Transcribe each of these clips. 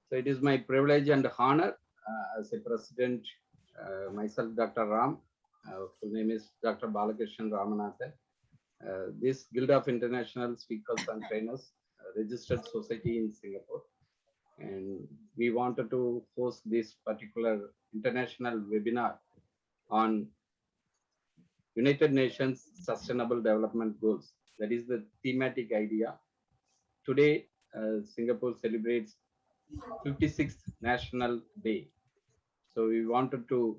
So it is my privilege and honor as a president, myself, Dr. Ram, full name is Dr. Balakrishnan Ramanathan. This Guild of International Speakers and Trainers, registered society in Singapore. And we wanted to host this particular international webinar on United Nations Sustainable Development Goals. That is the thematic idea. Today, Singapore celebrates 56th National Day. So we wanted to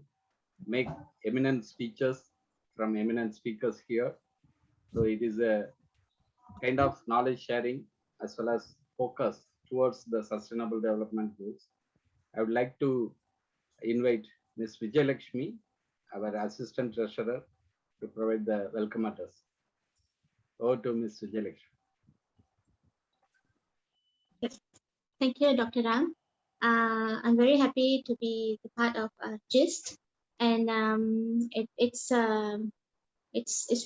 make eminent speeches from eminent speakers here. So it is a kind of knowledge sharing as well as focus towards the sustainable development goals. I would like to invite Ms. Vijaya, our assistant treasurer, to provide the welcome address. Over to Ms. Vijaya. Yes, thank you, Dr. Ram. I'm very happy to be the part of GIST, and it's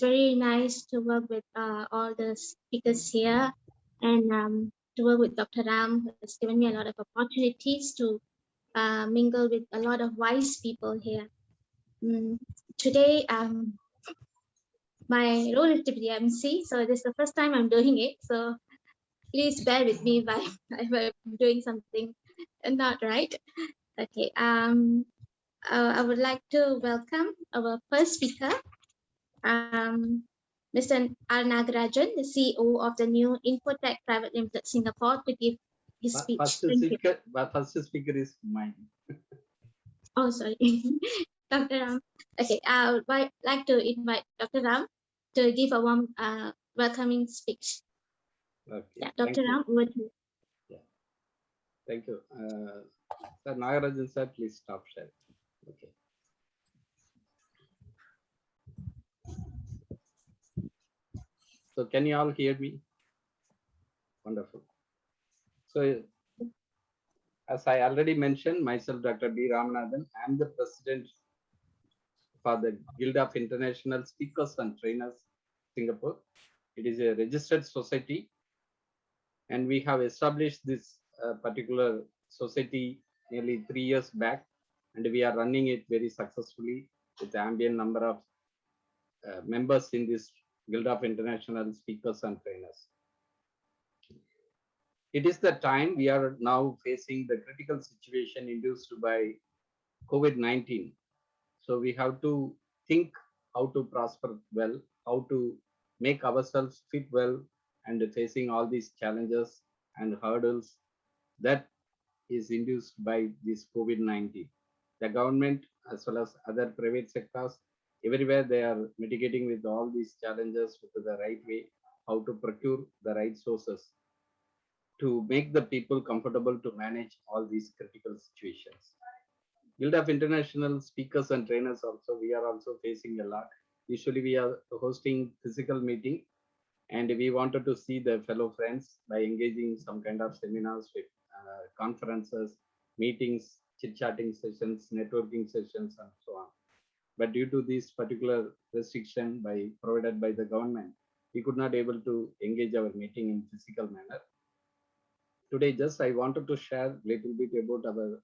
very nice to work with all the speakers here, and to work with Dr. Ram, who has given me a lot of opportunities to mingle with a lot of wise people here. Today, my role is to be the MC, so this is the first time I'm doing it. So please bear with me if I'm doing something not right. Okay. I would like to welcome our first speaker, Mr. R. Nagarajan, the CEO of the new Infotech Private Limited Singapore, to give his speech. First speaker is mine. Oh, sorry. Dr. Ram. Okay, I would like to invite Dr. Ram to give a warm welcoming speech. Okay. Yeah, Dr. Ram, over to you. Yeah. Thank you. Sir Nagarajan sir, please stop sharing. Okay. So can you all hear me? Wonderful. So as I already mentioned, myself, Dr. B. Ramanathan, I am the president for the Guild of International Speakers and Trainers, Singapore. It is a registered society, and we have established this particular society nearly 3 years back, and we are running it very successfully with the ambient number of members in this Guild of International Speakers and Trainers. It is the time we are now facing the critical situation induced by COVID-19. So we have to think how to prosper well, how to make ourselves fit well, and facing all these challenges and hurdles that is induced by this COVID-19. The government as well as other private sectors, everywhere they are mitigating with all these challenges with the right way, how to procure the right sources to make the people comfortable to manage all these critical situations. Guild of International Speakers and Trainers also, we are also facing a lot. Usually we are hosting physical meeting, and we wanted to see the fellow friends by engaging some kind of seminars with conferences, meetings, chit-chatting sessions, networking sessions, and so on. But due to this particular restriction provided by the government, we could not able to engage our meeting in physical manner. Today, just I wanted to share a little bit about our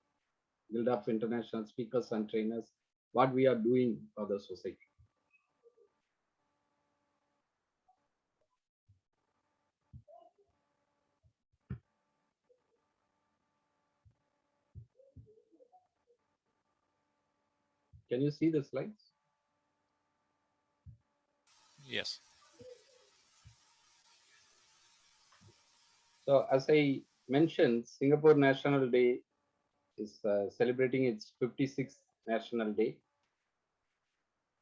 Guild of International Speakers and Trainers, what we are doing for the society. Can you see the slides? Yes. So as I mentioned, Singapore National Day is celebrating its 56th National Day.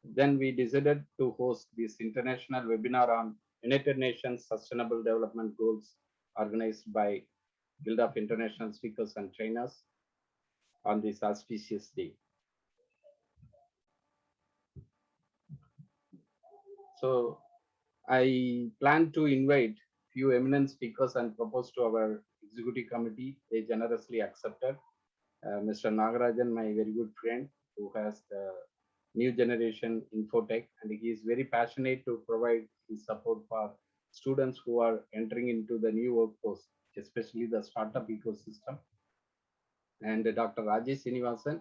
Then we decided to host this international webinar on United Nations Sustainable Development Goals organized by Guild of International Speakers and Trainers on this auspicious day. So I plan to invite few eminent speakers and propose to our executive committee. They generously accepted. Mr. Nagarajan, my very good friend, who has the new generation infotech, and he is very passionate to provide his support for students who are entering into the new workforce, especially the startup ecosystem. and Dr. Rajesh Sinivasan.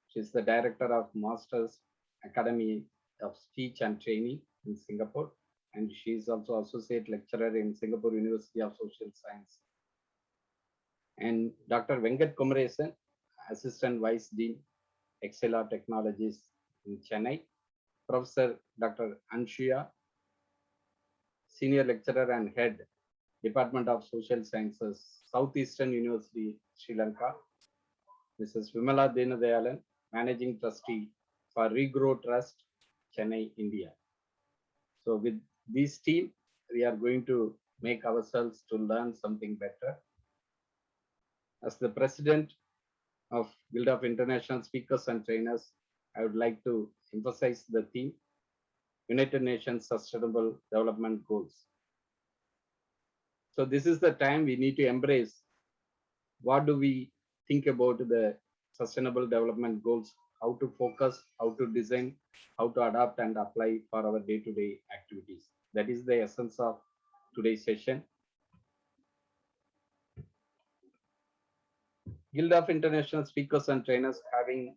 She's the director of Masters Academy of Speech and Training in Singapore, and she is also associate lecturer in Singapore University of Social Science. And Dr. Venkat Kumaresan, assistant vice dean, Excella Technologies in Chennai. Professor Dr. Anshuya, senior lecturer and head, Department of Social Sciences, Southeastern University, Sri Lanka. Mrs. Vimala Denudayalan, managing trustee for Regrow Trust, Chennai, India. So with this team, we are going to make ourselves to learn something better. As the president of Guild of International Speakers and Trainers, I would like to emphasize the theme, United Nations Sustainable Development Goals. So this is the time we need to embrace what do we think about the Sustainable Development Goals, how to focus, how to design, how to adapt and apply for our day-to-day activities. That is the essence of today's session. Guild of International Speakers and Trainers having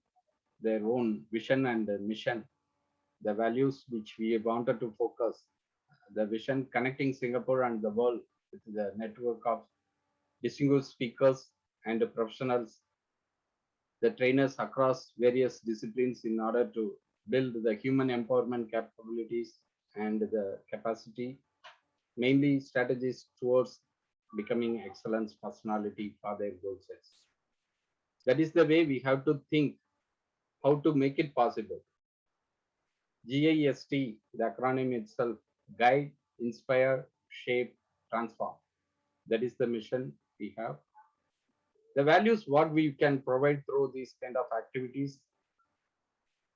their own vision and mission, the values which we wanted to focus, the vision connecting Singapore and the world with the network of distinguished speakers and professionals, the trainers across various disciplines in order to build the human empowerment capabilities and the capacity, mainly strategies towards becoming excellence personality for their goal sets. That is the way we have to think how to make it possible. GIST, the acronym itself, guide, inspire, shape, transform. That is the mission we have. The values what we can provide through these kind of activities,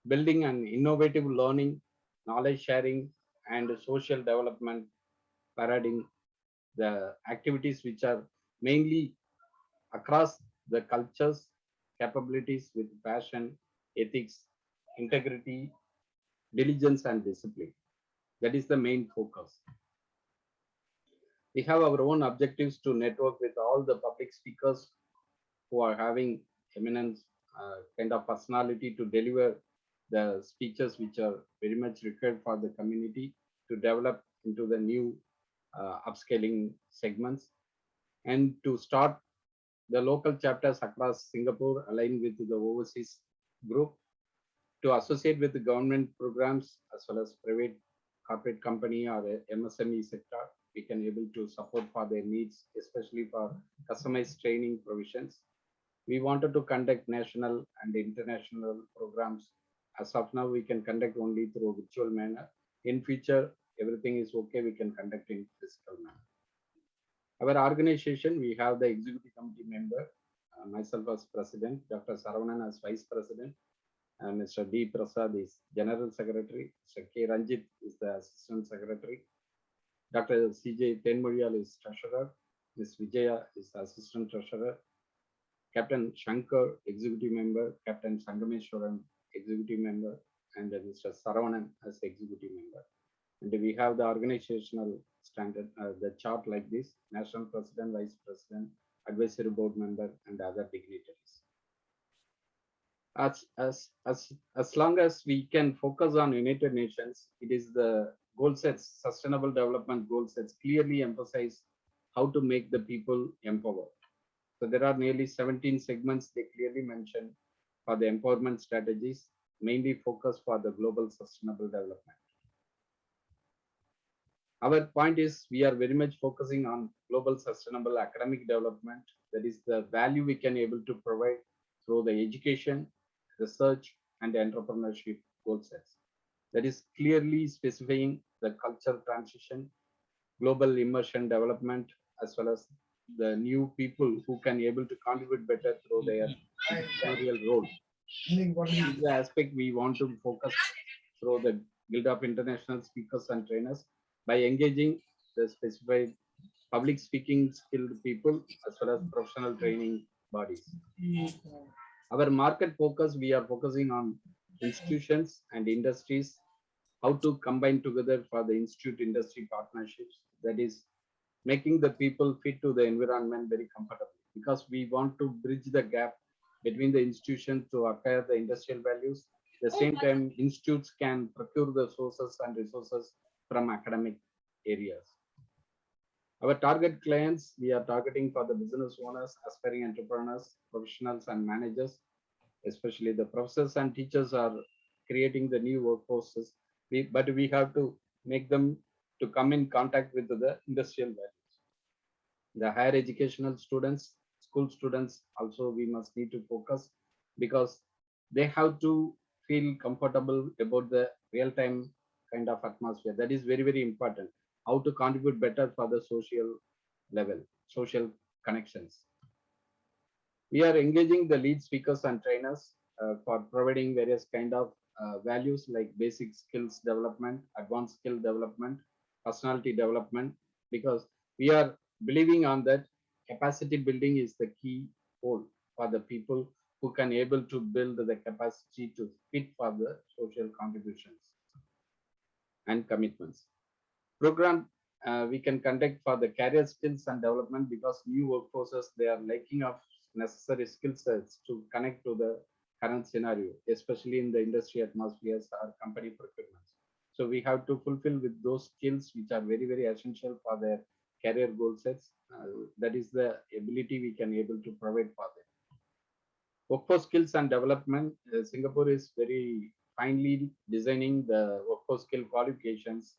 building an innovative learning, knowledge sharing, and social development paradigm, the activities which are mainly across the cultures, capabilities with passion, ethics, integrity, diligence, and discipline. That is the main focus. We have our own objectives to network with all the public speakers who are having eminent kind of personality to deliver the speeches which are very much required for the community to develop into the new upscaling segments, and to start the local chapters across Singapore aligned with the overseas group, to associate with the government programs as well as private corporate company or MSME sector. We can able to support for their needs, especially for customized training provisions. We wanted to conduct national and international programs. As of now, we can conduct only through virtual manner. In future, everything is okay, we can conduct in physical manner. Our organization, we have the executive committee member, myself as president, Dr. Saravanan as vice president, and Mr. D. Prasad is general secretary, Mr. K. Ranjit is the assistant secretary, Dr. C.J. Tenmuriyal is treasurer, Ms. Vijaya is assistant treasurer, Captain Shankar, executive member, Captain Sangameshwaran, executive member, and Mr. Saravanan as executive member. And we have the organizational standard, the chart like this: national president, vice president, advisory board member, and other dignitaries. As long as we can focus on United Nations, it is the goal sets, sustainable development goal sets clearly emphasize how to make the people empowered. So there are nearly 17 segments they clearly mention for the empowerment strategies, mainly focused for the global sustainable development. Our point is we are very much focusing on global sustainable academic development. That is the value we can able to provide through the education, research, and entrepreneurship goal sets. That is clearly specifying the cultural transition, global immersion development, as well as the new people who can able to contribute better through their entrepreneurial role. This is the aspect we want to focus through the Guild of International Speakers and Trainers by engaging the specified public speaking skilled people as well as professional training bodies. Our market focus, we are focusing on institutions and industries, how to combine together for the institute industry partnerships. That is making the people fit to the environment very comfortably, because we want to bridge the gap between the institutions to acquire the industrial values. At the same time, institutes can procure the sources and resources from academic areas. Our target clients, we are targeting for the business owners, aspiring entrepreneurs, professionals, and managers, especially the professors and teachers are creating the new workforces. But we have to make them to come in contact with the industrial values. The higher educational students, school students, also we must need to focus because they have to feel comfortable about the real-time kind of atmosphere. That is very, very important. How to contribute better for the social level, social connections. We are engaging the lead speakers and trainers for providing various kind of values like basic skills development, advanced skill development, personality development, because we are believing on that capacity building is the key goal for the people who can able to build the capacity to fit for the social contributions and commitments. Program we can conduct for the career skills and development because new workforces, they are lacking of necessary skill sets to connect to the current scenario, especially in the industry atmospheres or company procurements. So we have to fulfill with those skills which are very, very essential for their career goal sets. That is the ability we can able to provide for them. Workforce skills and development, Singapore is very finely designing the workforce skill qualifications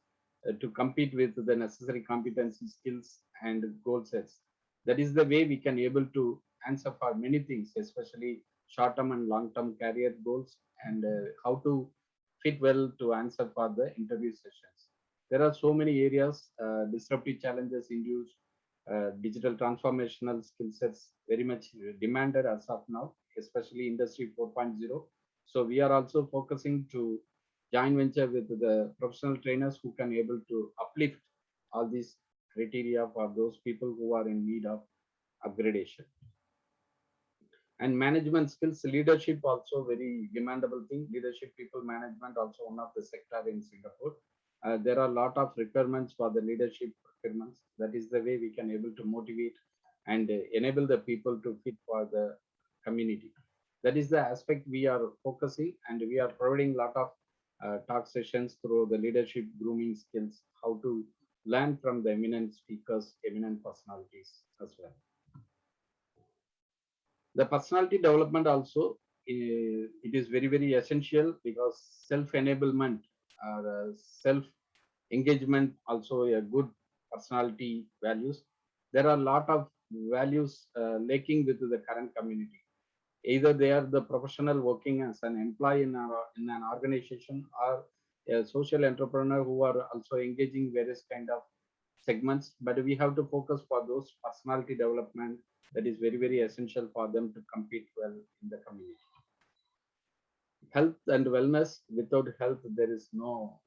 to compete with the necessary competency skills and goal sets. That is the way we can able to answer for many things, especially short-term and long-term career goals, and how to fit well to answer for the interview sessions. There are so many areas, disruptive challenges induced, digital transformational skill sets very much demanded as of now, especially industry 4.0. So we are also focusing to joint venture with the professional trainers who can able to uplift all these criteria for those people who are in need of upgradation. And management skills, leadership also very demandable thing. Leadership, people management also one of the sector in Singapore. There are a lot of requirements for the leadership requirements. That is the way we can able to motivate and enable the people to fit for the community. That is the aspect we are focusing, and we are providing a lot of talk sessions through the leadership grooming skills, how to learn from the eminent speakers, eminent personalities as well. The personality development also, it is very, very essential because self-enablement or self-engagement also a good personality values. There are a lot of values lacking with the current community. Either they are the professional working as an employee in an organization, or a social entrepreneur who are also engaging various kind of segments, but we have to focus for those personality development that is very, very essential for them to compete well in the community. Health and wellness, without health there is no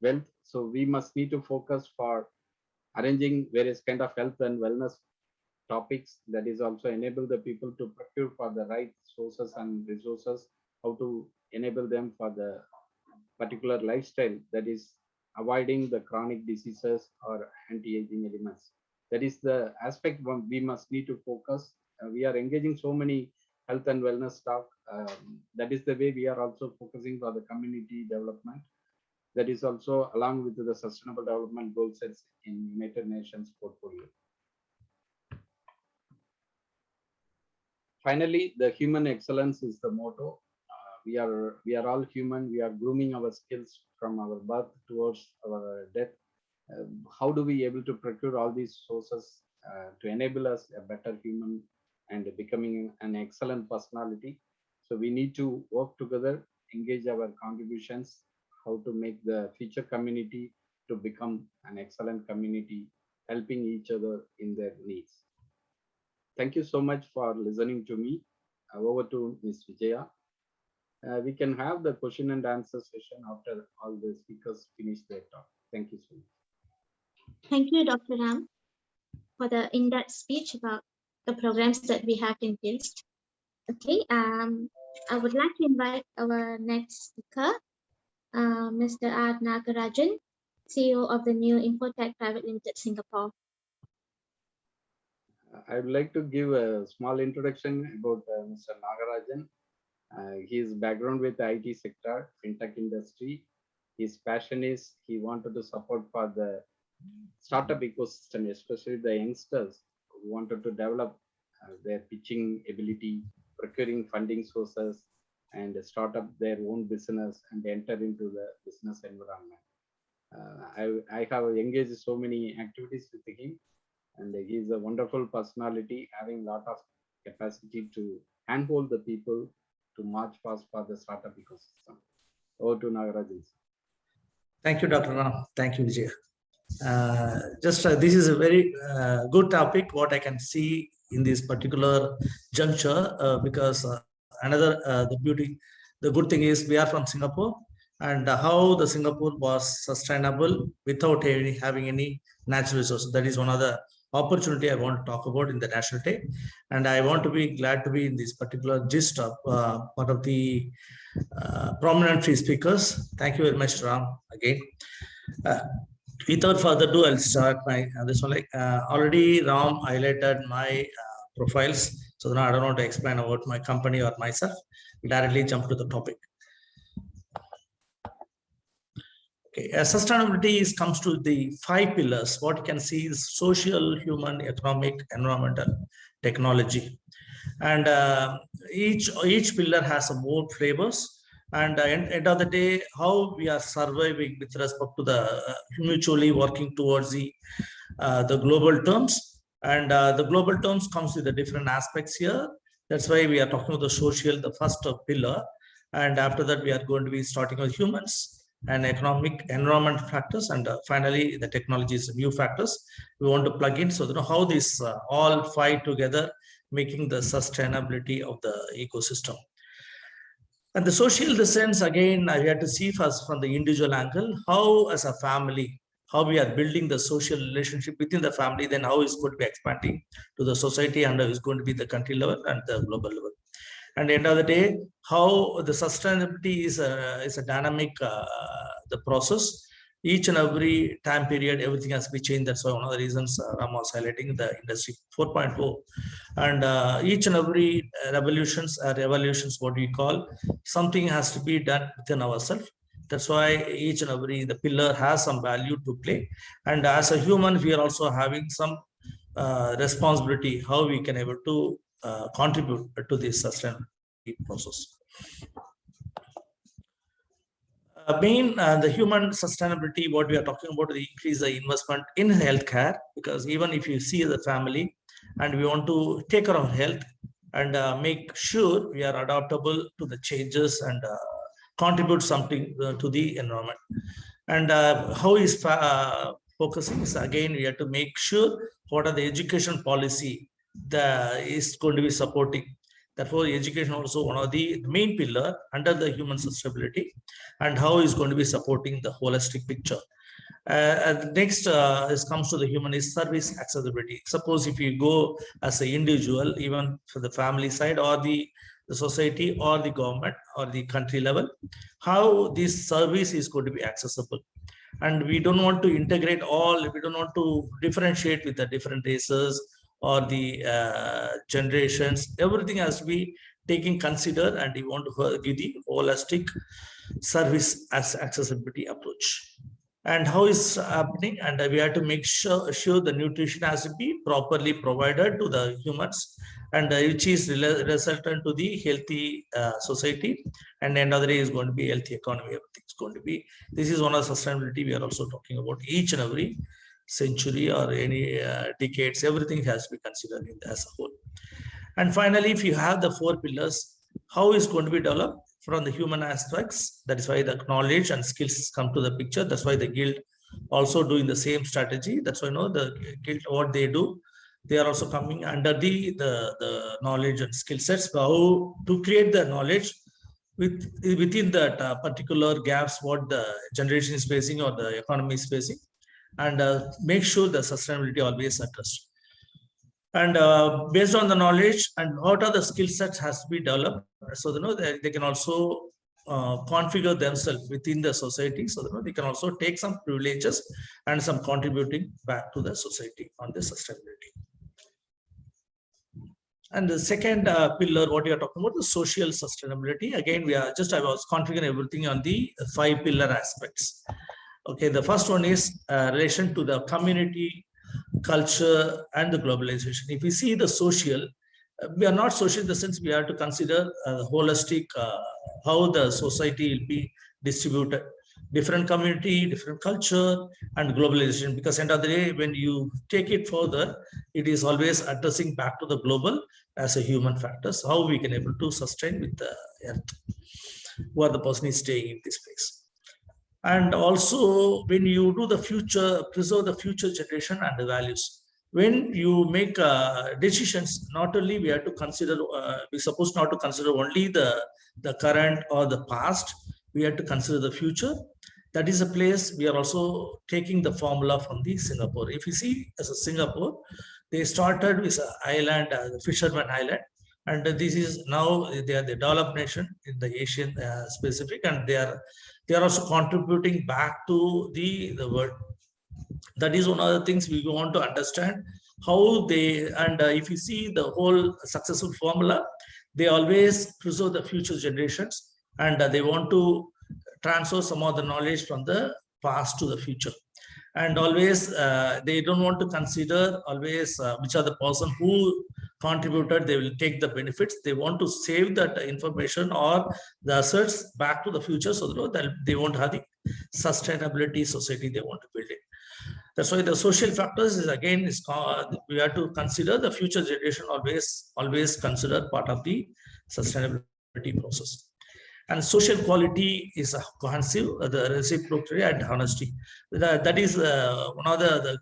wealth. So we must need to focus for arranging various kind of health and wellness topics, that is also enable the people to procure for the right sources and resources, how to enable them for the particular lifestyle, that is avoiding the chronic diseases or anti-aging elements. That is the aspect one we must need to focus. We are engaging so many health and wellness staff. That is the way we are also focusing for the community development. That is also along with the sustainable development goal sets in United Nations portfolio. Finally, the human excellence is the motto. We are all human. We are grooming our skills from our birth towards our death. How do we able to procure all these sources to enable us a better human and becoming an excellent personality? So we need to work together, engage our contributions, how to make the future community to become an excellent community, helping each other in their needs. Thank you so much for listening to me. Over to Ms. Vijaya. We can have the question and answer session after all the speakers finish their talk. Thank you so much. Thank you, Dr. Ram, for the in-depth speech about the programs that we have in place. Okay, I would like to invite our next speaker, Mr. R. Nagarajan, CEO of the new Infotech Private Limited Singapore. I would like to give a small introduction about Mr. Nagarajan. His background with the IT sector, fintech industry. His passion is he wanted to support for the startup ecosystem, especially the youngsters who wanted to develop their pitching ability, procuring funding sources, and start up their own business and enter into the business environment. I have engaged so many activities with him, and he is a wonderful personality, having a lot of capacity to handhold the people to march fast for the startup ecosystem. Over to Nagarajan. Thank you, Dr. Ram. Thank you, Vijaya. This is a very good topic, what I can see in this particular juncture, because the good thing is we are from Singapore, and how the Singapore was sustainable without having any natural resources. That is one of the opportunity I want to talk about in the National Day, and I want to be glad to be in this particular gist of part of the prominent free speakers. Thank you very much, Ram, again. Without further ado, I'll start my this one. Already, Ram highlighted my profiles, so now I don't want to explain about my company or myself. We'll directly jump to the topic. Okay, sustainability comes to the 5 pillars. What you can see is social, human, economic, environmental, technology, and each pillar has some more flavors. And end of the day, how we are surviving with respect to the mutually working towards the global terms, and the global terms comes with the different aspects here. That's why we are talking about the social, the first pillar, and after that we are going to be starting with humans and economic environment factors, and finally the technology is new factors we want to plug in. So you know how this all fight together, making the sustainability of the ecosystem. And the social sense, again, I had to see first from the individual angle, how as a family, how we are building the social relationship within the family, then how it's going to be expanding to the society, and how it's going to be the country level and the global level. And at the end of the day, how the sustainability is a dynamic the process. Each and every time period, everything has to be changed. That's why one of the reasons Ram was highlighting the industry 4.0. And each and every revolutions, what we call, something has to be done within ourselves. That's why each and every the pillar has some value to play. And as a human, we are also having some responsibility, how we can able to contribute to this sustainability process. The human sustainability, what we are talking about, the increase the investment in healthcare, because even if you see the family and we want to take care of health and make sure we are adaptable to the changes and contribute something to the environment. And how is focusing is, again, we have to make sure what are the education policy that is going to be supporting. Therefore, education also one of the main pillar under the human sustainability, and how is going to be supporting the holistic picture. And next comes to the human is service accessibility. Suppose if you go as an individual, even for the family side or the society or the government or the country level, how this service is going to be accessible. And we don't want to integrate all, we don't want to differentiate with the different races or the generations. Everything has to be taken consider, and we want to give the holistic service as accessibility approach. And how is happening, and we have to make sure the nutrition has to be properly provided to the humans, and which is resultant to the healthy society, and end of the day is going to be healthy economy. Everything is going to be, this is one of the sustainability we are also talking about. Each and every century or any decades, everything has to be considered as a whole. And finally, if you have the 4 pillars, how is going to be developed from the human aspects? That is why the knowledge and skills come to the picture. That's why the guild also doing the same strategy. That's why the guild, what they do, they are also coming under the knowledge and skill sets, how to create the knowledge within that particular gaps what the generation is facing or the economy is facing, and make sure the sustainability always addressed. And based on the knowledge and what are the skill sets has to be developed, so they can also configure themselves within the society, so they can also take some privileges and some contributing back to the society on the sustainability. And the second pillar, what you are talking about, the social sustainability. Again, I was configuring everything on the 5 pillar aspects. Okay, the first one is relation to the community, culture, and the globalization. If we see the social, we are not social in the sense we have to consider holistic, how the society will be distributed, different community, different culture, and globalization. Because end of the day, when you take it further, it is always addressing back to the global as a human factors, how we can able to sustain with the earth, who are the person is staying in this place. And also, when you do the future, preserve the future generation and the values. When you make decisions, not only we have to consider, we're supposed not to consider only the current or the past, we have to consider the future. That is a place we are also taking the formula from the Singapore. If you see as a Singapore, they started with an island, the fisherman island, and this is now they are the developed nation in the Asian Pacific, and they are also contributing back to the world. That is one of the things we want to understand how they, and if you see the whole successful formula, they always preserve the future generations, and they want to transfer some of the knowledge from the past to the future. And always they don't want to consider always which are the person who contributed, they will take the benefits. They want to save that information or the assets back to the future, so that they won't have the sustainability society they want to build it. That's why the social factors is again we have to consider the future generation, always consider part of the sustainability process. And social quality is a cohesive, the reciprocity and honesty. That is one of the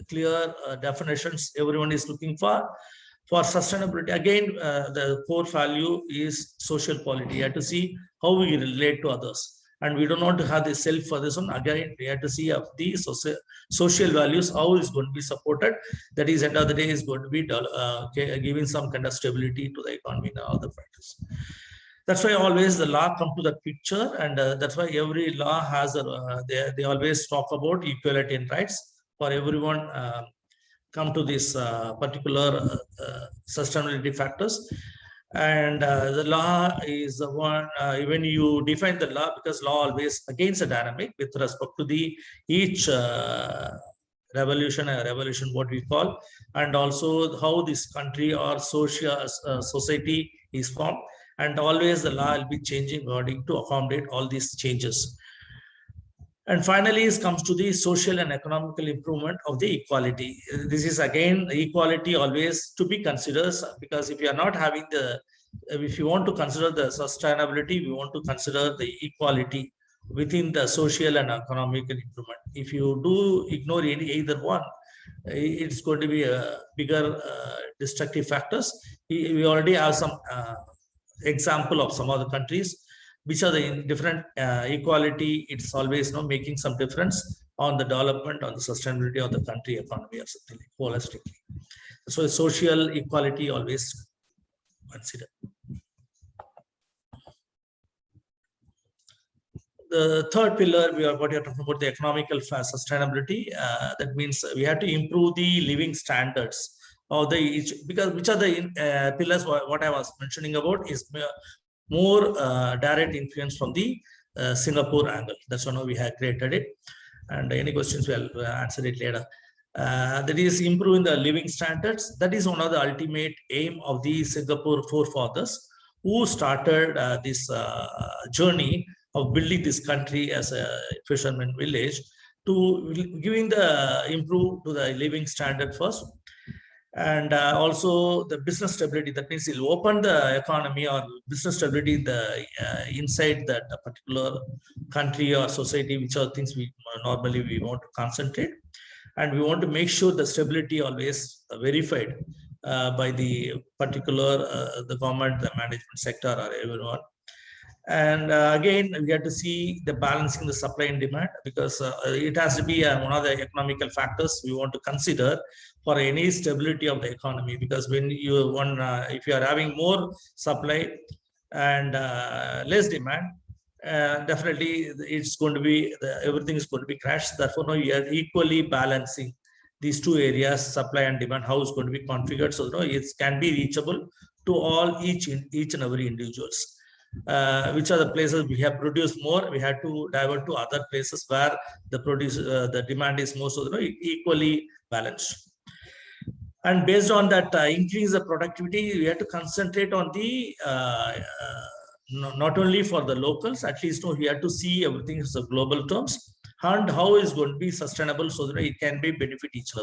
clear definitions everyone is looking for sustainability. Again, the core value is social quality. You have to see how we relate to others. And we don't want to have the self for this one. Again, we have to see of the social values, how is going to be supported. That is, end of the day, is going to be giving some kind of stability to the economy and other factors. That's why always the law come to that picture, and that's why every law has they always talk about equality and rights for everyone. Come to this particular sustainability factors. And the law is the one, when you define the law, because law always against a dynamic with respect to the each revolution what we call, and also how this country or social society is formed, and always the law will be changing according to accommodate all these changes. And finally, it comes to the social and economical improvement of the equality. This is again equality always to be considered, because if you are not having if you want to consider the sustainability, we want to consider the equality within the social and economical improvement. If you do ignore either one, it's going to be a bigger destructive factors. We already have some example of some other countries which are the different equality. It's always making some difference on the development, on the sustainability of the country economy or something like holistically. So social equality always consider. The third pillar, what you're talking about, the economical sustainability. That means we have to improve the living standards of because which are the pillars. What I was mentioning about is more direct influence from the Singapore angle. That's why we have created it. And any questions, we'll answer it later. That is improving the living standards. That is one of the ultimate aim of the Singapore forefathers who started this journey of building this country as a fisherman village, to giving the improve to the living standard first. And also the business stability. That means it'll open the economy or business stability inside that particular country or society, which are things we normally want to concentrate. And we want to make sure the stability always verified by the particular the government, the management sector, or everyone. And again, we have to see the balancing the supply and demand, because it has to be one of the economical factors we want to consider for any stability of the economy. Because when if you are having more supply and less demand, definitely it's going to be everything is going to be crashed. Therefore, now you are equally balancing these two areas, supply and demand, how it's going to be configured, so it can be reachable to all each and every individuals. Which are the places we have produced more, we had to divert to other places where the demand is more, so equally balanced. And based on that increase the productivity, we have to concentrate on the not only for the locals, at least we have to see everything as a global terms, and how is going to be sustainable, so that it can be benefit each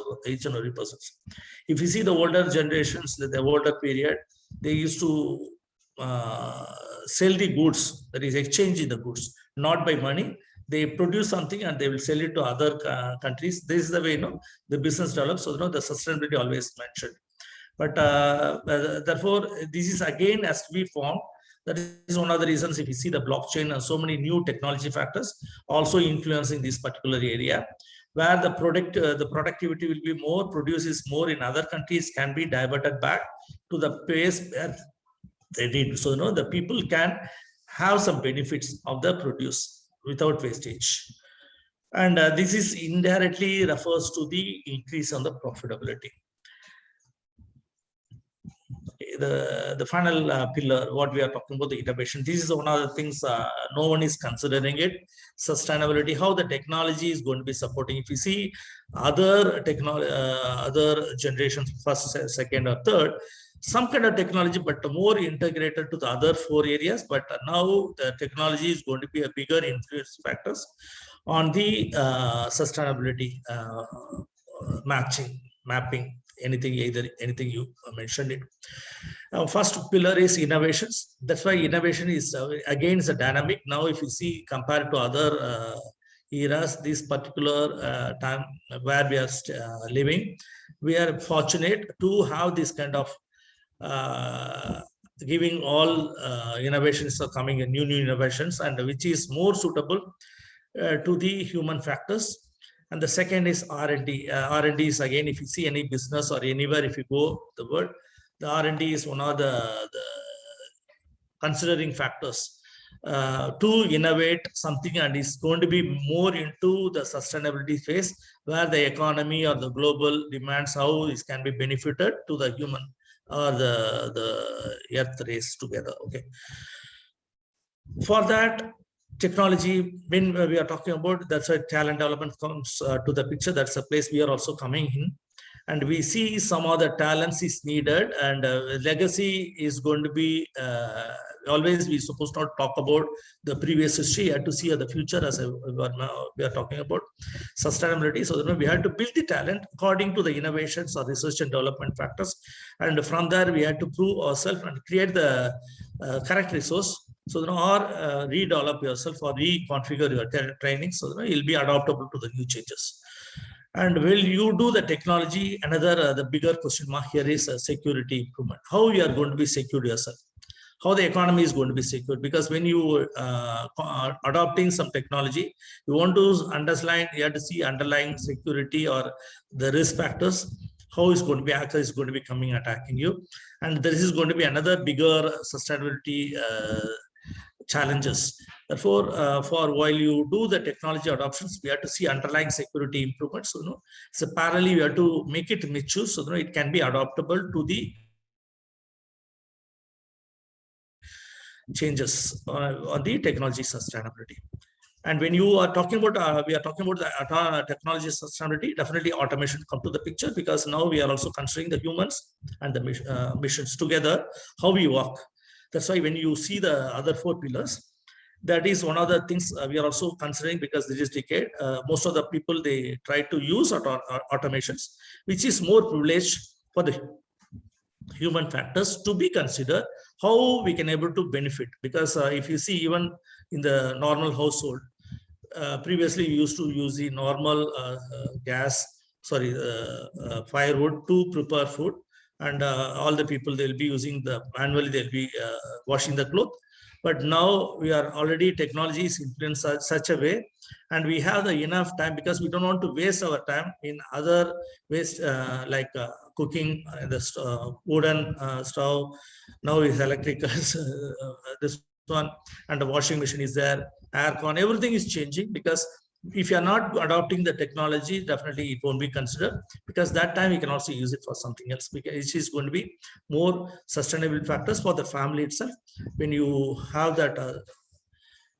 and every person. If you see the older generations, the older period, they used to sell the goods, that is exchanging the goods, not by money. They produce something and they will sell it to other countries. This is the way the business develops. So the sustainability always mentioned. But therefore, this is again has to be formed. That is one of the reasons. If you see the blockchain and so many new technology factors also influencing this particular area, where the productivity will be more, produces more in other countries, can be diverted back to the place where they did. So the people can have some benefits of the produce without wastage. And this is indirectly refers to the increase on the profitability. The final pillar, what we are talking about, the innovation. This is one of the things no one is considering it. Sustainability, how the technology is going to be supporting. If you see other technology, other generations, first, second, or third, some kind of technology, but more integrated to the other 4 areas. But now the technology is going to be a bigger influence factors on the sustainability mapping, anything you mentioned it. First pillar is innovations. That's why innovation is again is a dynamic. Now, if you see compared to other eras, this particular time where we are living, we are fortunate to have this kind of giving all innovations are coming in, new innovations, and which is more suitable to the human factors. And the second is R&D. R&D is again, if you see any business or anywhere, if you go the world, the R&D is one of the considering factors to innovate something, and is going to be more into the sustainability phase, where the economy or the global demands how this can be benefited to the human or the earth race together. Okay. For that, technology, when we are talking about, that's why talent development comes to the picture. That's a place we are also coming in, and we see some of the talents is needed, and legacy is going to be always. We supposed not talk about the previous history, you have to see the future, as we are talking about sustainability. So we have to build the talent according to the innovations or research and development factors, and from there we have to prove ourselves and create the correct resource. So or redevelop yourself or reconfigure your training, so you'll be adaptable to the new changes. And will you do the technology? Another the bigger question mark here is security improvement. How you are going to be secured yourself? How the economy is going to be secured? Because when you are adopting some technology, you want to underline, you have to see underlying security or the risk factors. How is going to be hacker is going to be coming attacking you, and this is going to be another bigger sustainability challenges. Therefore, for while you do the technology adoptions, we have to see underlying security improvements. So parallelly, we have to make it mature, so it can be adaptable to the changes on the technology sustainability. And when you are talking about, we are talking about the technology sustainability, definitely automation come to the picture, because now we are also considering the humans and the missions together, how we work. That's why when you see the other 4 pillars, that is one of the things we are also considering, because this decade, most of the people, they try to use automations, which is more privileged for the human factors to be considered, how we can able to benefit. Because if you see, even in the normal household, previously we used to use the normal firewood to prepare food, and all the people, they'll be using the manually, they'll be washing the cloth. But now we are already, technology is influenced such a way, and we have the enough time, because we don't want to waste our time in other ways, like cooking, the wooden stove. Now is electrical, this one, and the washing machine is there, aircon, everything is changing, because if you are not adopting the technology, definitely it won't be considered, because that time you can also use it for something else, because it is going to be more sustainable factors for the family itself. When you have that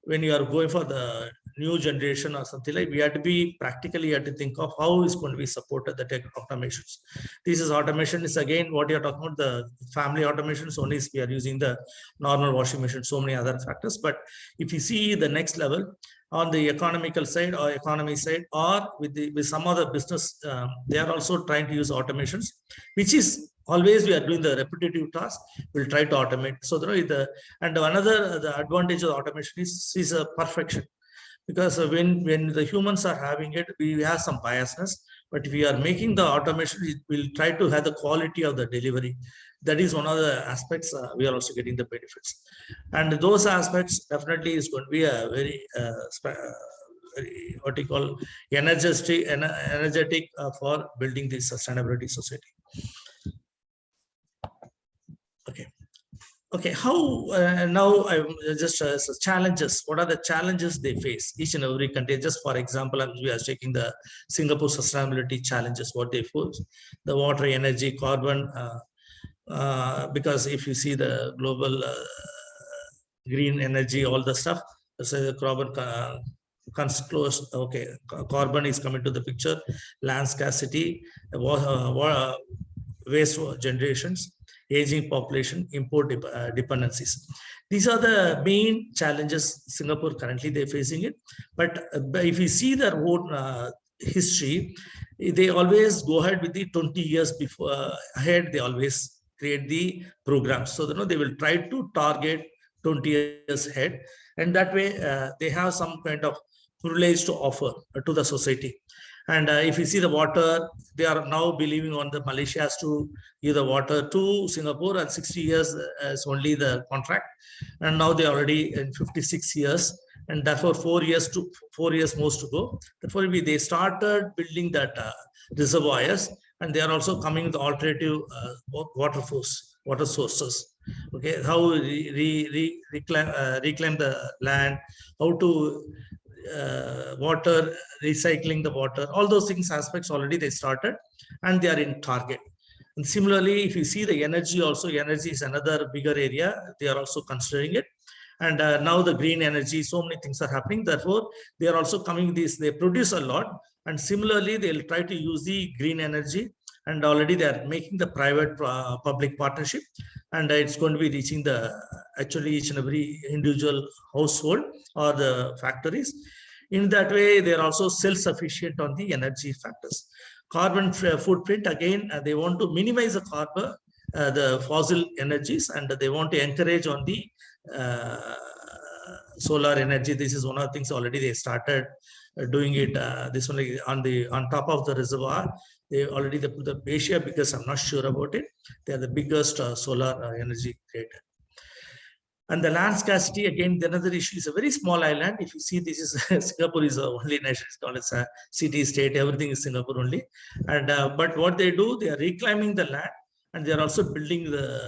when you are going for the new generation or something, like, we have to be practically, you have to think of how is going to be supported the tech automations. This is automation is again what you're talking about, the family automations only is we are using the normal washing machine, so many other factors. But if you see the next level on the economical side or economy side, or with some other business, they are also trying to use automations, which is always we are doing the repetitive task, we'll try to automate. So and another the advantage of automation is a perfection, because when the humans are having it, we have some biasness, but if we are making the automation, we'll try to have the quality of the delivery. That is one of the aspects we are also getting the benefits, and those aspects definitely is going to be a very what you call energetic for building this sustainability society. Okay, how now I'm just challenges. What are the challenges they face? Each and every country. Just for example, we are taking the Singapore sustainability challenges. What they face: the water, energy, carbon. Because if you see the global green energy, all the stuff, so the carbon comes close. Okay, carbon is coming to the picture. Land scarcity, waste generations, aging population, import dependencies. These are the main challenges Singapore currently they're facing it. But if you see their own history, they always go ahead with the 20 years before ahead. They always create the programs. So they will try to target 20 years ahead, and that way they have some kind of privilege to offer to the society. And if you see the water, they are now believing on the Malaysia has to give the water to Singapore, and 60 years is only the contract. And now they are already in 56 years, and therefore 4 years more to go. Therefore, they started building that reservoirs, and they are also coming with alternative water sources. Okay, how reclaim the land, how to water, recycling the water, all those things aspects already they started, and they are in target. And similarly, if you see the energy also, energy is another bigger area. They are also considering it. And now the green energy, so many things are happening. Therefore, they are also coming this, they produce a lot. And similarly, they'll try to use the green energy. And already they are making the private public partnership. And it's going to be reaching actually each and every individual household or the factories. In that way, they are also self-sufficient on the energy factors. Carbon footprint, again, they want to minimize the carbon, the fossil energies, and they want to encourage on the solar energy. This is one of the things already they started doing it. This one on top of the reservoir, they already the Asia, because I'm not sure about it. They are the biggest solar energy creator. And the land scarcity, again, another issue is a very small island. If you see, this is Singapore is the only nation, it's called as a city, state, everything is Singapore only. And but what they do, they are reclaiming the land, and they are also building the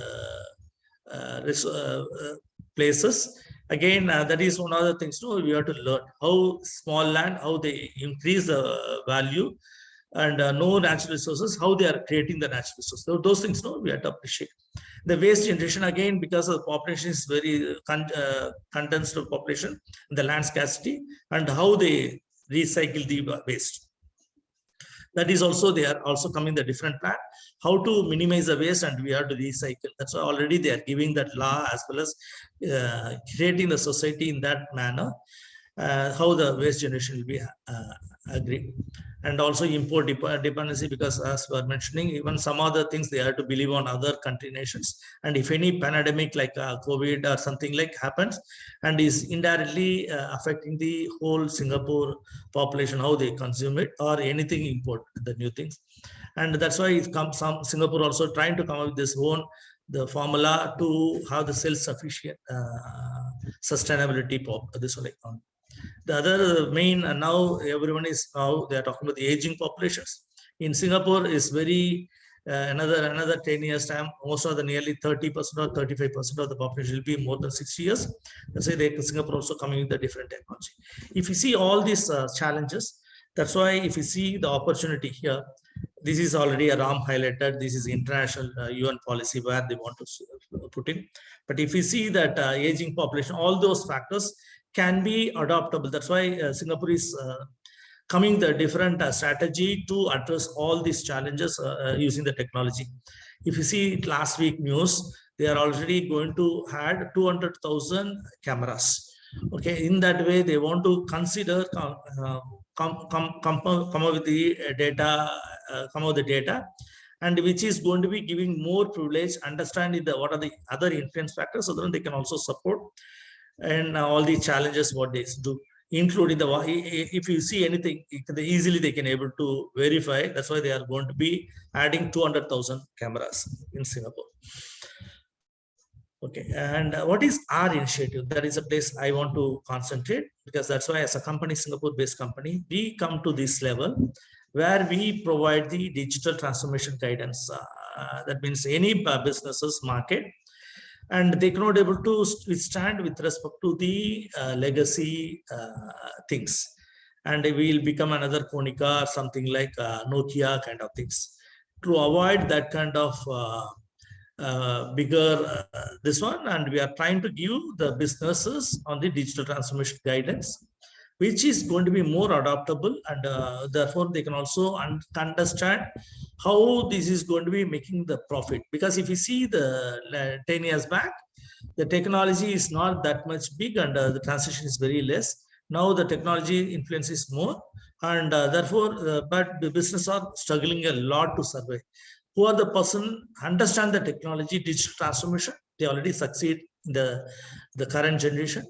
places. Again, that is one of the things we have to learn how small land, how they increase the value, and no natural resources, how they are creating the natural resources. So those things we have to appreciate. The waste generation, again, because the population is very condensed population, the land scarcity, and how they recycle the waste. That is also, they are also coming the different plan, how to minimize the waste, and we have to recycle. That's why already they are giving that law, as well as creating the society in that manner. How the waste generation will be agreed. And also import dependency, because as we are mentioning, even some other things they have to believe on other country nations. And if any pandemic like COVID or something like happens and is indirectly affecting the whole Singapore population, how they consume it, or anything import the new things. And that's why it comes some Singapore also trying to come up with this own the formula to have the self-sufficient sustainability this one. The other main, now everyone is now they are talking about the aging populations. In Singapore is very Another 10 years time, most of the nearly 30% or 35% of the population will be more than 60 years. That's why Singapore also coming with a different technology. If you see all these challenges, that's why if you see the opportunity here, this is already a RAM highlighted. This is international UN policy where they want to put in. But if you see that aging population, all those factors can be adoptable. That's why Singapore is coming the different strategy to address all these challenges using the technology. If you see last week news, they are already going to add 200,000 cameras. Okay, in that way, they want to consider come up with the data, come up with the data, and which is going to be giving more privilege, understanding what are the other influence factors, so that they can also support and all the challenges what they do, including the, if you see anything, easily they can able to verify. That's why they are going to be adding 200,000 cameras in Singapore. Okay, and what is our initiative? That is a place I want to concentrate, because that's why as a company, Singapore-based company, we come to this level where we provide the digital transformation guidance. That means any businesses market, and they cannot able to withstand with respect to the legacy things, and we will become another Konica or something like Nokia kind of things. To avoid that kind of bigger this one, and we are trying to give the businesses on the digital transformation guidance, which is going to be more adaptable, and therefore they can also understand how this is going to be making the profit. Because if you see the 10 years back, the technology is not that much big, and the transition is very less. Now the technology influence is more, and therefore, but the business are struggling a lot to survive. Who are the person understand the technology, digital transformation, they already succeed in the current generation.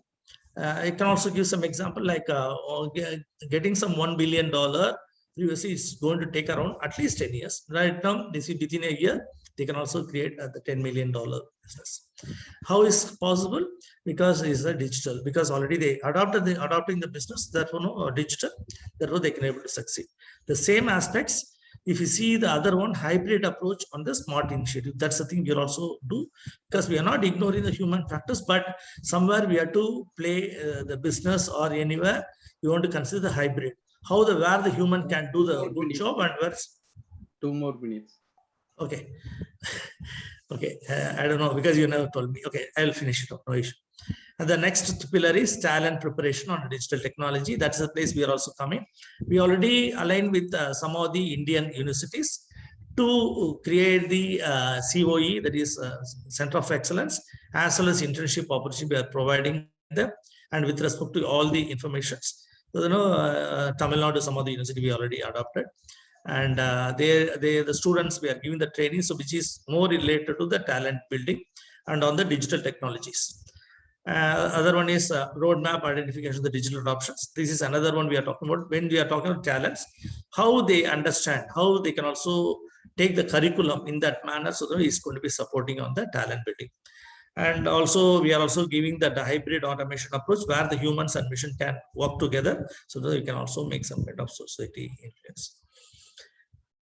I can also give some example, like getting some $1 billion previously is going to take around at least 10 years. Right now, this is within a year, they can also create the $10 million business. How is possible? Because it's a digital, because already they adopting the business, therefore no digital, therefore they can able to succeed. The same aspects, if you see the other one, hybrid approach on the smart initiative, that's the thing we'll also do, because we are not ignoring the human factors, but somewhere we have to play the business, or anywhere we want to consider the hybrid. How where the human can do the good job, and where 2 more minutes. Okay. Okay, I don't know, because you never told me. Okay, I'll finish it up, no issue. And the next pillar is talent preparation on digital technology. That's the place we are also coming. We already aligned with some of the Indian universities to create the COE, that is Center of Excellence, as well as internship opportunity we are providing them, and with respect to all the informations. So, Tamil Nadu, some of the university we already adopted, and the students we are giving the training, so which is more related to the talent building and on the digital technologies. Other one is roadmap identification of the digital adoptions. This is another one we are talking about. When we are talking about talents, how they understand, how they can also take the curriculum in that manner, so that is going to be supporting on the talent building. And also we are also giving that hybrid automation approach, where the humans and machine can work together, so that you can also make some kind of society influence.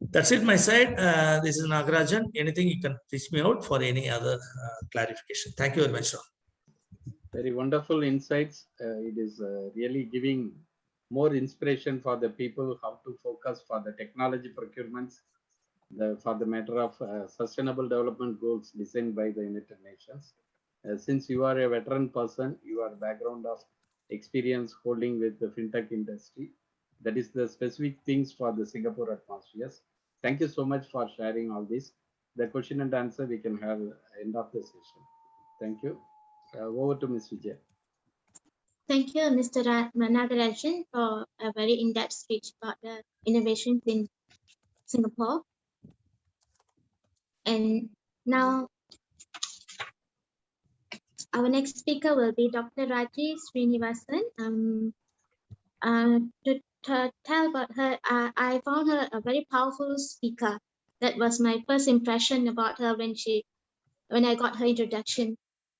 That's it my side. This is Nagarajan. Anything you can reach me out for any other clarification. Thank you very much, sir. Very wonderful insights. It is really giving more inspiration for the people how to focus for the technology procurements, for the matter of sustainable development goals designed by the United Nations. Since you are a veteran person, your background of experience holding with the fintech industry, that is the specific things for the Singapore atmospheres. Thank you so much for sharing all this. The question and answer we can have end of the session. Thank you. Over to Ms. Vijaya. Thank you, Mr. Nagarajan, for a very in-depth speech about the innovations in Singapore. And now, our next speaker will be Dr. Raji Srinivasan. To tell about her, I found her a very powerful speaker. That was my first impression about her when I got her introduction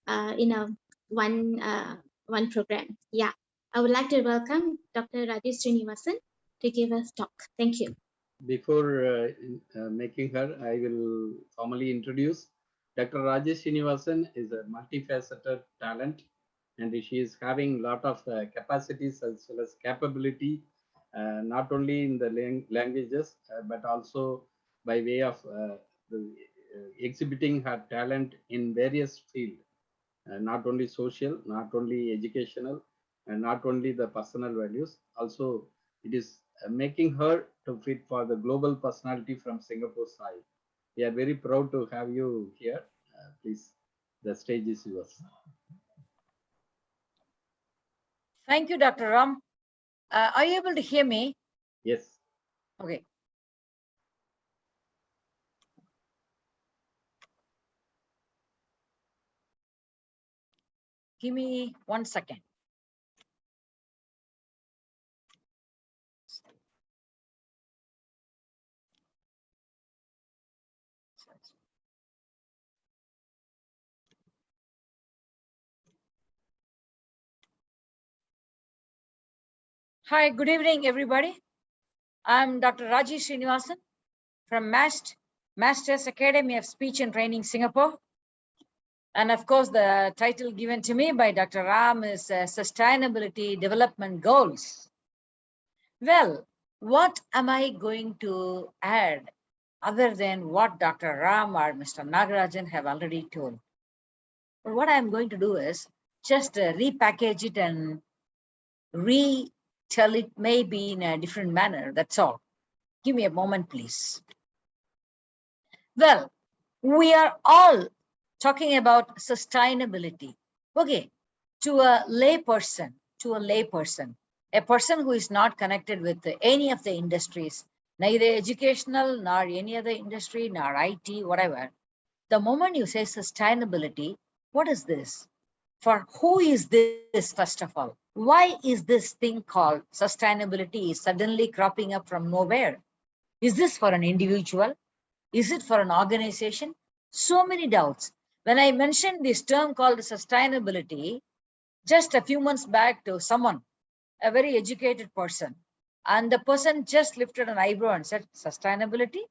in one program. Yeah, I would like to welcome Dr. Raji Srinivasan to give us talk. Thank you. Before making her, I will formally introduce Dr. Rajesh Srinivasan is a multifaceted talent, and she is having a lot of capacities as well as capability, not only in the languages, but also by way of exhibiting her talent in various fields, not only social, not only educational, and not only the personal values. Also, it is making her to fit for the global personality from Singapore side. We are very proud to have you here. Please, the stage is yours. Thank you, Dr. Ram. Are you able to hear me? Yes. Okay. Give me 1 second. Hi, good evening, everybody. I'm Dr. Rajesh Srinivasan from Masters Academy of Speech and Training, Singapore. And of course, the title given to me by Dr. Ram is Sustainability Development Goals. Well, what am I going to add other than what Dr. Ram or Mr. Nagarajan have already told? But what I'm going to do is just repackage it and retell it maybe in a different manner. That's all. Give me a moment, please. Well, we are all talking about sustainability. Okay, to a layperson, a person who is not connected with any of the industries, neither educational nor any other industry, nor IT, whatever. The moment you say sustainability, what is this? For who is this, first of all? Why is this thing called sustainability suddenly cropping up from nowhere? Is this for an individual? Is it for an organization? So many doubts. When I mentioned this term called sustainability, just a few months back to someone, a very educated person, and the person just lifted an eyebrow and said, sustainability?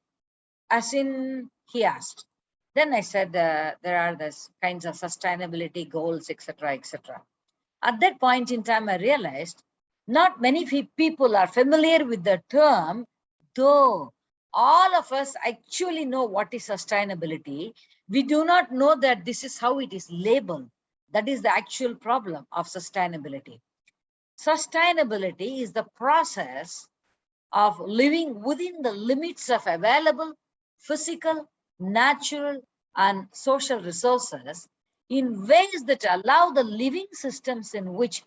As in, he asked. Then I said, there are these kinds of sustainability goals, etc., etc. At that point in time, I realized not many people are familiar with the term, though all of us actually know what is sustainability. We do not know that this is how it is labeled. That is the actual problem of sustainability. Sustainability is the process of living within the limits of available physical, natural, and social resources in ways that allow the living systems in which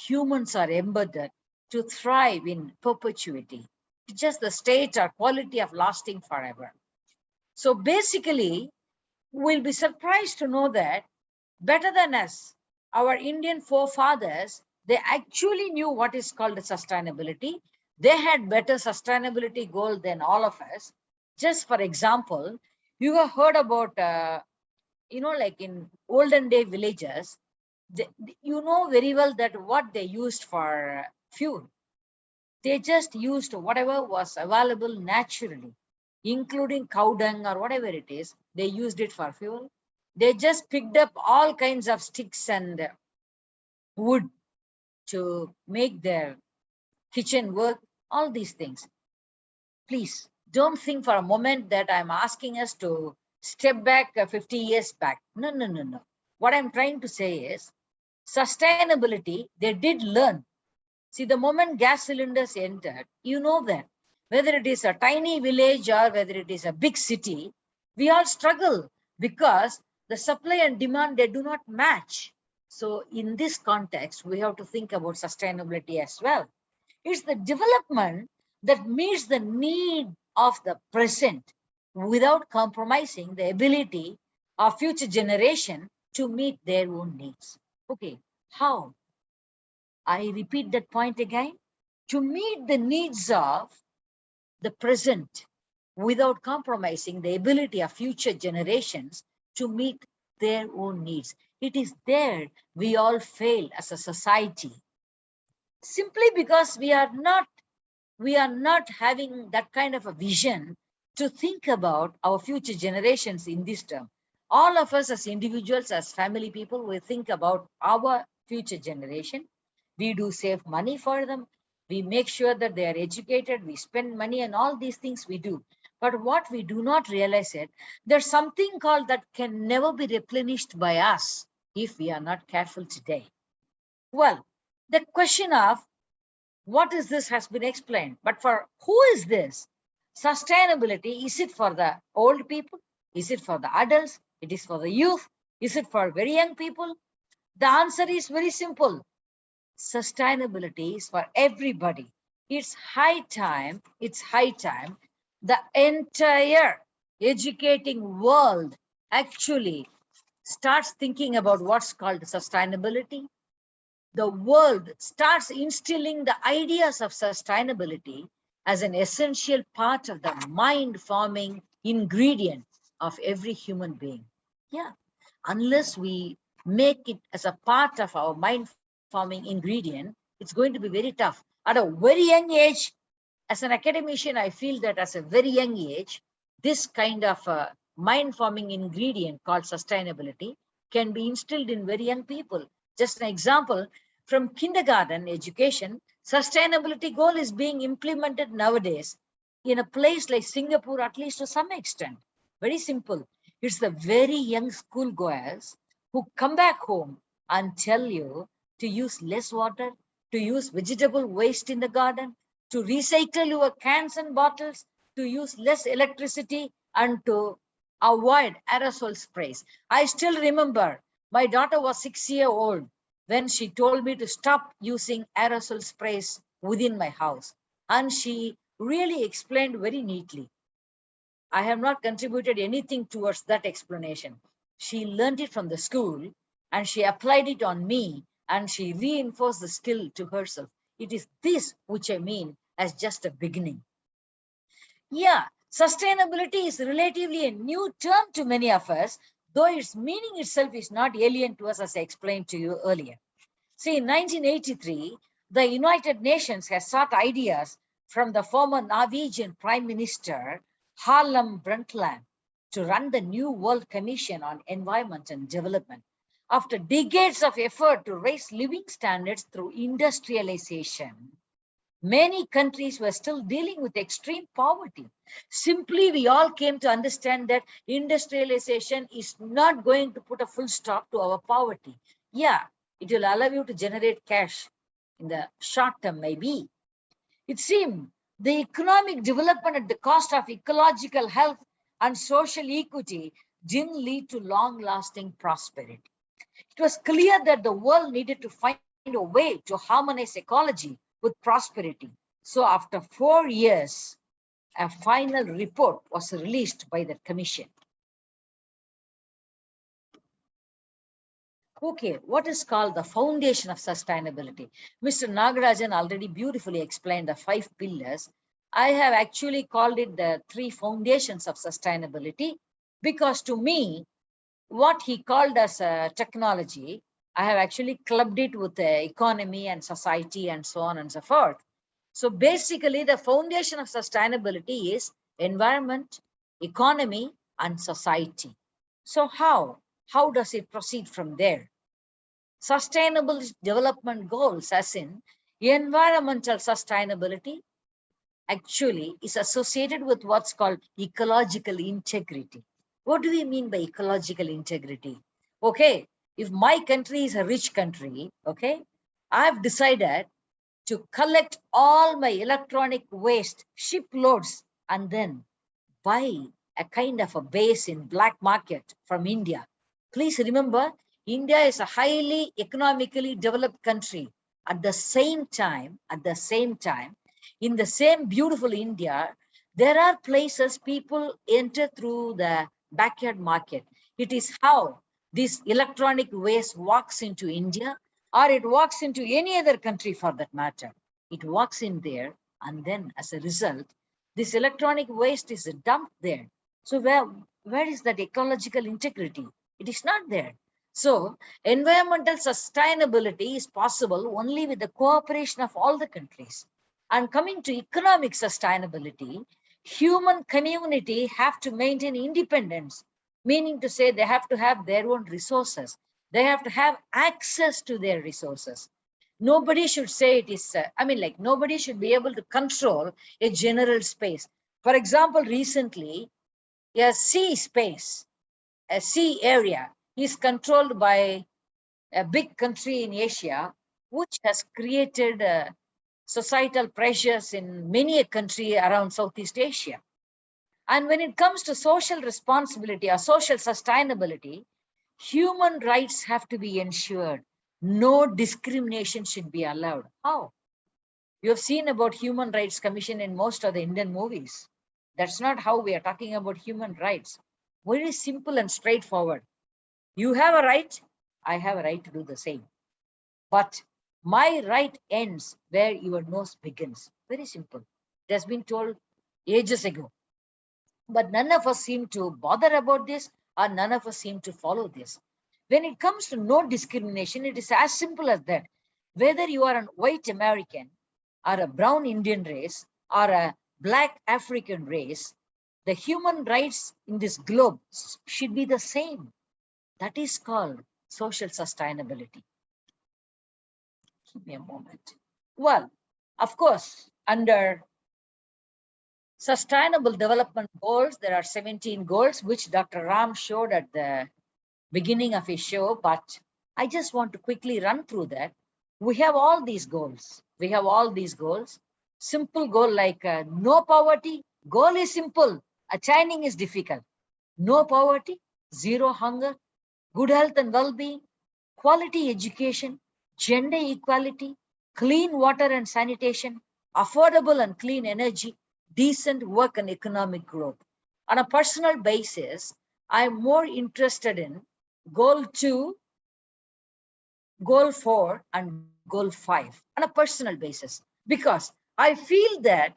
humans are embedded to thrive in perpetuity, just the state or quality of lasting forever. So basically, we'll be surprised to know that better than us, our Indian forefathers, they actually knew what is called sustainability. They had better sustainability goal than all of us. Just for example, you have heard about, like in olden day villages, you know very well that what they used for fuel. They just used whatever was available naturally, including cow dung or whatever it is. They used it for fuel. They just picked up all kinds of sticks and wood to make their kitchen work, all these things. Please don't think for a moment that I'm asking us to step back 50 years back. No, no, no, no. What I'm trying to say is sustainability, they did learn. See, the moment gas cylinders entered, you know that whether it is a tiny village or whether it is a big city, we all struggle because the supply and demand, they do not match. So in this context, we have to think about sustainability as well. It's the development that meets the need of the present without compromising the ability of future generation to meet their own needs. Okay, how? I repeat that point again. To meet the needs of the present without compromising the ability of future generations to meet their own needs. It is there we all fail as a society. Simply because we are not we are not having that kind of a vision to think about our future generations in this term. All of us as individuals, as family people, we think about our future generation. We do save money for them. We make sure that they are educated. We spend money and all these things we do. But what we do not realize is there's something called that can never be replenished by us if we are not careful today. Well, the question of what is this has been explained, but for who is this? Sustainability, is it for the old people? Is it for the adults? It is for the youth? Is it for very young people? The answer is very simple. Sustainability is for everybody. It's high time the entire educating world actually starts thinking about what's called sustainability. The world starts instilling the ideas of sustainability as an essential part of the mind-forming ingredient of every human being. Yeah, unless we make it as a part of our mind-forming ingredient, it's going to be very tough. At a very young age, as an academician, I feel that as a very young age, this kind of a mind-forming ingredient called sustainability can be instilled in very young people. Just an example, from kindergarten education, sustainability goal is being implemented nowadays in a place like Singapore, at least to some extent. Very simple. It's the very young schoolgoers who come back home and tell you to use less water, to use vegetable waste in the garden, to recycle your cans and bottles, to use less electricity, and to avoid aerosol sprays. I still remember my daughter was 6 years old when she told me to stop using aerosol sprays within my house. And she really explained very neatly. I have not contributed anything towards that explanation. She learned it from the school and she applied it on me and she reinforced the skill to herself. It is this which I mean as just a beginning. Yeah, sustainability is relatively a new term to many of us, though its meaning itself is not alien to us, as I explained to you earlier. See, in 1983, the United Nations has sought ideas from the former Norwegian Prime Minister, Harlem Brundtland, to run the new World Commission on Environment and Development. After decades of effort to raise living standards through industrialization, many countries were still dealing with extreme poverty. Simply, we all came to understand that industrialization is not going to put a full stop to our poverty. Yeah, it will allow you to generate cash in the short term, maybe. It seemed the economic development at the cost of ecological health and social equity didn't lead to long-lasting prosperity. It was clear that the world needed to find a way to harmonize ecology with prosperity. So after 4 years, a final report was released by the commission. Okay, what is called the foundation of sustainability? Mr. Nagarajan already beautifully explained the 5 pillars. I have actually called it the 3 foundations of sustainability because to me, what he called as technology, I have actually clubbed it with the economy and society and so on and so forth. So basically, the foundation of sustainability is environment, economy, and society. So how does it proceed from there? Sustainable development goals, as in environmental sustainability, actually is associated with what's called ecological integrity. What do we mean by ecological integrity? Okay, if my country is a rich country, okay, I've decided to collect all my electronic waste, ship loads, and then buy a kind of a base in black market from India. Please remember, India is a highly economically developed country. At the same time, in the same beautiful India, there are places people enter through the backyard market. It is how this electronic waste walks into India, or it walks into any other country for that matter. It walks in there, and then as a result, this electronic waste is dumped there. So where is that ecological integrity? It is not there. So environmental sustainability is possible only with the cooperation of all the countries. And coming to economic sustainability, human community have to maintain independence, meaning to say they have to have their own resources. They have to have access to their resources. Nobody should say it is, nobody should be able to control a general space. For example, recently, a sea space, a sea area is controlled by a big country in Asia, which has created societal pressures in many a country around Southeast Asia. And when it comes to social responsibility or social sustainability, human rights have to be ensured. No discrimination should be allowed. How? You have seen about Human Rights Commission in most of the Indian movies. That's not how we are talking about human rights. Very simple and straightforward. You have a right, I have a right to do the same. But my right ends where your nose begins. Very simple. It has been told ages ago. But none of us seem to bother about this, or none of us seem to follow this. When it comes to no discrimination, it is as simple as that. Whether you are a white American, or a brown Indian race, or a black African race, the human rights in this globe should be the same. That is called social sustainability. Give me a moment. Well, of course, under Sustainable Development Goals, there are 17 goals, which Dr. Ram showed at the beginning of his show, but I just want to quickly run through that. We have all these goals. We have all these goals. Simple goal like no poverty. Goal is simple. Attaining is difficult. No poverty, zero hunger, good health and well-being, quality education, gender equality, clean water and sanitation, affordable and clean energy, decent work and economic growth. On a personal basis, I'm more interested in goal 2, goal 4, and goal 5 on a personal basis, because I feel that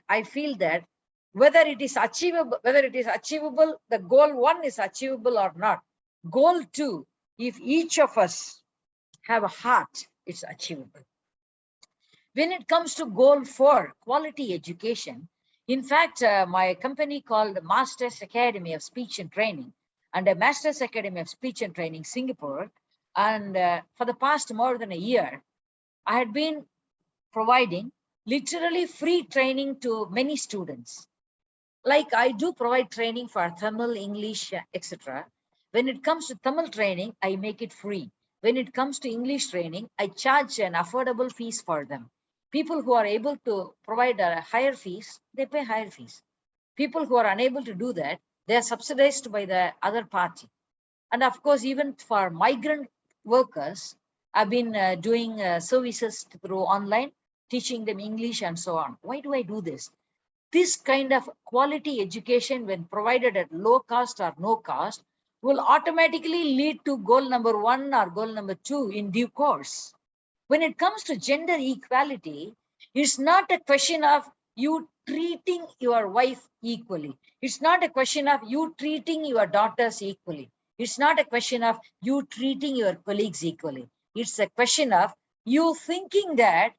whether it is achievable, the goal 1 is achievable or not. Goal 2, if each of us have a heart, it's achievable. When it comes to goal 4, quality education, in fact, my company called Masters Academy of Speech and Training and a Masters Academy of Speech and Training Singapore, and for the past more than a year, I had been providing literally free training to many students. Like I do provide training for Tamil, English, etc. When it comes to Tamil training, I make it free. When it comes to English training, I charge an affordable fees for them. People who are able to provide a higher fees, they pay higher fees. People who are unable to do that, they are subsidized by the other party. And of course, even for migrant workers, I've been doing services through online, teaching them English and so on. Why do I do this? This kind of quality education, when provided at low cost or no cost, will automatically lead to goal number 1 or goal number 2 in due course. When it comes to gender equality, it's not a question of you treating your wife equally. It's not a question of you treating your daughters equally. It's not a question of you treating your colleagues equally. It's a question of you thinking that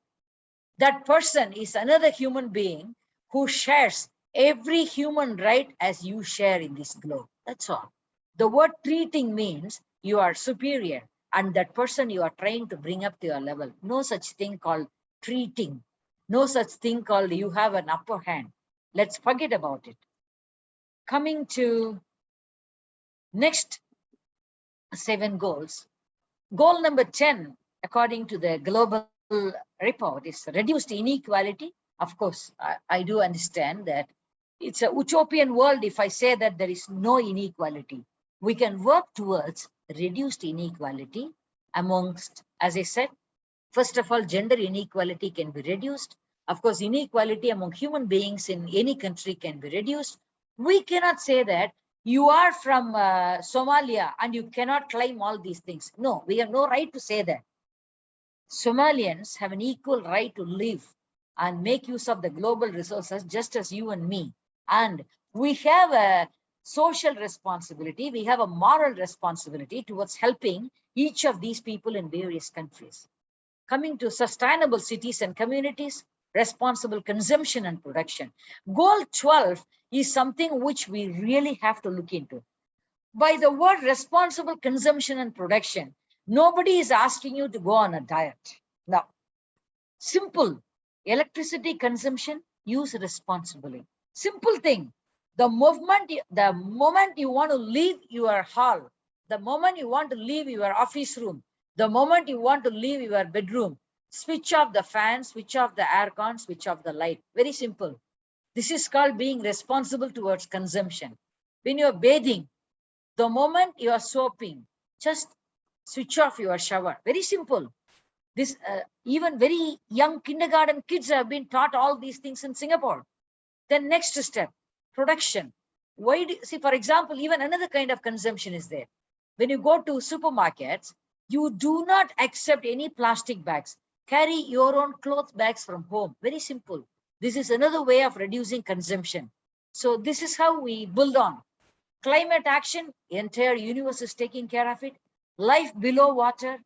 that person is another human being who shares every human right as you share in this globe. That's all. The word treating means you are superior and that person you are trying to bring up to your level. No such thing called treating. No such thing called you have an upper hand. Let's forget about it. Coming to next 7 goals. Goal number 10, according to the global report, is reduced inequality. Of course, I do understand that it's a utopian world if I say that there is no inequality. We can work towards reduced inequality amongst, as I said, first of all, gender inequality can be reduced. Of course, inequality among human beings in any country can be reduced. We cannot say that you are from Somalia and you cannot claim all these things. No, we have no right to say that. Somalians have an equal right to live and make use of the global resources just as you and me. And we have a social responsibility, we have a moral responsibility towards helping each of these people in various countries. Coming to sustainable cities and communities, responsible consumption and production. Goal 12 is something which we really have to look into. By the word responsible consumption and production, nobody is asking you to go on a diet. Now, simple electricity consumption, use responsibly. Simple thing. The moment you want to leave your hall, the moment you want to leave your office room, the moment you want to leave your bedroom, switch off the fan, switch off the aircon, switch off the light. Very simple. This is called being responsible towards consumption. When you're bathing, the moment you are soaping, just switch off your shower. Very simple. This even very young kindergarten kids have been taught all these things in Singapore. Then next step, production. Why do see, for example, even another kind of consumption is there. When you go to supermarkets, you do not accept any plastic bags. Carry your own cloth bags from home. Very simple. This is another way of reducing consumption. So this is how we build on. Climate action, entire universe is taking care of it. Life below water,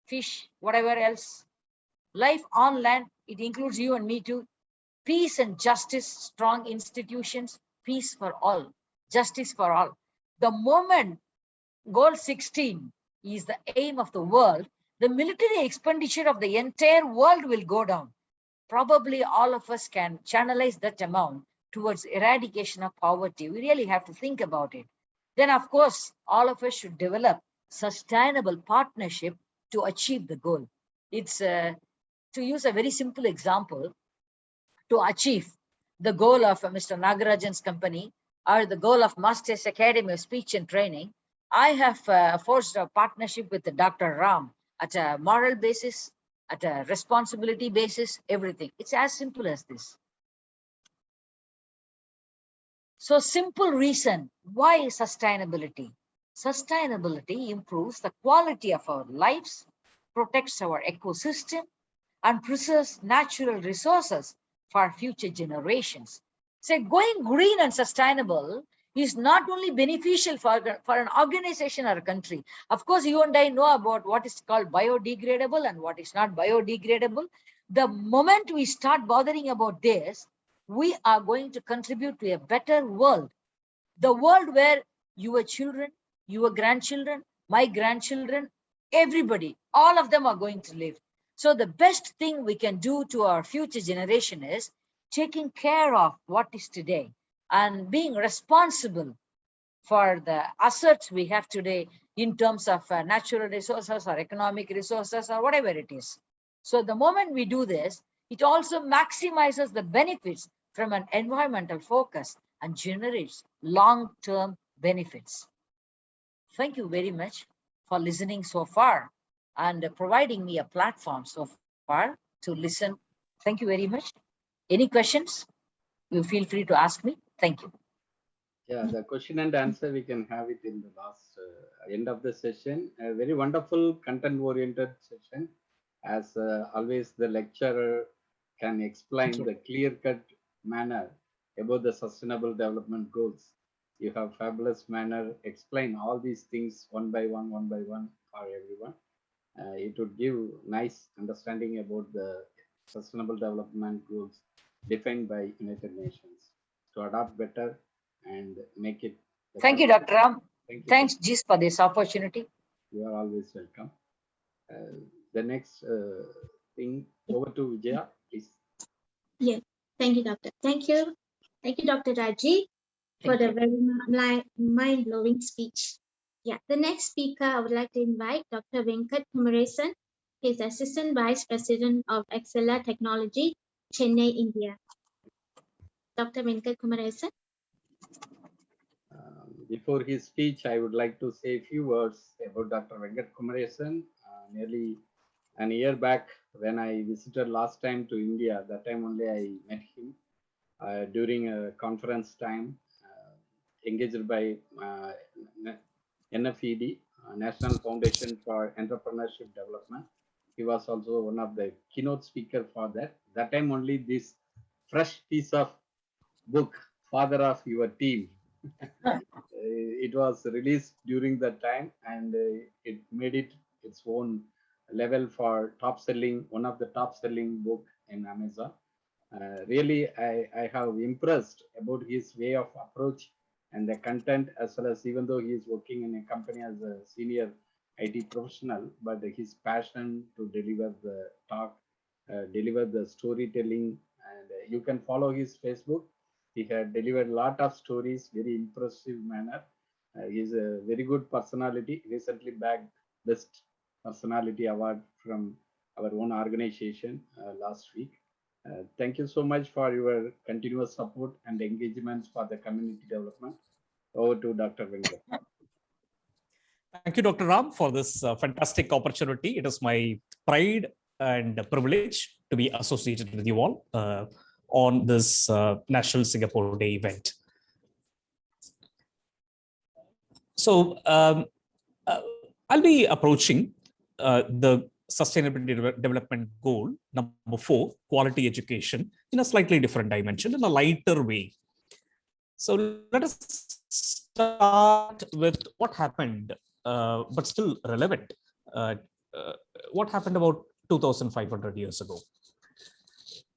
fish, whatever else. Life on land, it includes you and me too. Peace and justice, strong institutions, peace for all, justice for all. The moment goal 16 is the aim of the world, the military expenditure of the entire world will go down. Probably all of us can channelize that amount towards eradication of poverty. We really have to think about it. Then, of course, all of us should develop sustainable partnership to achieve the goal. It's to use a very simple example, to achieve the goal of Mr. Nagarajan's company or the goal of Masters Academy of Speech and Training, I have forged a partnership with Dr. Ram at a moral basis, at a responsibility basis, everything. It's as simple as this. So simple reason, why sustainability? Sustainability improves the quality of our lives, protects our ecosystem, and preserves natural resources for future generations. So going green and sustainable is not only beneficial for an organization or a country. Of course, you and I know about what is called biodegradable and what is not biodegradable. The moment we start bothering about this, we are going to contribute to a better world. The world where your children, your grandchildren, my grandchildren, everybody, all of them are going to live. So the best thing we can do to our future generation is taking care of what is today and being responsible for the assets we have today in terms of natural resources or economic resources or whatever it is. So the moment we do this, it also maximizes the benefits from an environmental focus and generates long-term benefits. Thank you very much for listening so far and providing me a platform so far to listen. Thank you very much. Any questions? You feel free to ask me. Thank you. Yeah, the question and answer, we can have it in the last end of the session. A very wonderful content-oriented session. As always, the lecturer can explain the clear-cut manner about the sustainable development goals. You have fabulous manner explain all these things one by one for everyone. It would give nice understanding about the sustainable development goals defined by United Nations to adapt better and make it. Thank you, Dr. Ram. Thank you. Thanks, Jis, for this opportunity. You are always welcome. The next thing, over to Vijaya, please. Yes, thank you, Doctor. Thank you, Dr. Raji, for the very mind-blowing speech. Yeah, the next speaker, I would like to invite Dr. Venkat Kumaresan. He's Assistant Vice President of Excella Technology, Chennai, India. Dr. Venkat Kumaresan. Before his speech, I would like to say a few words about Dr. Venkat Kumaresan. Nearly an year back, when I visited last time to India, that time only I met him during a conference time engaged by NFED, National Foundation for Entrepreneurship Development. He was also one of the keynote speaker for that. That time only this fresh piece of book, Father of Your Team, it was released during that time, and it made it its own level for top selling, one of the top selling book in Amazon. Really, I have impressed about his way of approach and the content, as well as even though he is working in a company as a senior IT professional, but his passion to deliver the talk, deliver the storytelling, and you can follow his Facebook. He had delivered a lot of stories, very impressive manner. He's a very good personality. Recently bagged Best Personality Award from our own organization last week. Thank you so much for your continuous support and engagements for the community development. Over to Dr. Venkat. Thank you, Dr. Ram, for this fantastic opportunity. It is my pride and privilege to be associated with you all on this National Singapore Day event. So I'll be approaching the Sustainability Development Goal number 4, quality education, in a slightly different dimension, in a lighter way. So let us start with what happened, but still relevant. What happened about 2,500 years ago?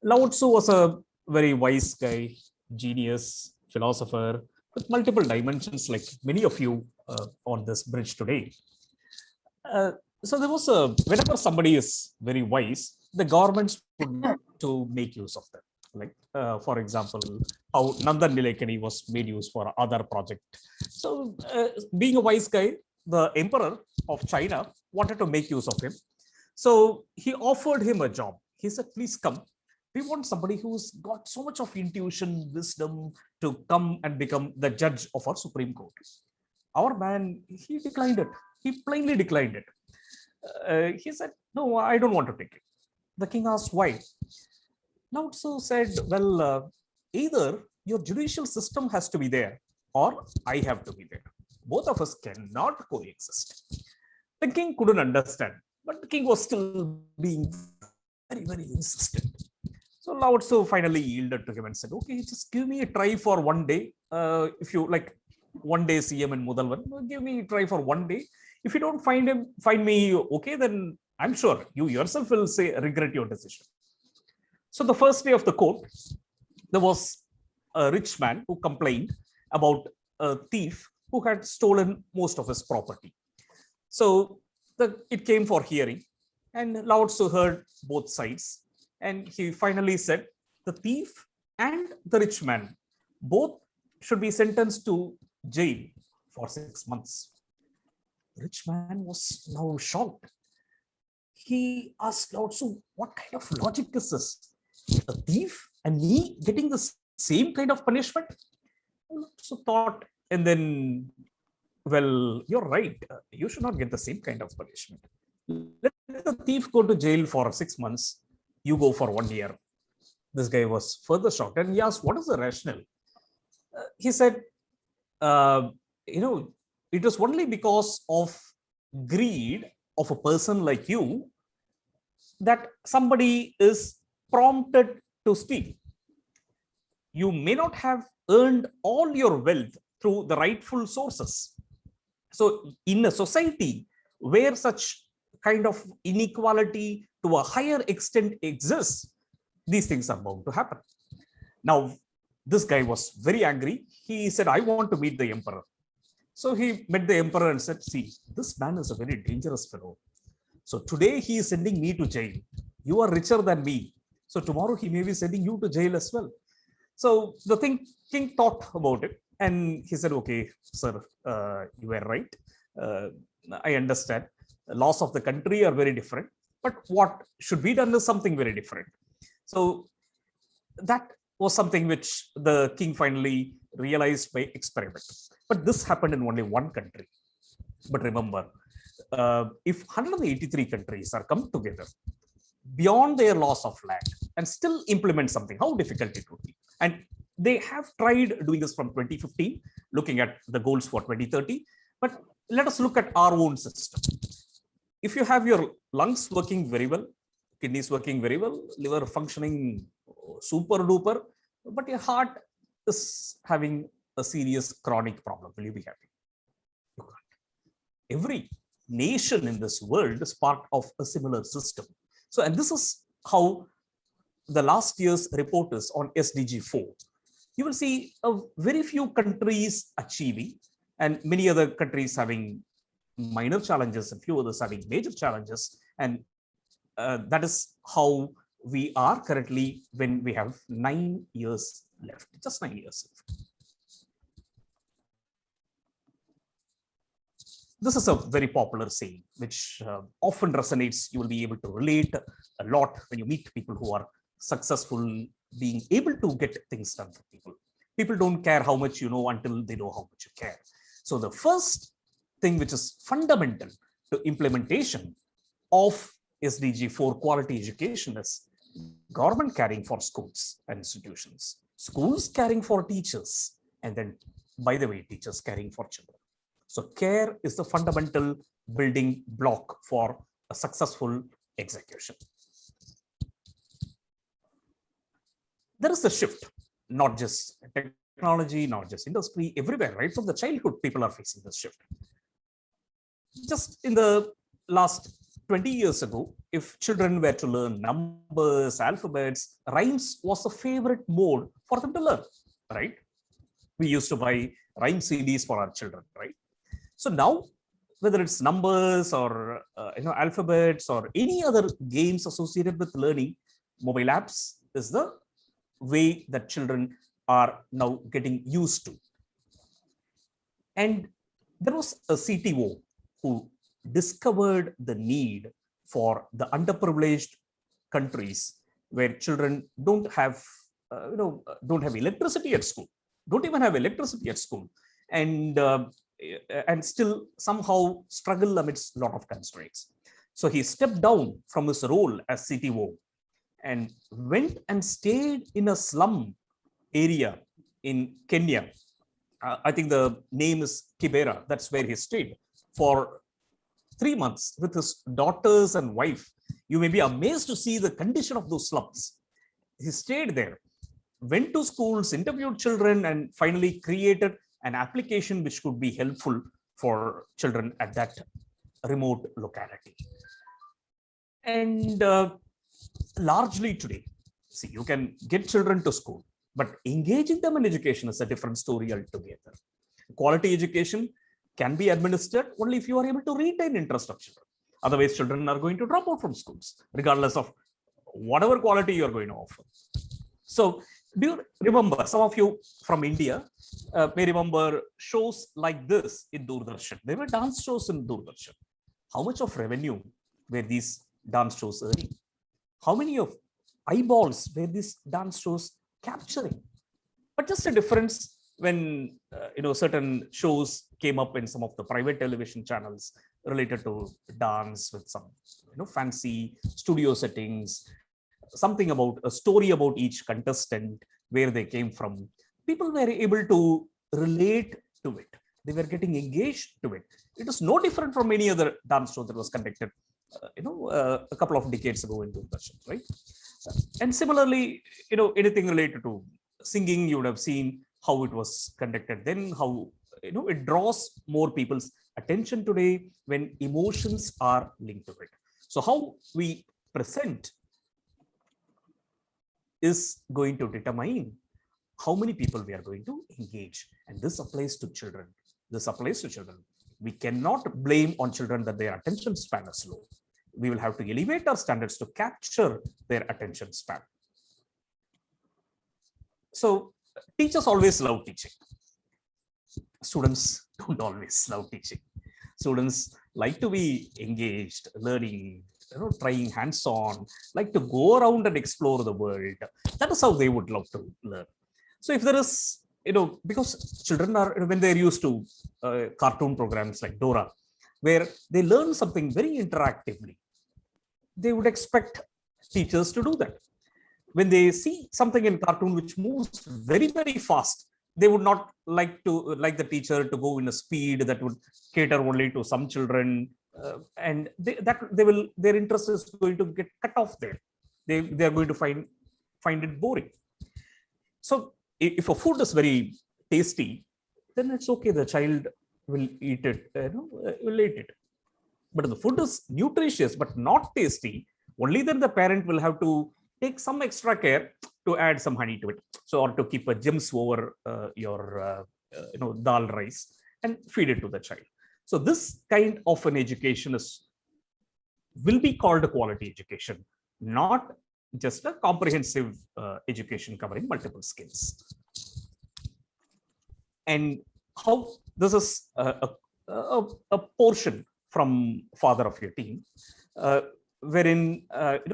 Lao Tzu was a very wise guy, genius, philosopher, with multiple dimensions, like many of you on this bridge today. So there was whenever somebody is very wise, the governments would to make use of them. Like, for example, how Nandan Nilekani was made use for other project. So being a wise guy, the emperor of China wanted to make use of him. So he offered him a job. He said, please come. We want somebody who's got so much of intuition, wisdom to come and become the judge of our Supreme Court. Our man, he declined it. He plainly declined it. He said, no, I don't want to take it. The king asked why. Lao Tzu said, well, either your judicial system has to be there or I have to be there. Both of us cannot coexist. The king couldn't understand, but the king was still being very, very insistent. So Lao Tzu finally yielded to him and said, okay, just give me a try for one day. If you like one day CM in Mudalvan, give me a try for one day. If you don't find me okay, then I'm sure you yourself will say regret your decision. So the first day of the court, there was a rich man who complained about a thief who had stolen most of his property. So it came for hearing, and Lao Tzu heard both sides, and he finally said, the thief and the rich man both should be sentenced to jail for 6 months. The rich man was now shocked. He asked Lao Tzu, what kind of logic is this? A thief and me getting the same kind of punishment? So thought, and then, well, you're right. You should not get the same kind of punishment. Let the thief go to jail for 6 months. You go for 1 year. This guy was further shocked, and he asked, what is the rationale? He said, it is only because of greed of a person like you that somebody is prompted to steal. You may not have earned all your wealth through the rightful sources. So in a society where such kind of inequality to a higher extent exists, these things are bound to happen. Now, this guy was very angry. He said, I want to meet the emperor. So he met the emperor and said, see, this man is a very dangerous fellow. So today he is sending me to jail. You are richer than me. So tomorrow he may be sending you to jail as well. So the king thought about it, and he said, okay, sir, you were right. I understand. The laws of the country are very different, but what should be done is something very different. So that was something which the king finally realized by experiment. But this happened in only one country. But remember, if 183 countries are come together beyond their loss of land and still implement something, how difficult it would be. And they have tried doing this from 2015, looking at the goals for 2030. But let us look at our own system. If you have your lungs working very well, kidneys working very well, liver functioning super duper, but your heart is having a serious chronic problem, will you be happy? You can't. Every nation in this world is part of a similar system. So, and this is how the last year's report is on SDG 4, you will see a very few countries achieving and many other countries having minor challenges and few others having major challenges. And that is how we are currently when we have 9 years left, just 9 years left. This is a very popular saying, which often resonates. You will be able to relate a lot when you meet people who are successful, being able to get things done for people. People don't care how much you know until they know how much you care. So the first thing which is fundamental to implementation of SDG 4 quality education is government caring for schools and institutions, schools caring for teachers, and then, by the way, teachers caring for children. So care is the fundamental building block for a successful execution. There is a shift, not just technology, not just industry, everywhere, right from the childhood, people are facing this shift. Just in the last 20 years ago, if children were to learn numbers, alphabets, rhymes was a favorite mode for them to learn, right? We used to buy rhyme CDs for our children, right? So now, whether it's numbers or alphabets or any other games associated with learning, mobile apps is the way that children are now getting used to. And there was a CTO who discovered the need for the underprivileged countries where children don't have electricity at school, don't even have electricity at school, and still somehow struggle amidst a lot of constraints. So he stepped down from his role as CTO and went and stayed in a slum area in Kenya. I think the name is Kibera. That's where he stayed for 3 months with his daughters and wife. You may be amazed to see the condition of those slums. He stayed there, went to schools, interviewed children, and finally created an application which could be helpful for children at that remote locality. And largely today, see, you can get children to school, but engaging them in education is a different story altogether. Quality education can be administered only if you are able to retain interest of children. Otherwise, children are going to drop out from schools, regardless of whatever quality you are going to offer. So do you remember, some of you from India may remember shows like this in Doordarshan. There were dance shows in Doordarshan. How much of revenue were these dance shows earning? How many of eyeballs were these dance shows capturing? But just a difference when certain shows came up in some of the private television channels related to dance with some fancy studio settings, something about a story about each contestant, where they came from. People were able to relate to it. They were getting engaged to it. It is no different from any other dance show that was conducted, a couple of decades ago in Doordarshan, right? And similarly, anything related to singing, you would have seen how it was conducted then, how it draws more people's attention today when emotions are linked to it. So how we present is going to determine how many people we are going to engage. And this applies to children. This applies to children. We cannot blame on children that their attention span is low. We will have to elevate our standards to capture their attention span. So teachers always love teaching. Students don't always love teaching. Students like to be engaged, learning, trying hands-on, like to go around and explore the world. That is how they would love to learn. So if there is, because children are, when they're used to cartoon programs like Dora, where they learn something very interactively, they would expect teachers to do that. When they see something in cartoon which moves very, very fast, they would not like the teacher to go in a speed that would cater only to some children, and their interest is going to get cut off there. They are going to find it boring. So if a food is very tasty, then it's okay. The child will eat it. Will eat it. But if the food is nutritious but not tasty, only then the parent will have to take some extra care to add some honey to it. So, or to keep a gems over your dal rice and feed it to the child. So this kind of an education will be called a quality education, not just a comprehensive education covering multiple skills. And how this is a portion from father of your team, wherein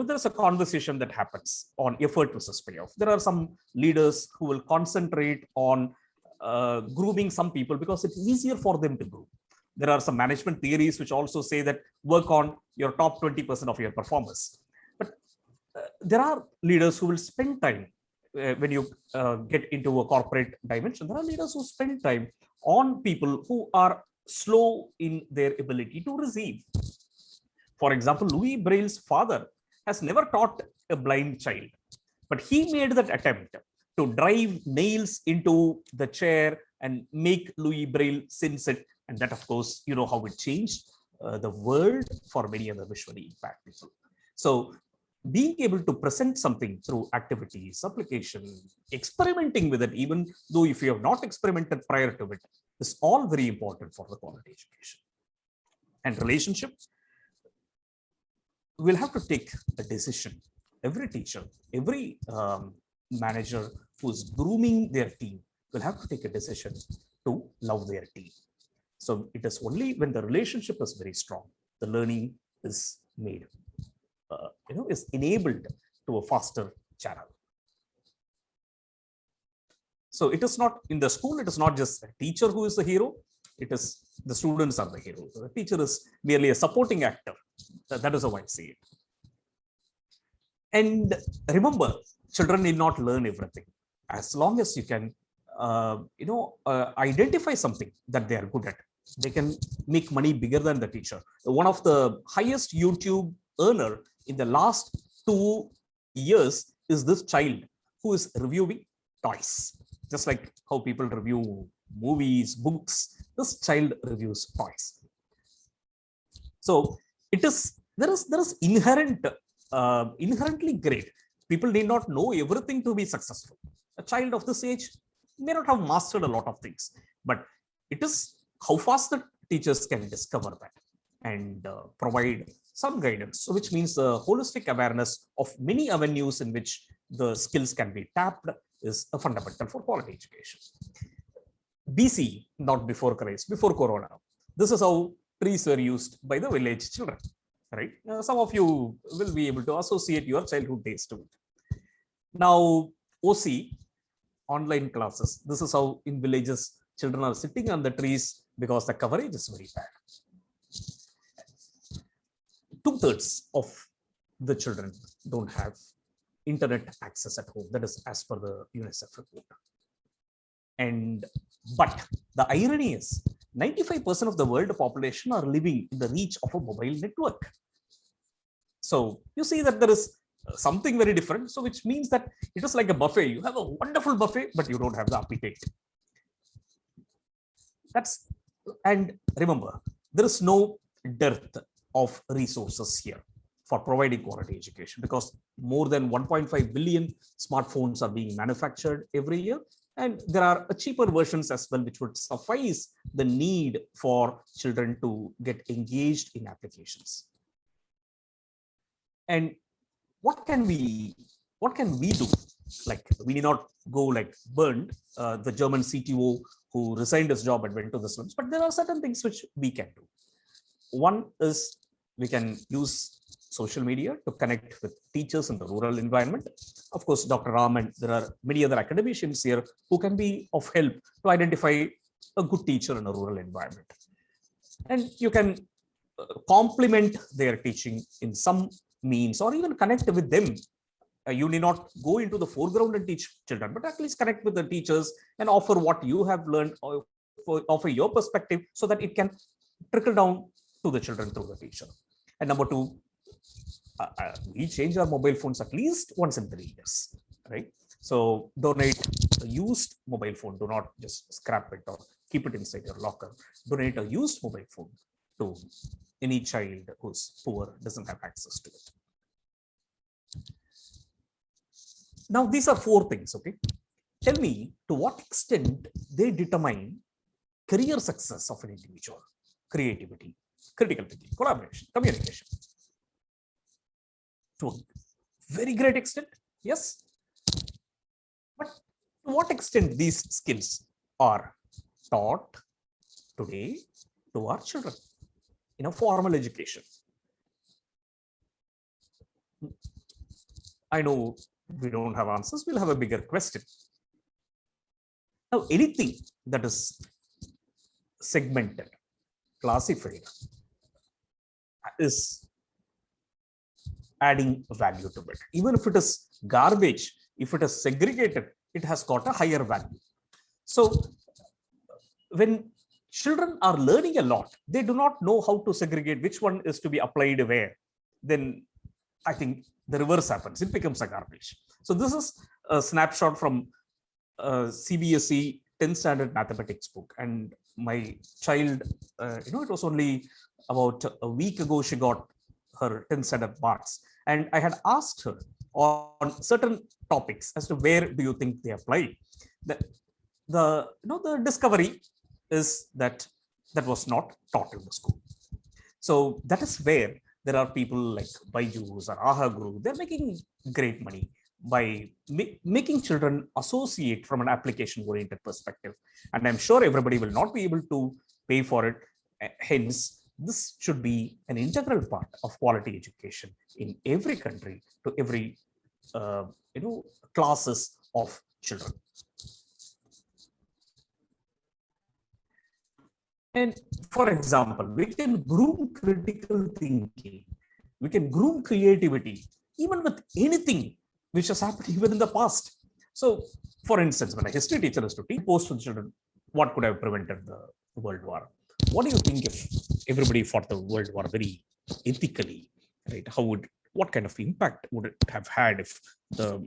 there's a conversation that happens on effort versus payoff. There are some leaders who will concentrate on grooming some people because it's easier for them to groom. There are some management theories which also say that work on your top 20% of your performers. But there are leaders who will spend time when you get into a corporate dimension. There are leaders who spend time on people who are slow in their ability to receive. For example, Louis Braille's father has never taught a blind child, but he made that attempt to drive nails into the chair and make Louis Braille sense it. And that, of course, you know how it changed the world for many other visually impaired people. So being able to present something through activities, application, experimenting with it, even though if you have not experimented prior to it, is all very important for the quality education. And relationship, we'll have to take a decision. Every teacher, every manager who's grooming their team will have to take a decision to love their team. So it is only when the relationship is very strong, the learning is made, is enabled to a faster channel. So it is not in the school, it is not just a teacher who is the hero, it is the students are the hero. The teacher is merely a supporting actor. That is how I see it. And remember, children need not learn everything. As long as you can, identify something that they are good at, they can make money bigger than the teacher. One of the highest YouTube earner in the last 2 years is this child who is reviewing toys. Just like how people review movies, books, this child reviews toys. So there is inherently great. People need not know everything to be successful. A child of this age may not have mastered a lot of things, but it is how fast the teachers can discover that and provide some guidance. So which means the holistic awareness of many avenues in which the skills can be tapped is a fundamental for quality education. BC, not before Christ, before Corona. This is how trees were used by the village children, right? Some of you will be able to associate your childhood days to it. Now, OC, online classes. This is how in villages, children are sitting on the trees because the coverage is very bad. 2/3 of the children don't have internet access at home. That is as per the UNICEF report. But the irony is 95% of the world population are living in the reach of a mobile network. So you see that there is something very different. So which means that it is like a buffet. You have a wonderful buffet, but you don't have the appetite. And remember, there is no dearth of resources here for providing quality education because more than 1.5 billion smartphones are being manufactured every year. And there are cheaper versions as well, which would suffice the need for children to get engaged in applications. And what can we do? Like, we need not go like Bernd, the German CTO who resigned his job and went to the slums, but there are certain things which we can do. One is we can use social media to connect with teachers in the rural environment. Of course, Dr. Ram and there are many other academicians here who can be of help to identify a good teacher in a rural environment. And you can complement their teaching in some means or even connect with them. You need not go into the foreground and teach children, but at least connect with the teachers and offer what you have learned or offer your perspective so that it can trickle down to the children through the teacher. And number two, we change our mobile phones at least once in 3 years, right? So donate a used mobile phone. Do not just scrap it or keep it inside your locker. Donate a used mobile phone to any child who's poor, doesn't have access to it. Now, these are 4 things, okay? Tell me to what extent they determine career success of an individual: creativity, critical thinking, collaboration, communication. To a very great extent, yes. But to what extent these skills are taught today to our children in a formal education? I know we don't have answers. We'll have a bigger question. Now, anything that is segmented, classified, is adding value to it. Even if it is garbage, if it is segregated, it has got a higher value. So when children are learning a lot, they do not know how to segregate which one is to be applied where. Then I think the reverse happens. It becomes a garbage. So this is a snapshot from CBSE 10th standard mathematics book. And my child, it was only about a week ago she got her 10th standard marks. And I had asked her on certain topics as to where do you think they apply. The discovery is that was not taught in the school. So that is where there are people like Byju's or Aha Guru. They're making great money by making children associate from an application-oriented perspective. And I'm sure everybody will not be able to pay for it. Hence, this should be an integral part of quality education in every country to every classes of children. And for example, we can groom critical thinking, we can groom creativity, even with anything which has happened even in the past. So, for instance, when a history teacher is to teach post to the children, what could have prevented the World War? What do you think if everybody fought the World War very ethically, right? What kind of impact would it have had if the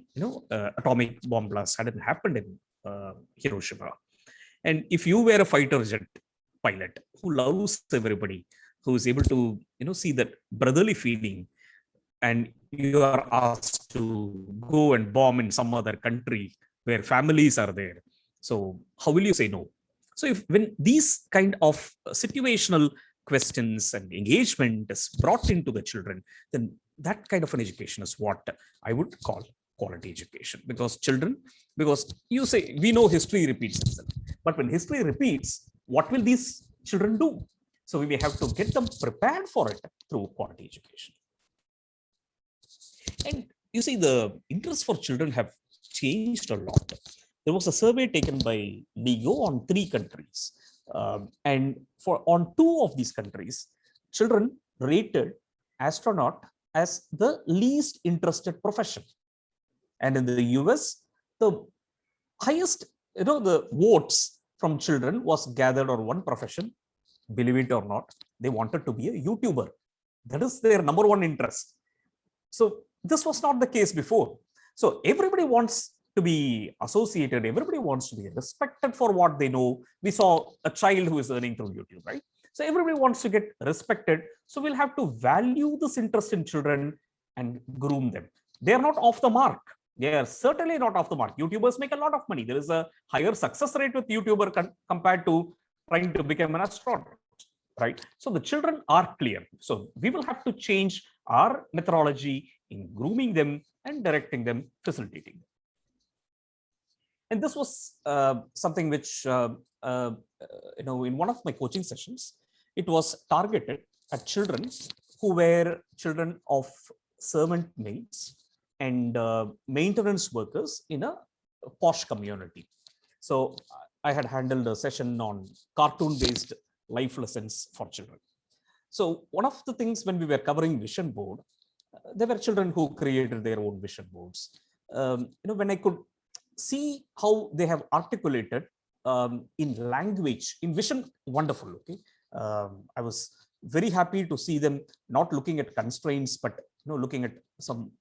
atomic bomb blast hadn't happened in Hiroshima? And if you were a fighter jet pilot who loves everybody, who is able to see that brotherly feeling, and you are asked to go and bomb in some other country where families are there, so how will you say no? So when these kind of situational questions and engagement is brought into the children, then that kind of an education is what I would call quality education. Because you say, we know history repeats itself, but when history repeats, what will these children do? So we may have to get them prepared for it through quality education. And you see, the interests for children have changed a lot. There was a survey taken by LIGO on 3 countries. And on 2 of these countries, children rated astronaut as the least interested profession. And in the US, the highest, the votes from children was gathered on one profession. Believe it or not, they wanted to be a YouTuber. That is their number 1 interest. So this was not the case before. So everybody wants to be associated. Everybody wants to be respected for what they know. We saw a child who is earning through YouTube, right? So everybody wants to get respected. So we'll have to value this interest in children and groom them. They are not off the mark. They are certainly not off the mark. YouTubers make a lot of money. There is a higher success rate with YouTuber compared to trying to become an astronaut, right? So the children are clear. So we will have to change our methodology in grooming them and directing them, facilitating them. And this was something which, in one of my coaching sessions, it was targeted at children who were children of servant maids and maintenance workers in a posh community. So I had handled a session on cartoon-based life lessons for children. So one of the things when we were covering vision board, there were children who created their own vision boards. When I could see how they have articulated in language, in vision, wonderful. Okay, I was very happy to see them not looking at constraints, but looking at some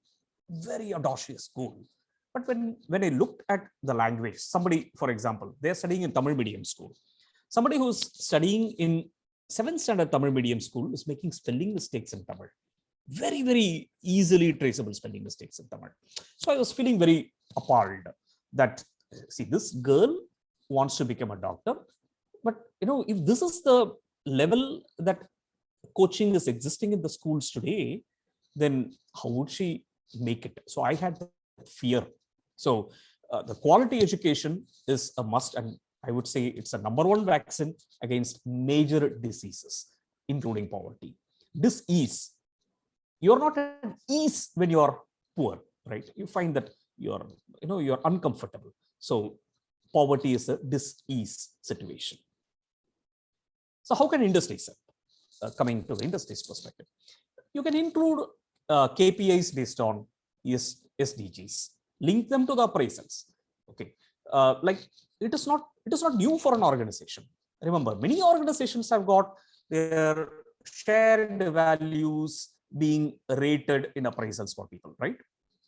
very audacious goal. But when I looked at the language, somebody, for example, they're studying in Tamil medium school. Somebody who's studying in 7th standard Tamil medium school is making spelling mistakes in Tamil. very, very easily traceable spelling mistakes in Tamil. So I was feeling very appalled that, see, this girl wants to become a doctor, but if this is the level that coaching is existing in the schools today, then how would she make it? So I had fear. So the quality education is a must, and I would say it's a #1 vaccine against major diseases, including poverty. Dis-ease. You're not at ease when you're poor, right? You find that you're uncomfortable. So poverty is a dis-ease situation. So how can industries help? Coming to the industry's perspective, you can include KPIs based on SDGs, link them to the appraisals. Okay, like it is not new for an organization. Remember, many organizations have got their shared values being rated in appraisals for people, right?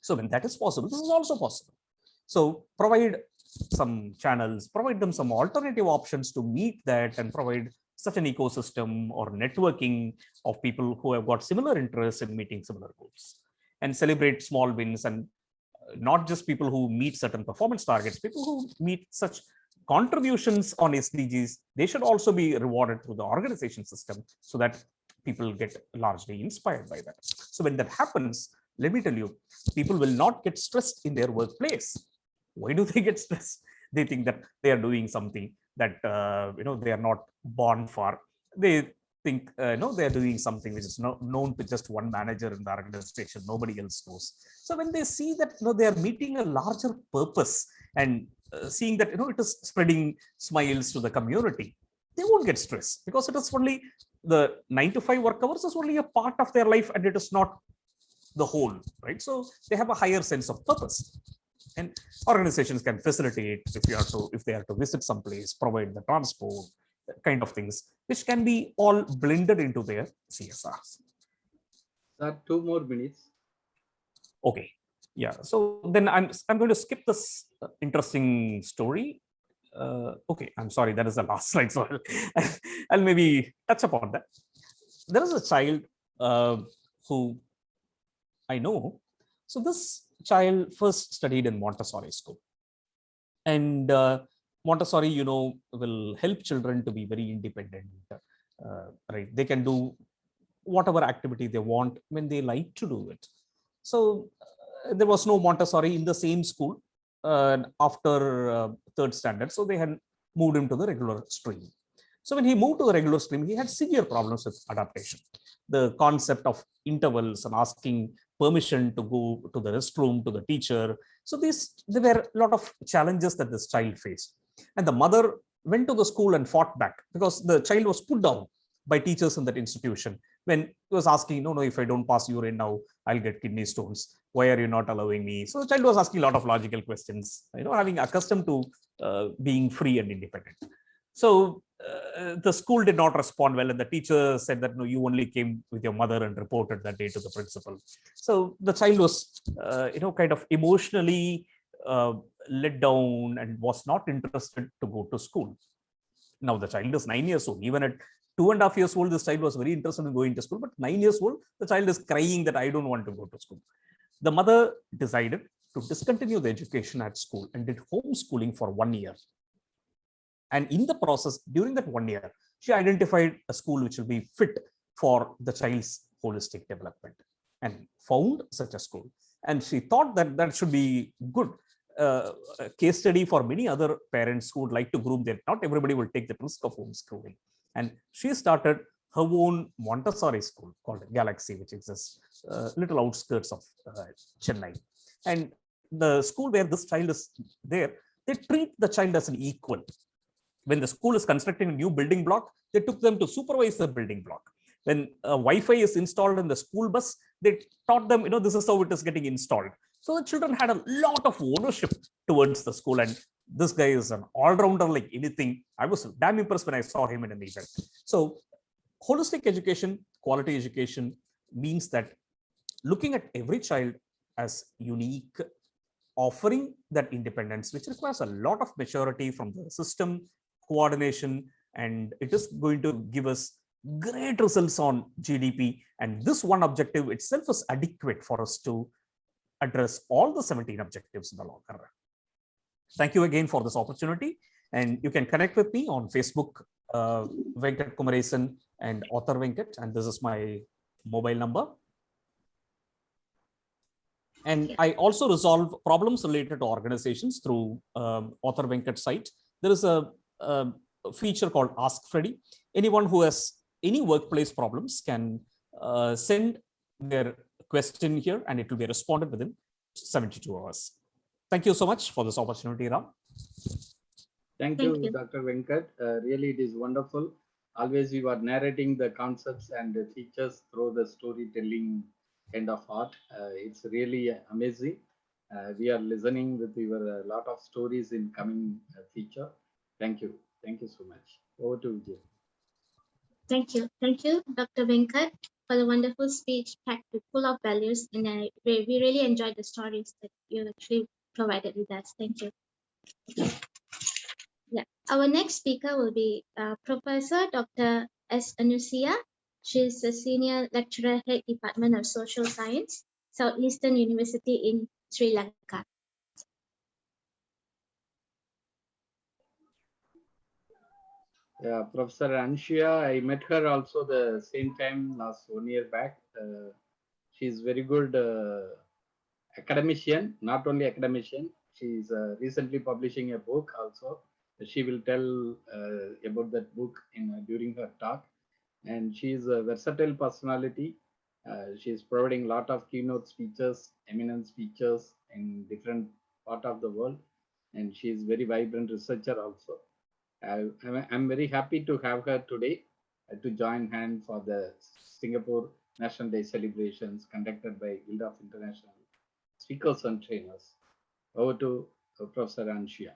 So when that is possible, this is also possible. So provide some channels, provide them some alternative options to meet that, and provide such an ecosystem or networking of people who have got similar interests in meeting similar goals, and celebrate small wins, and not just people who meet certain performance targets, people who meet such contributions on SDGs, they should also be rewarded through the organization system so that people get largely inspired by that. So when that happens, let me tell you, people will not get stressed in their workplace. Why do they get stressed? They think that they are doing something that they are not born for. They think they are doing something which is known to just one manager in the organization, nobody else knows. So when they see that they are meeting a larger purpose, and seeing that it is spreading smiles to the community, they won't get stressed, because it is only the 9 to 5 work hours is only a part of their life, and it is not the whole, right? So they have a higher sense of purpose. And organizations can facilitate if they are to visit some place, provide the transport, kind of things, which can be all blended into their CSRs. Sir, 2 more minutes. Okay, yeah. So then I'm going to skip this interesting story. Okay, I'm sorry, that is the last slide, so I'll maybe touch upon that. There is a child who I know. So this child first studied in Montessori school, and Montessori, will help children to be very independent, right? They can do whatever activity they want when they like to do it. So there was no Montessori in the same school after 3rd standard, so they had moved him to the regular stream. So when he moved to the regular stream, he had severe problems with adaptation. The concept of intervals and asking permission to go to the restroom to the teacher. So there were a lot of challenges that this child faced. And the mother went to the school and fought back, because the child was put down by teachers in that institution when he was asking, no, if I don't pass urine now, I'll get kidney stones. Why are you not allowing me? So the child was asking a lot of logical questions, having accustomed to being free and independent. So the school did not respond well, and the teacher said that, no, you only came with your mother, and reported that day to the principal. So the child was, kind of emotionally let down, and was not interested to go to school. Now the child is 9 years old. Even at 2.5 years old, this child was very interested in going to school, but 9 years old, the child is crying that I don't want to go to school. The mother decided to discontinue the education at school and did homeschooling for 1 year. And in the process, during that 1 year, she identified a school which will be fit for the child's holistic development, and found such a school. And she thought that that should be good case study for many other parents who would like to groom their. Not everybody will take the risk of homeschooling. And she started her own Montessori school called Galaxy, which exists little outskirts of Chennai. And the school where this child is there, they treat the child as an equal. When the school is constructing a new building block, they took them to supervise the building block. When Wi-Fi is installed in the school bus, they taught them, this is how it is getting installed. So the children had a lot of ownership towards the school. And this guy is an all-rounder like anything. I was damn impressed when I saw him in an event. So holistic education, quality education means that looking at every child as unique, offering that independence, which requires a lot of maturity from the system, coordination, and it is going to give us great results on GDP. And this one objective itself is adequate for us to address all the 17 objectives in the long run. Thank you again for this opportunity. And you can connect with me on Facebook, Venkat Kumaresan and Author Venkat. And this is my mobile number. And I also resolve problems related to organizations through Author Venkat site. There is a feature called Ask Freddy. Anyone who has any workplace problems can send their question here and it will be responded within 72 hours. Thank you so much for this opportunity, Ram. Thank you, Dr. Venkat. Really, it is wonderful. Always you are narrating the concepts and the features through the storytelling kind of art. It's really amazing. We are listening with your lot of stories in coming future. Thank you. Thank you so much. Over to Vijaya. Thank you. Thank you, Dr. Venkat, for the wonderful speech packed with full of values. And we really enjoyed the stories that you actually provided with us. Thank you. Yeah. Our next speaker will be Professor Dr. S. Anusia. She's a senior lecturer, head Department of Social Science, Southeastern University in Sri Lanka. Yeah, Professor Anshia, I met her also the same time last 1 year back. She's very good academician, not only academician. She's recently publishing a book also. She will tell about that book during her talk. And she's a versatile personality. She's providing a lot of keynote speeches, eminent speeches in different part of the world. And she's very vibrant researcher also. I'm very happy to have her today to join hand for the Singapore National Day celebrations conducted by Guild of International Speakers and Trainers. Over to Professor Anshia.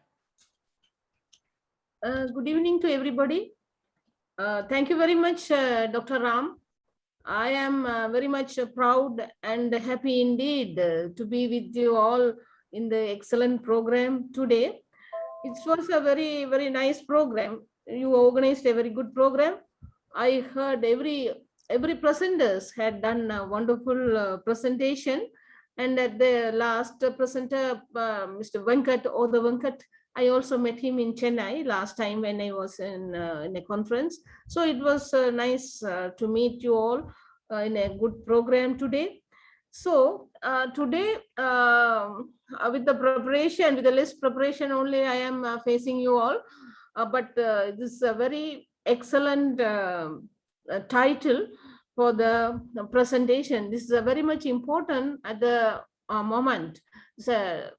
Good evening to everybody. Thank you very much, Dr. Ram. I am very much proud and happy indeed to be with you all in the excellent program today. It was a very, very nice program. You organized a very good program. I heard every presenters had done a wonderful presentation. And at the last presenter, Mr. Venkat, or the Venkat, I also met him in Chennai last time when I was in a conference. So it was nice to meet you all in a good program today. So today, with the preparation, with the list preparation only, I am facing you all. But this is a very excellent title for the presentation. This is a very much important at the moment. So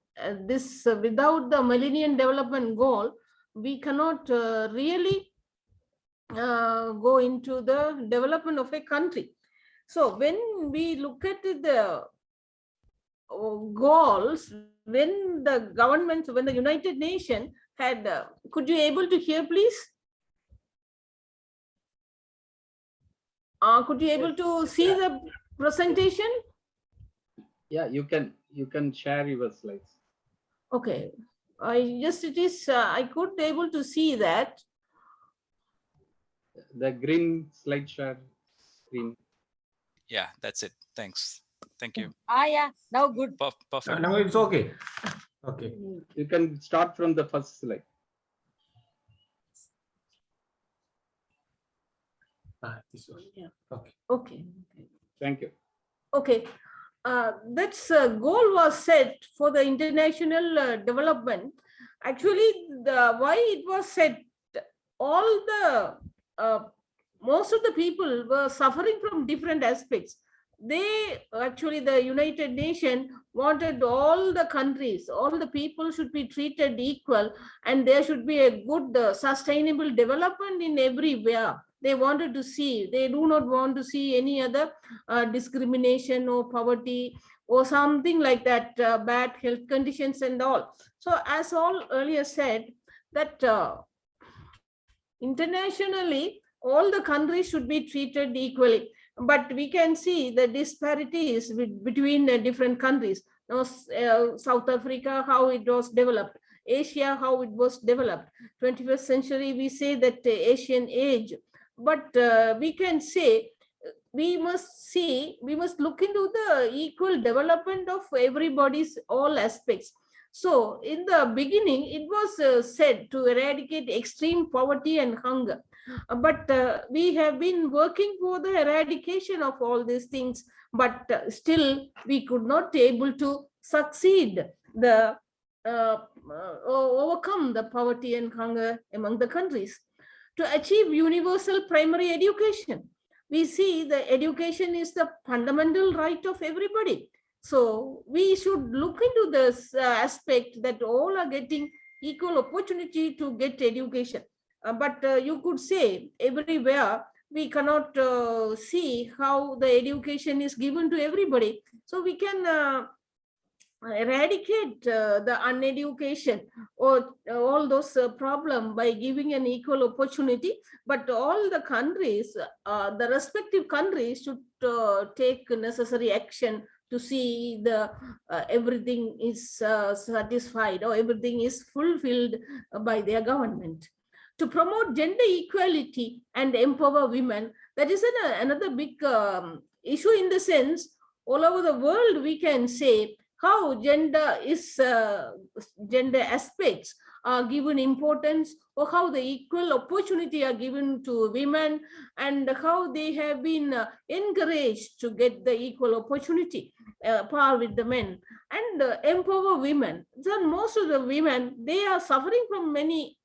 this without the Millennium Development Goal, we cannot really go into the development of a country. So when we look at the goals, when the government, when the United Nations had, could you able to hear, please? Could you able to see the presentation? Yeah, you can share your slides. Okay, I could able to see that. The green slide share screen. Yeah, that's it. Thanks. Thank you. Yeah, now good. Perfect. Now it's okay. Okay. You can start from the first slide. This one. Yeah. Okay. Okay. Thank you. Okay. That's goal was set for the international development. Actually, why it was set, all the most of the people were suffering from different aspects. They actually, the United Nations wanted all the countries, all the people should be treated equal, and there should be a good sustainable development in everywhere. They wanted to see, they do not want to see any other discrimination or poverty or something like that, bad health conditions and all. So as all earlier said, that internationally, all the countries should be treated equally. But we can see the disparities between different countries. Now, South Africa, how it was developed. Asia, how it was developed. 21st century, we say that the Asian age but we can say we must look into the equal development of everybody's all aspects. So in the beginning, it was said to eradicate extreme poverty and hunger. But we have been working for the eradication of all these things, but still we could not able to succeed the overcome the poverty and hunger among the countries. To achieve universal primary education, we see the education is the fundamental right of everybody. So we should look into this aspect that all are getting equal opportunity to get education. But you could say everywhere we cannot see how the education is given to everybody. So we can eradicate the uneducation or all those problem by giving an equal opportunity. But all the countries, the respective countries should take necessary action to see the everything is satisfied or everything is fulfilled by their government. To promote gender equality and empower women, that is another big issue, in the sense all over the world we can say how gender aspects are given importance, or how the equal opportunity are given to women, and how they have been encouraged to get the equal opportunity par with the men, and empower women. So most of the women, they are suffering from many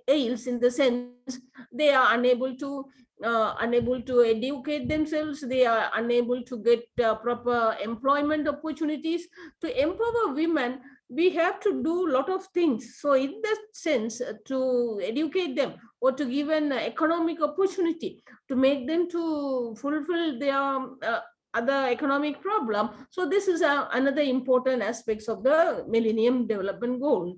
ails, in the sense they are unable to educate themselves, they are unable to get proper employment opportunities. To empower women, we have to do a lot of things. So in that sense, to educate them or to give an economic opportunity to make them to fulfill their other economic problem. So this is another important aspects of the Millennium Development Goal.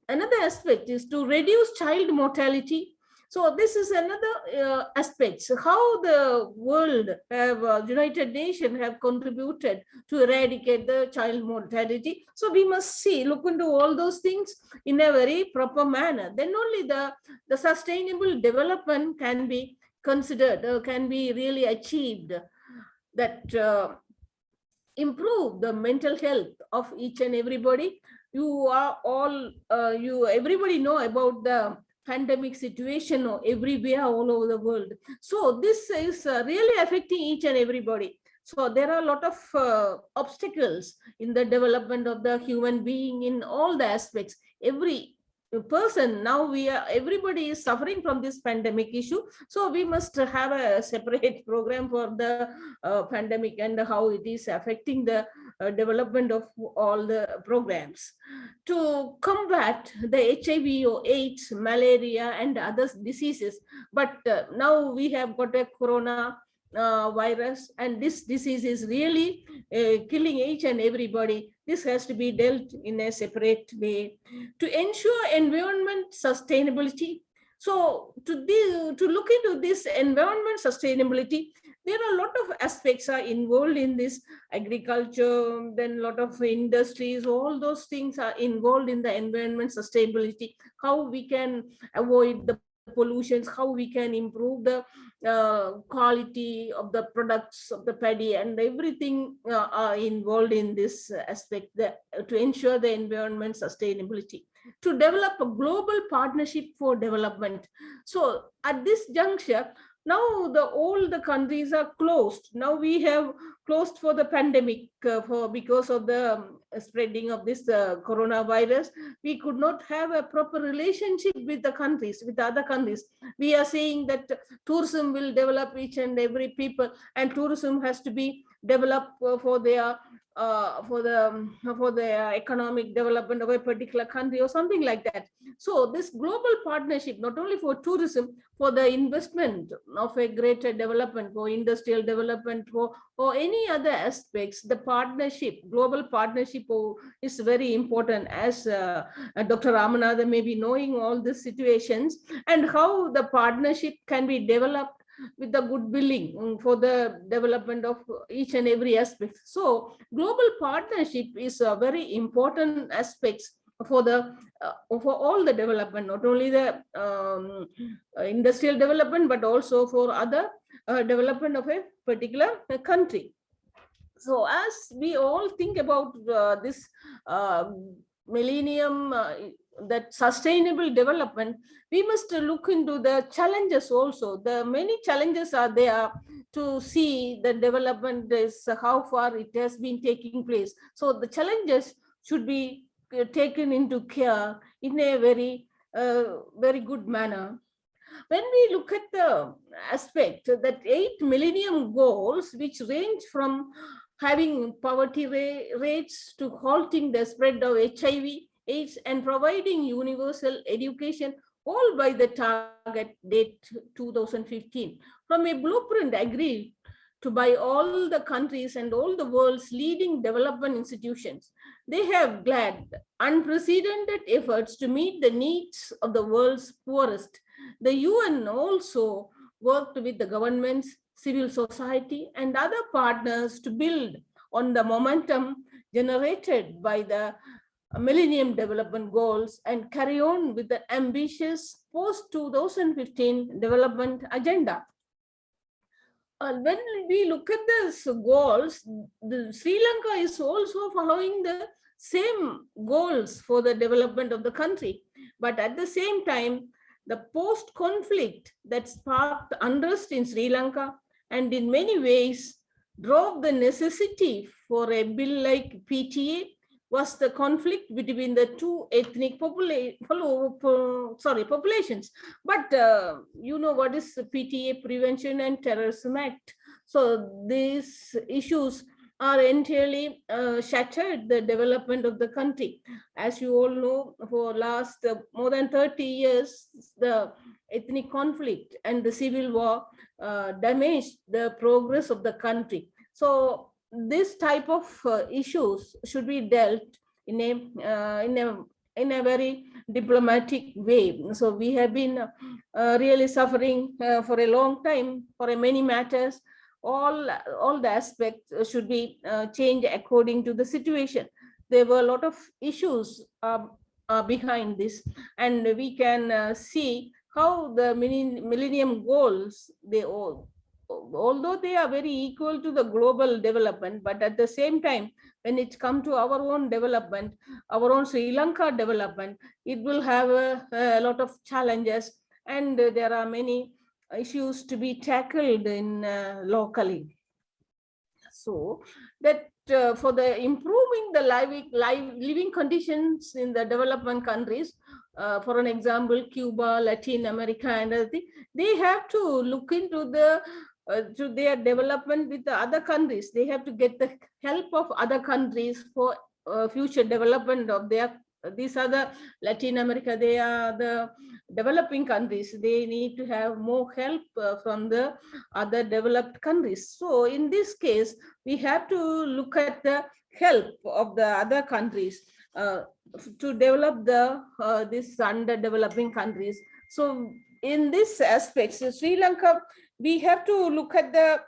Another aspect is to reduce child mortality. So this is another aspect. So how the world have, United Nations have contributed to eradicate the child mortality. So we must look into all those things in a very proper manner. Then only the sustainable development can be considered, can be really achieved. That improve the mental health of each and everybody. You are all, everybody know about the pandemic situation everywhere all over the world. So this is really affecting each and everybody. So there are a lot of obstacles in the development of the human being in all the aspects. Every person now, everybody is suffering from this pandemic issue. So we must have a separate program for the pandemic and how it is affecting the development of all the programs. To combat the HIV or AIDS, malaria and other diseases. But now we have got a corona virus, and this disease is really killing each and everybody. This has to be dealt in a separate way. To ensure environment sustainability. So to look into this environment sustainability, there are a lot of aspects are involved in this. Agriculture, then a lot of industries, all those things are involved in the environment sustainability. How we can avoid the pollutions, how we can improve the quality of the products of the paddy, and everything are involved in this aspect to ensure the environment sustainability. To develop a global partnership for development. So at this juncture, now all the countries are closed. Now we have closed for the pandemic because of the spreading of this coronavirus. We could not have a proper relationship with the countries, with other countries. We are saying that tourism will develop each and every people, and tourism has to be developed for their economic development of a particular country or something like that. So this global partnership, not only for tourism, for the investment of a greater development, for industrial development, or any other aspects, the partnership, global partnership is very important, as Dr. Ramanathan may be knowing all these situations, and how the partnership can be developed with the good willing for the development of each and every aspect. So global partnership is a very important aspect for the for all the development, not only the industrial development, but also for other development of a particular country. So as we all think about this millennium, that sustainable development, we must look into the challenges also. The many challenges are there to see the development is how far it has been taking place. So the challenges should be taken into care in a very good manner. When we look at the aspect that 8 millennium goals, which range from having poverty rates to halting the spread of HIV, AIDS, and providing universal education, all by the target date 2015. From a blueprint agreed to by all the countries and all the world's leading development institutions, they have led unprecedented efforts to meet the needs of the world's poorest. The UN also worked with the governments, civil society, and other partners to build on the momentum generated by the Millennium Development Goals and carry on with the ambitious post-2015 development agenda. When we look at these goals, Sri Lanka is also following the same goals for the development of the country. But at the same time, the post-conflict that sparked unrest in Sri Lanka and in many ways drove the necessity for a bill like PTA was the conflict between the two ethnic populations. But you know what is the PTA, Prevention and Terrorism Act. So these issues are entirely shattered the development of the country. As you all know, for last more than 30 years, the ethnic conflict and the civil war damaged the progress of the country. So this type of issues should be dealt in a very diplomatic way. So we have been really suffering for a long time for many matters. All the aspects should be changed according to the situation. There were a lot of issues behind this, and we can see how the millennium goals, although they are very equal to the global development, but at the same time, when it comes to our own development, our own Sri Lanka development, it will have a lot of challenges, and there are many issues to be tackled in locally. So that for the improving the living conditions in the development countries, for an example, Cuba, Latin America, and everything, they have to look into to their development with the other countries. They have to get the help of other countries for future development of these other Latin America. They are the developing countries. They need to have more help from the other developed countries. So in this case, we have to look at the help of the other countries to develop these underdeveloping countries. So in this aspect, so Sri Lanka, we have to look at the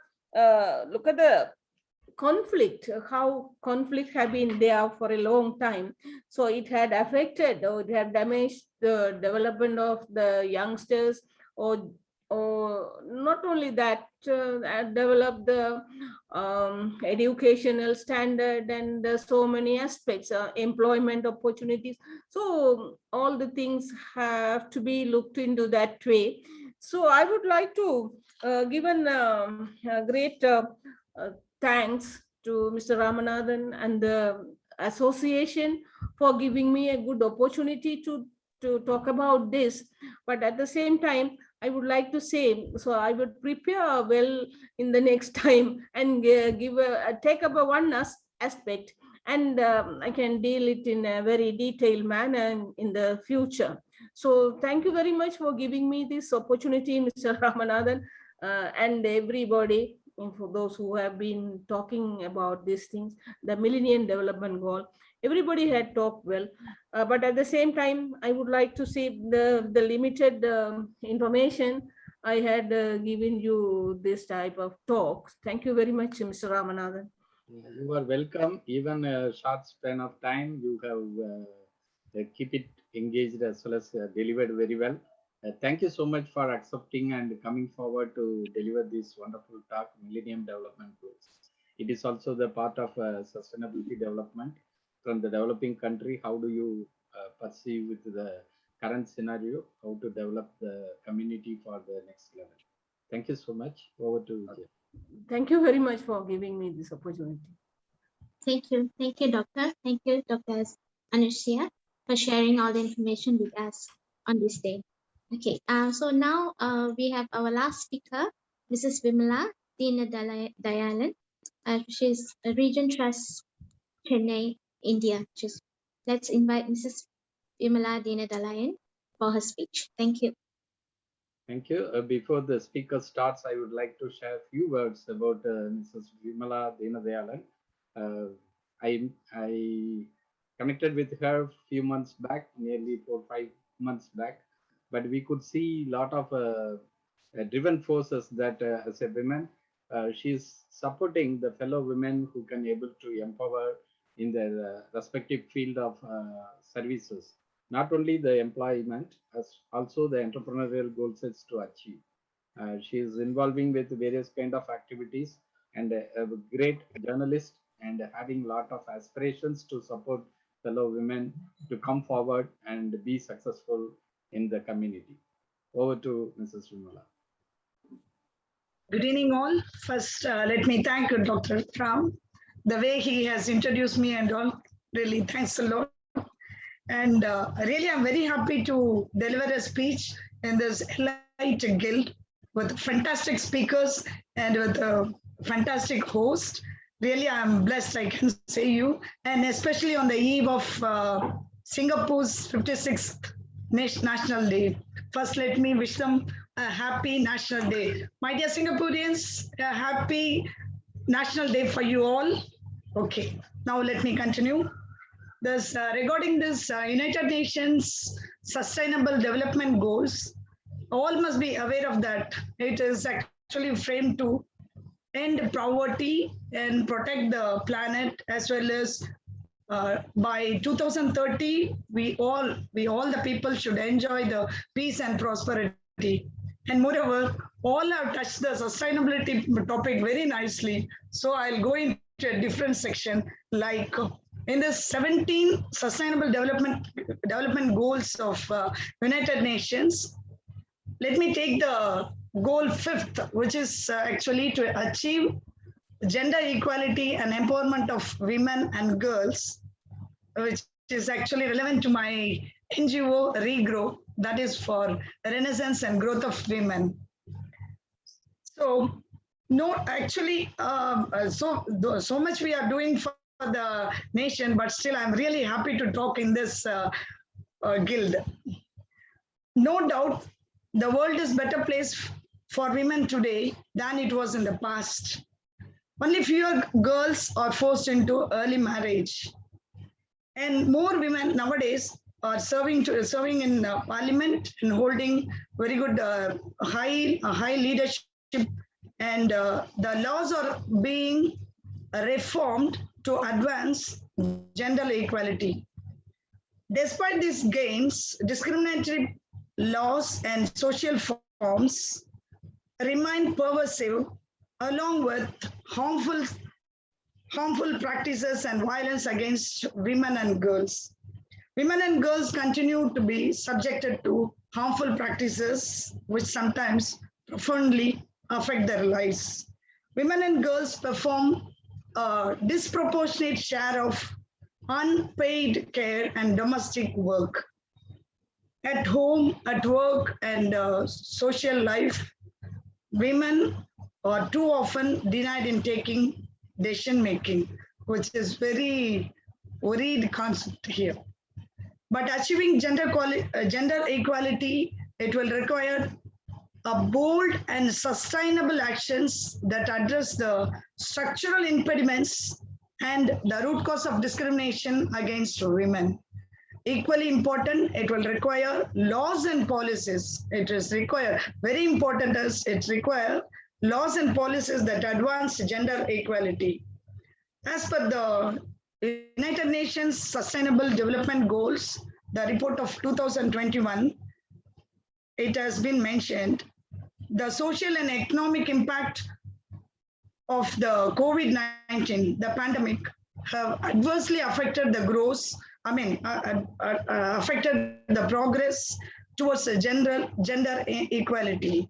conflict, how conflict have been there for a long time. So it had affected, or it had damaged the development of the youngsters, or not only that, develop the educational standard and so many aspects, employment opportunities. So all the things have to be looked into that way. So I would like to give a great thanks to Mr. Ramanathan and the association for giving me a good opportunity to talk about this. But at the same time, I would like to say, so I would prepare well in the next time and take up one aspect, and I can deal it in a very detailed manner in the future. So thank you very much for giving me this opportunity, Mr. Ramanathan, and everybody, for those who have been talking about these things, the Millennium Development Goal. Everybody had talked well, but at the same time, I would like to say the limited information I had given you this type of talks. Thank you very much, Mr. Ramanathan. You are welcome. Even a short span of time, you have keep it engaged as well as delivered very well. Thank you so much for accepting and coming forward to deliver this wonderful talk, Millennium Development Goals. It is also the part of sustainability development from the developing country. How do you perceive with the current scenario, how to develop the community for the next level? Thank you so much. Over to Vijaya. Thank you very much for giving me this opportunity. Thank you, Doctor. Thank you, Dr. Anushya, for sharing all the information with us on this day. Okay, so now we have our last speaker, Mrs. Vimala Dayalan. She's a Region Trust, Chennai, India. Let's invite Mrs. Vimala Dalayan for her speech. Thank you. Thank you. Before the speaker starts, I would like to share a few words about Mrs. Vimala Dayalan. I connected with her a few months back, nearly 4 or 5 months back, but we could see a lot of driven forces that as a woman, she's supporting the fellow women who can able to empower in their respective field of services. Not only the employment, as also the entrepreneurial goals is to achieve. She is involving with various kind of activities and a great journalist and having a lot of aspirations to support fellow women to come forward and be successful in the community. Over to Mrs. Vimala. Good evening all. First, let me thank Dr. Ram. The way he has introduced me and all, really thanks a lot. And really, I'm very happy to deliver a speech in this Elite Guild with fantastic speakers and with a fantastic host. Really, I'm blessed, I can say you. And especially on the eve of Singapore's 56th National Day. First, let me wish them a happy National Day. My dear Singaporeans, a happy National Day for you all. Okay, now let me continue. This, regarding this United Nations Sustainable Development Goals, all must be aware of that. It is actually framed to end poverty and protect the planet, as well as by 2030, we all the people should enjoy the peace and prosperity. And moreover, all have touched the sustainability topic very nicely. So I'll go into a different section, like in the 17 Sustainable Development Goals of United Nations. Let me take the goal 5th, which is actually to achieve gender equality and empowerment of women and girls, which is actually relevant to my NGO Regrow, that is for renaissance and growth of women. So, no, actually, so much we are doing for the nation, but still I'm really happy to talk in this guild. No doubt, the world is a better place for women today than it was in the past. Only fewer girls are forced into early marriage. And more women nowadays are serving in parliament and holding very good high leadership. And the laws are being reformed to advance gender equality. Despite these gains, discriminatory laws and social forms remain pervasive, along with harmful practices and violence against women and girls. Women and girls continue to be subjected to harmful practices, which sometimes profoundly affect their lives. Women and girls perform a disproportionate share of unpaid care and domestic work. At home, at work, and social life, women are too often denied in taking decision making, which is very worried concept here. But achieving gender equality, it will require a bold and sustainable actions that address the structural impediments and the root cause of discrimination against women. Equally important, it will require laws and policies. It is required, very important as it requires laws and policies that advance gender equality. As per the United Nations Sustainable Development Goals, the report of 2021, it has been mentioned, the social and economic impact of the COVID-19, the pandemic, have adversely affected the growth, affected the progress towards a gender equality.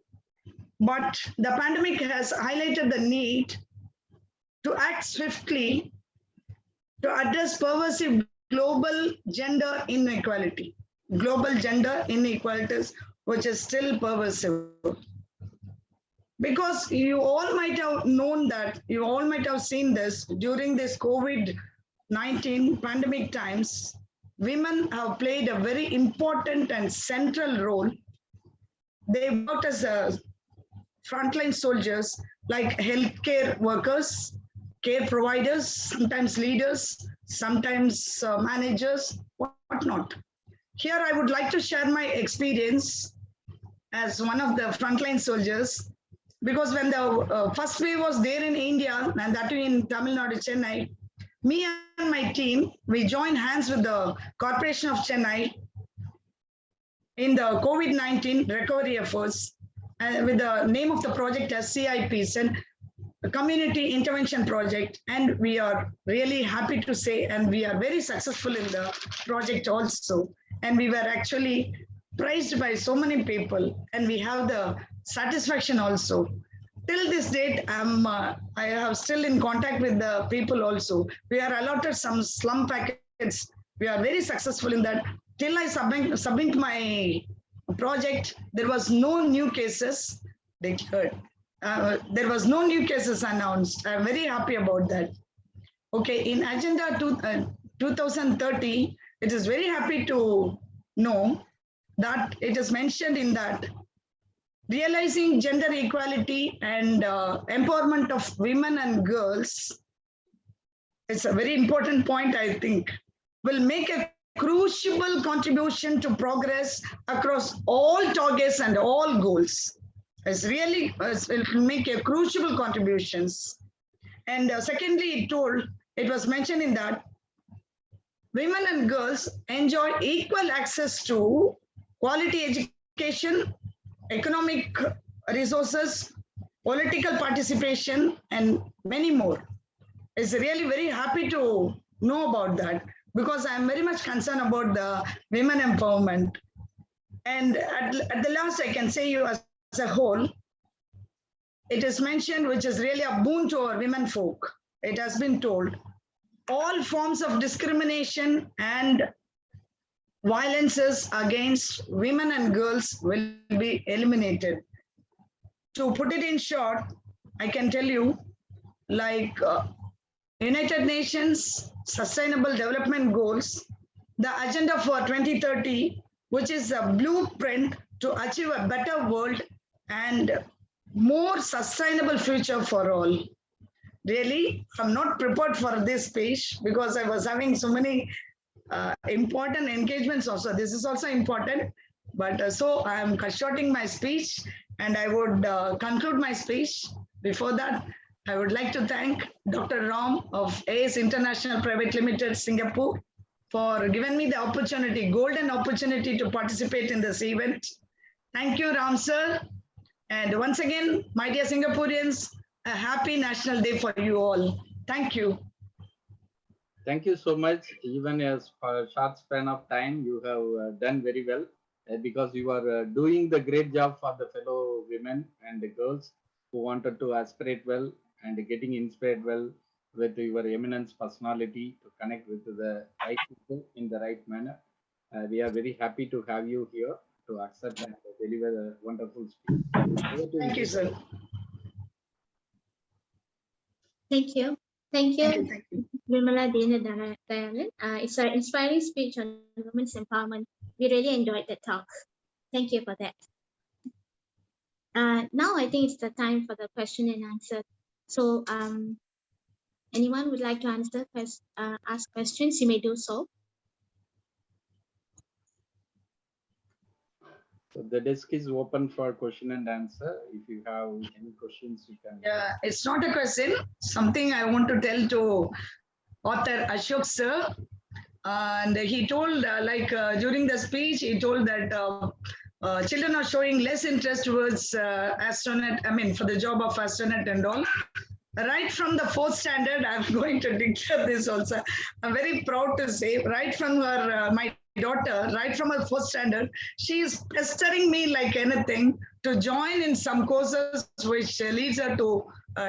But the pandemic has highlighted the need to act swiftly to address pervasive global gender inequalities, which is still pervasive. Because you all might have known that, you all might have seen this during this COVID-19 pandemic times, women have played a very important and central role. They worked as frontline soldiers, like healthcare workers, care providers, sometimes leaders, sometimes managers, whatnot. Here, I would like to share my experience as one of the frontline soldiers, because when the first wave was there in India, and that too in Tamil Nadu, Chennai, me and my team, we joined hands with the Corporation of Chennai in the COVID-19 recovery efforts, with the name of the project as CIPs, and Community Intervention Project. And we are really happy to say, and we are very successful in the project also. And we were actually praised by so many people, and we have the satisfaction also. Till this date, I have still in contact with the people also. We are allotted some slum packets. We are very successful in that. Till I submit my project, there was no new cases declared. There was no new cases announced. I'm very happy about that. Okay, in Agenda 2030, it is very happy to know that it is mentioned in that realizing gender equality and empowerment of women and girls, it's a very important point, I think, will make a crucial contribution to progress across all targets and all goals. It will make a crucial contributions. And secondly, it was mentioned in that women and girls enjoy equal access to quality education, economic resources, political participation, and many more. It's really very happy to know about that, because I'm very much concerned about the women empowerment. And at the last, I can say you as a whole, it is mentioned, which is really a boon to our women folk. It has been told, all forms of discrimination and violences against women and girls will be eliminated. To put it in short, I can tell you, like United Nations Sustainable Development Goals, the Agenda for 2030, which is a blueprint to achieve a better world and more sustainable future for all. Really, I'm not prepared for this speech because I was having so many important engagements also. This is also important, but so I am shorting my speech, and I would conclude my speech. Before that, I would like to thank Dr. Ram of AS International Private Limited, Singapore, for giving me the opportunity, golden opportunity to participate in this event. Thank you, Ram sir. And once again, my dear Singaporeans, a happy National Day for you all. Thank you. Thank you so much. Even as for a short span of time, you have done very well, because you are doing the great job for the fellow women and the girls who wanted to aspirate well and getting inspired well with your eminence personality to connect with the right people in the right manner. We are very happy to have you here to accept and deliver a wonderful speech. Thank you, sir. Thank you. Thank you, Thank you. Vimala Dina Dayalan. It's an inspiring speech on women's empowerment. We really enjoyed the talk. Thank you for that. Now I think it's the time for the question and answer. So anyone would like to ask questions, you may do so. So the desk is open for question and answer. If you have any questions, you can. Yeah, it's not a question. Something I want to tell to author Ashok sir. And he told, during the speech, he told that children are showing less interest towards for the job of astronaut and all. Right from the 4th standard, I'm going to declare this also. I'm very proud to say, right from her, my daughter, right from her 4th standard, she is pestering me like anything to join in some courses which leads her to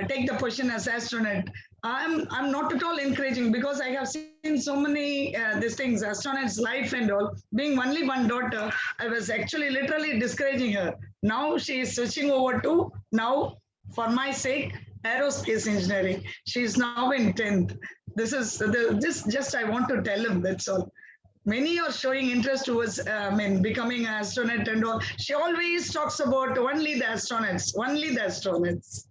take the position as astronaut. I'm not at all encouraging, because I have seen so many these things, astronauts' life and all. Being only one daughter, I was actually literally discouraging her. Now she is switching over to, now for my sake, aerospace engineering. She is now in 10th. This is just I want to tell him, that's all. Many are showing interest towards becoming an astronaut and all. She always talks about only the astronauts, only the astronauts.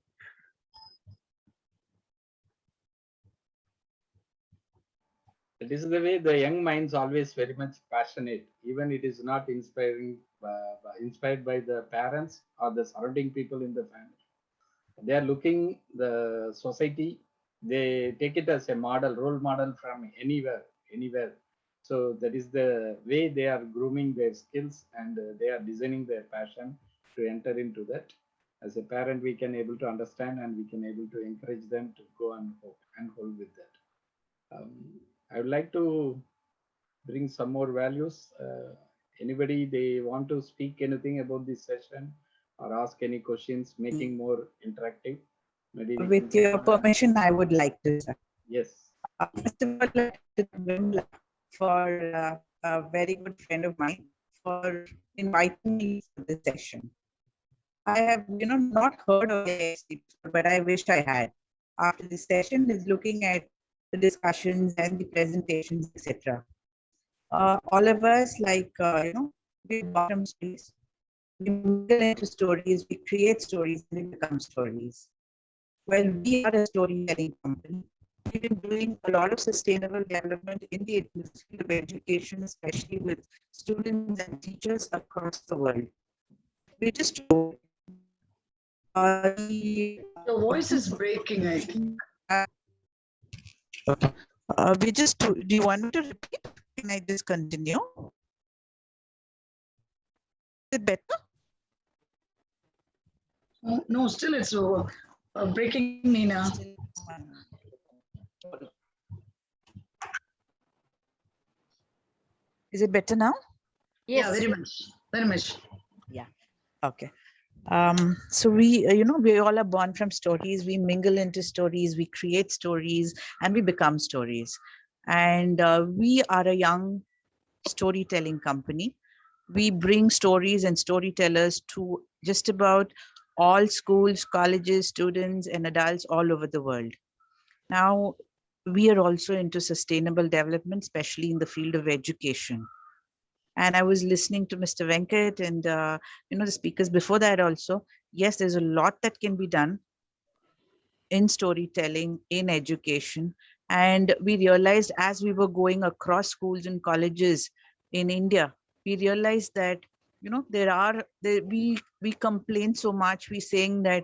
This is the way the young minds always very much passionate, even it is not inspired by the parents or the surrounding people in the family. They are looking the society, they take it as a role model from anywhere. So that is the way they are grooming their skills, and they are designing their passion to enter into that. As a parent, we can able to understand, and we can able to encourage them to go and hold with that. I would like to bring some more values. Anybody, they want to speak anything about this session or ask any questions, making more interactive? Maybe with your permission, I would like to, sir. Yes. First of all, I'd like to thank Vimla for a very good friend of mine for inviting me to this session. I have, not heard of the but I wish I had. After this session is looking at the discussions and the presentations, etc. All of us, we bottom stories, we mingle into stories, we create stories, and we become stories. Well, we are a storytelling company. We've been doing a lot of sustainable development in the field of education, especially with students and teachers across the world. We just the voice is breaking, I think. Okay. Do you want me to repeat? Can I just continue? Is it better? No, still it's breaking, Nina. Is it better now? Yes. Yeah, very much. Very much. Yeah. Okay. So we, we all are born from stories. We mingle into stories, we create stories, and we become stories. And we are a young storytelling company. We bring stories and storytellers to just about all schools, colleges, students, and adults all over the world. Now, we are also into sustainable development, especially in the field of education. And I was listening to Mr. Venkat and, the speakers before that also. Yes, there's a lot that can be done in storytelling, in education. And we realized as we were going across schools and colleges in India, we realized that, we complain so much. We saying that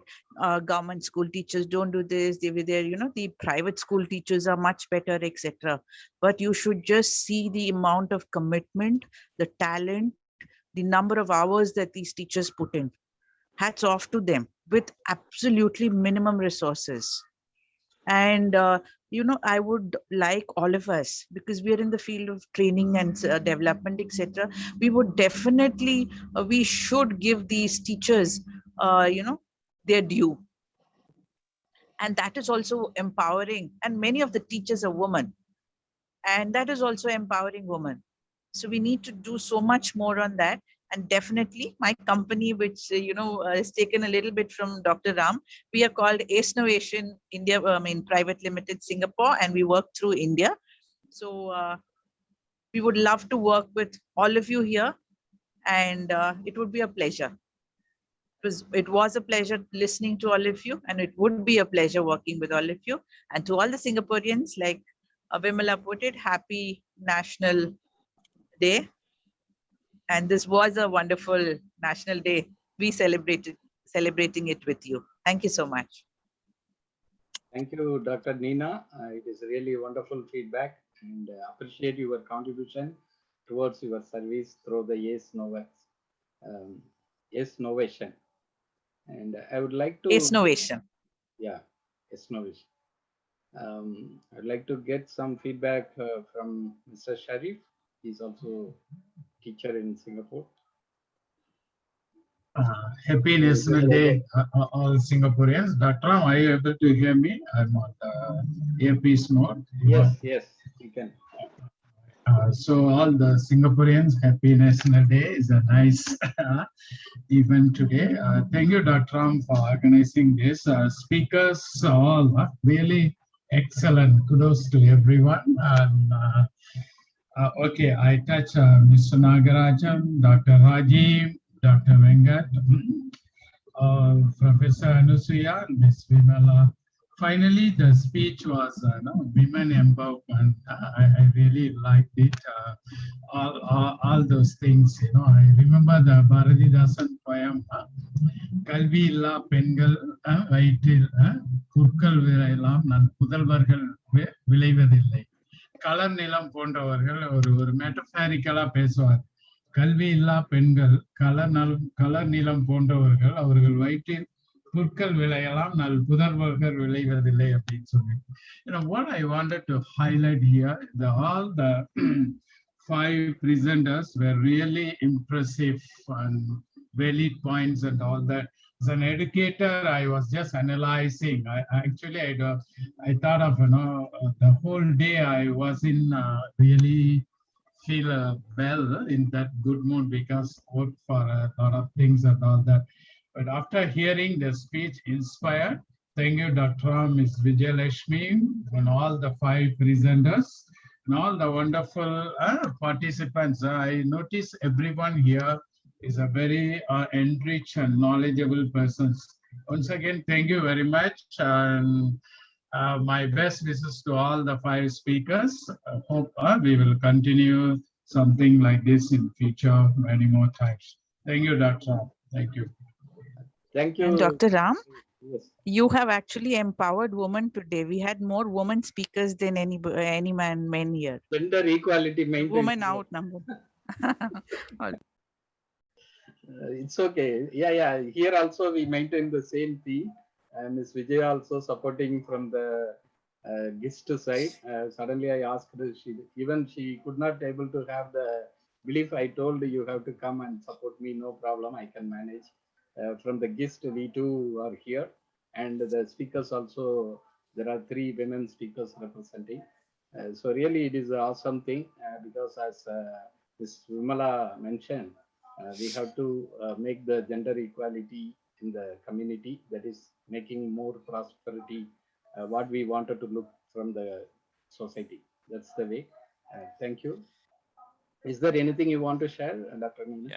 government school teachers don't do this, the private school teachers are much better, etc. But you should just see the amount of commitment, the talent, the number of hours that these teachers put in. Hats off to them with absolutely minimum resources. And, I would like all of us, because we are in the field of training and development, etc. We would definitely, we should give these teachers, their due. And that is also empowering. And many of the teachers are women. And that is also empowering women. So we need to do so much more on that. And definitely my company, which, is taken a little bit from Dr. Ram, we are called Ace Innovation India, Private Limited Singapore, and we work through India. So we would love to work with all of you here, and it would be a pleasure. It was a pleasure listening to all of you, and it would be a pleasure working with all of you. And to all the Singaporeans, like Vimala put it, happy National Day. And this was a wonderful National Day. We celebrating it with you. Thank you so much. Thank you, Dr. Nina. It is really wonderful feedback. and appreciate your contribution towards your service through the Yes Novation. And I would like to, Innovation. yeah, Yes Novation. I'd like to get some feedback from Mr. Sharif. He's also teacher in Singapore. Happy National Day, all Singaporeans. Dr. Ram, are you able to hear me? I'm on the earpiece mode. Yes, yes, you can. So all the Singaporeans, Happy National Day is a nice event today. Thank you, Dr. Ram, for organizing this. Speakers all really excellent. Kudos to everyone. And, okay, I touch Mr. Nagarajan, Dr. Rajiv, Dr. Vengat, Professor Anusuya, Ms. Vimala. Finally, the speech was women empowerment. I really liked it. All those things, I remember the Bharatidasan poem, Kalvi illa pengal vaitil purkal vilaylam nan pudalvargal விளைவதில்லை. கலர் நிலம் போன்றவர்கள் ஒரு மெட்டபாரிக்கலா பேசுவார். கல்வி இல்லா பெண்கள் colour நிலம் போன்றவர்கள் அவர்கள் வயிற்றில் புற்கள் விளையலாம் நல் புதர்வர்கள் விளைவதில்லை அப்படின்னு சொல்லி. What I wanted to highlight here, all the 5 presenters were really impressive and valid points and all that. As an educator, I was just analyzing. I thought of the whole day I was in really feel well in that good mood because work for a lot of things and all that. But after hearing the speech inspired, thank you, Dr. Ram, Ms. Vijaya and all the 5 presenters and all the wonderful participants. I notice everyone here is a very enriched and knowledgeable person. Once again, thank you very much. And my best wishes to all the 5 speakers. I hope we will continue something like this in future many more times. Thank you, Dr. Ram. Thank you. Thank you. And Dr. Ram, yes. You have actually empowered women today. We had more women speakers than any men here. Gender equality maintained. Women outnumbered. It's okay. Yeah. Here also we maintain the same theme. Ms. Vijaya also supporting from the guest side. Suddenly I asked her, she could not able to have the belief. I told you have to come and support me. No problem, I can manage. From the guest, we too are here. And the speakers also, there are 3 women speakers representing. So really it is an awesome thing because as Ms. Vimala mentioned, we have to make the gender equality in the community, that is making more prosperity, what we wanted to look from the society. That's the way. Thank you. Is there anything you want to share, Dr. Nina?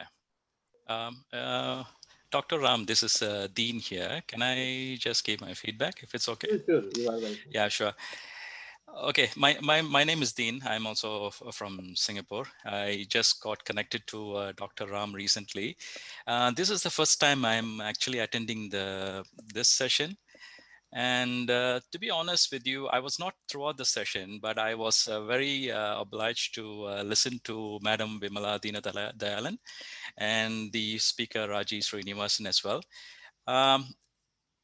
Yeah. Dr. Ram, this is Dean here. Can I just give my feedback if it's okay? Sure, you are welcome. Yeah, sure. Okay, my name is Dean. I'm also from Singapore. I just got connected to Dr. Ram recently. This is the first time I'm actually attending this session. And to be honest with you, I was not throughout the session, but I was very obliged to listen to Madam Vimala Deenadayalan and the speaker Raji Srinivasan as well.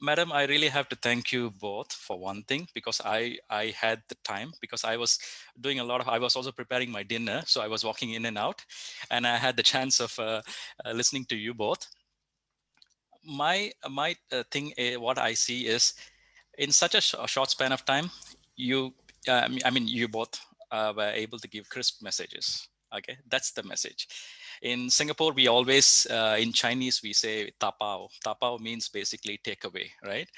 Madam, I really have to thank you both for one thing, because I had the time, because I was doing I was also preparing my dinner. So I was walking in and out, and I had the chance of listening to you both. My thing, what I see is, in such a short span of time, you both were able to give crisp messages. Okay, that's the message. In Singapore, we always, in Chinese, we say tapao. Tapao means basically takeaway, right?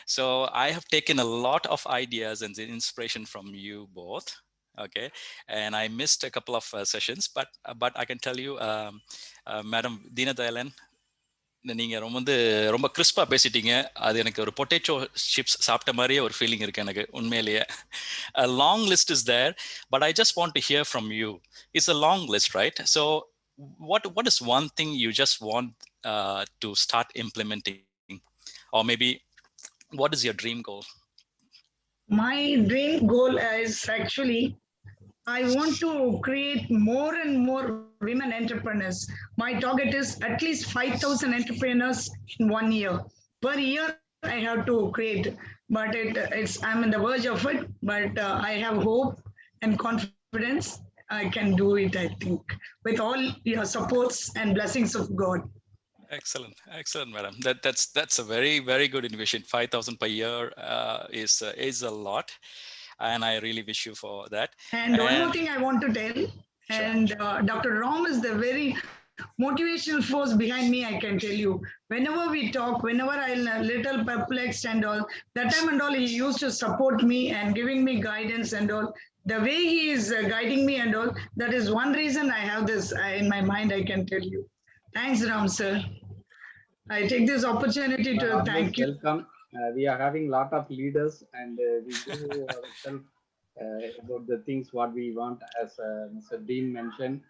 So I have taken a lot of ideas and inspiration from you both. Okay, and I missed a couple of sessions, but I can tell you, Madam Deenadayalan, நீங்க ரொம்ப கிறிஸ்பா பேசிட்டீங்க. அது எனக்கு ஒரு potato chips சாப்பிட்ட மாதிரியே ஒரு feeling இருக்கு எனக்கு உண்மையிலேயே. A long list is there, but I just want to hear from you. It's a long list, right? So what is one thing you just want to start implementing, or maybe what is your dream goal? My dream goal is actually I want to create more and more women entrepreneurs. My target is at least 5,000 entrepreneurs in 1 year. Per year, I have to create, but I'm in the verge of it. But I have hope and confidence. I can do it, I think, with all your supports and blessings of God. Excellent, excellent, madam. That's a very good innovation. 5,000 per year is a lot, and I really wish you for that. And one more And thing I want to tell, sure, and Dr. Ram is the very motivational force behind me, I can tell you. Whenever we talk, whenever I'm a little perplexed and all, that time and all, he used to support me and giving me guidance and all. The way he is guiding me and all, that is one reason I have this in my mind, I can tell you. Thanks, Ram, sir. I take this opportunity You are to always thank you. welcome. We are having a lot of leaders, and we do ourselves about the things what we want. As Mr. Dean mentioned,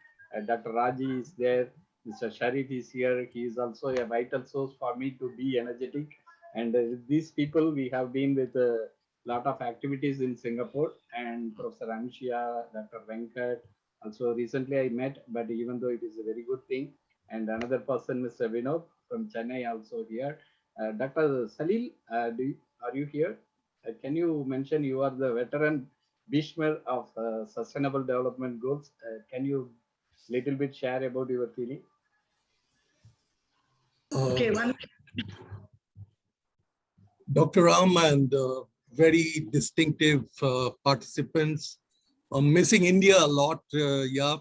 Dr. Raji is there. Mr. Sharif is here. He is also a vital source for me to be energetic. And with these people, we have been with a lot of activities in Singapore. And Professor Emcee, Dr. Venkat, also recently I met, but even though it is a very good thing. And another person, Mr. Vinod from Chennai, also here. Dr. Salil, are you here? Can you mention you are the veteran Bhishmer of Sustainable Development Goals? Can you little bit share about your feeling? Okay, one. Dr. Ram and very distinctive participants. I'm missing India a lot, yeah.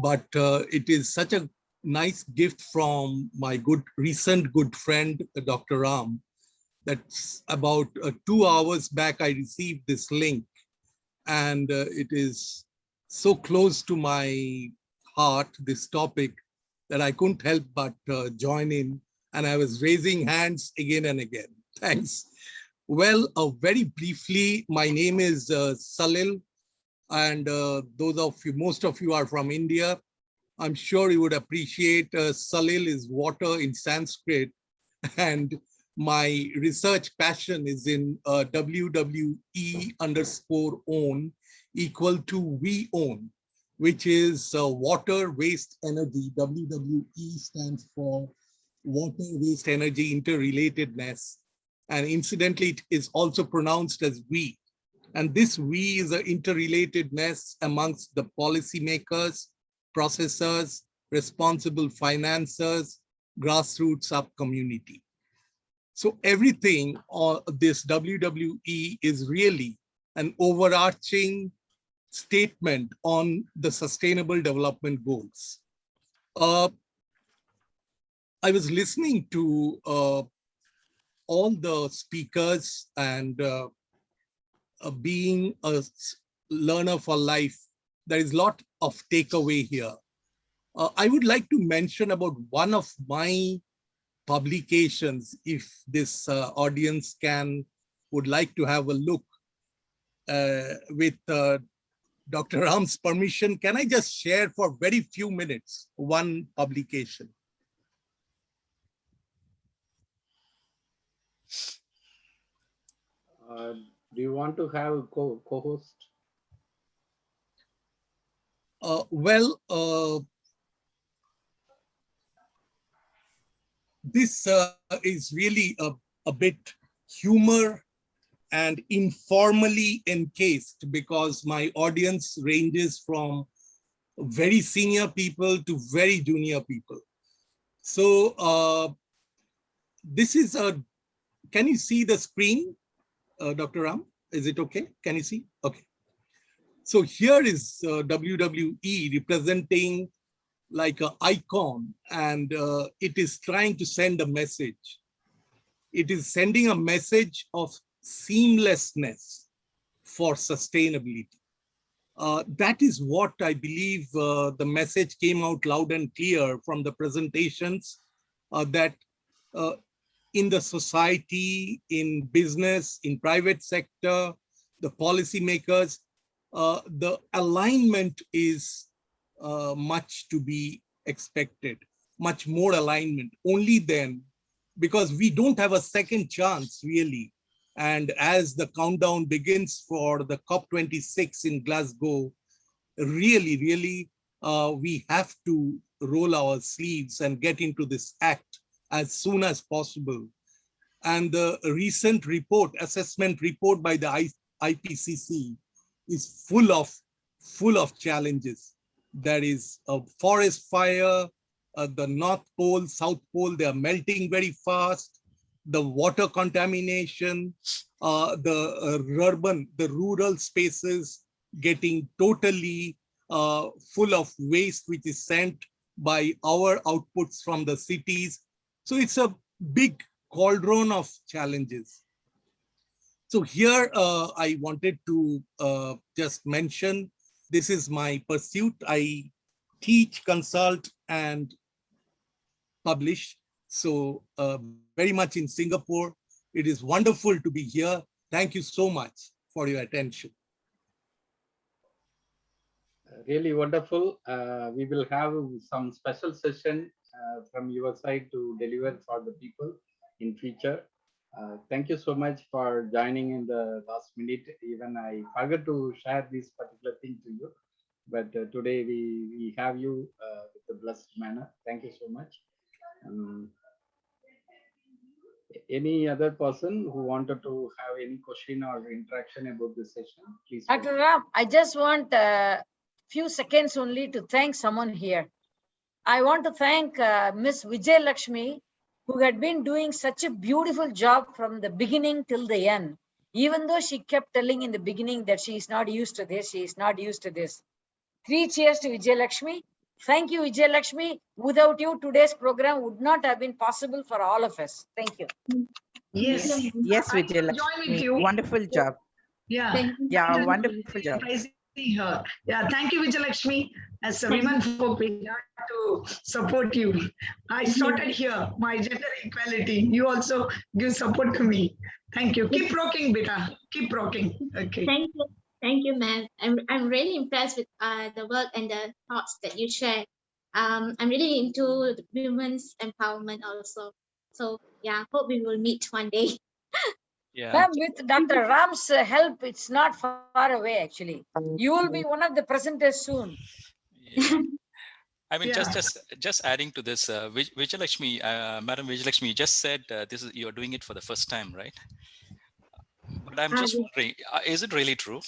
But it is such a nice gift from my recent good friend, Dr. Ram. That's about 2 hours back, I received this link, and it is so close to my heart, this topic, that I couldn't help but join in, and I was raising hands again and again. Thanks. Well, very briefly, my name is Salil, and most of you are from India. I'm sure you would appreciate Salil is water in Sanskrit, and my research passion is in WWE_own equal to we own, which is water waste energy. WWE stands for water waste energy interrelatedness. And incidentally, it is also pronounced as we. And this we is an interrelatedness amongst the policymakers, processors, responsible financiers, grassroots sub-community. So everything on this WWE is really an overarching statement on the Sustainable Development Goals. I was listening to all the speakers, and being a learner for life, there is a lot of takeaway here. I would like to mention about one of my publications, if this audience would like to have a look with Dr. Ram's permission. Can I just share for very few minutes one publication? Do you want to have a co-host? This is really a bit humor and informally encased, because my audience ranges from very senior people to very junior people. So this is can you see the screen, Dr. Ram? Is it okay? Can you see? Okay. So here is WWE representing like an icon, and it is trying to send a message. It is sending a message of seamlessness for sustainability. That is what I believe the message came out loud and clear from the presentations, that in the society, in business, in private sector, the policymakers, the alignment is much to be expected, much more alignment. Only then, because we don't have a second chance really And as the countdown begins for the COP26 in Glasgow, really, we have to roll our sleeves and get into this act as soon as possible. And the recent assessment report by the IPCC is full of challenges. There is a forest fire, the North Pole, South Pole, they are melting very fast. The water contamination, the rural spaces getting totally full of waste, which is sent by our outputs from the cities. So it's a big cauldron of challenges. So here I wanted to just mention, this is my pursuit. I teach, consult, and publish. So very much in Singapore. It is wonderful to be here. Thank you so much for your attention. Really wonderful. We will have some special session from your side to deliver for the people in future. Thank you so much for joining in the last minute. Even I forgot to share this particular thing to you, but today we have you with a blessed manner. Thank you so much. Any other person who wanted to have any question or interaction about this session, please. Dr. Ram, I just want a few seconds only to thank someone here. I want to thank Miss Vijaya Lakshmi, who had been doing such a beautiful job from the beginning till the end. Even though she kept telling in the beginning that she is not used to this, she is not used to this. 3 cheers to Vijaya Lakshmi. Thank you, Vijaya Lakshmi. Without you, today's program would not have been possible for all of us. Thank you. Yes. Yes, I Vijaya join with Lakshmi. you. Wonderful job. Yeah. Yeah, wonderful job. Her. Yeah, thank you, Vijaya Lakshmi. As a women folk, we have to support you. I started here, my gender equality. You also give support to me. Thank you. Keep rocking, Beta. Keep rocking. Okay. Thank you, ma'am. I'm really impressed with the work and the thoughts that you share. I'm really into women's empowerment also. So yeah, hope we will meet one day. Yeah. Ma'am, with Dr. Ram's help, it's not far away actually. You will be one of the presenters soon. Yeah. I mean, Yeah. just adding to this, Vijaya Lakshmi, Madam Vijaya Lakshmi, you just said you're doing it for the first time, right? But I'm just wondering, is it really true?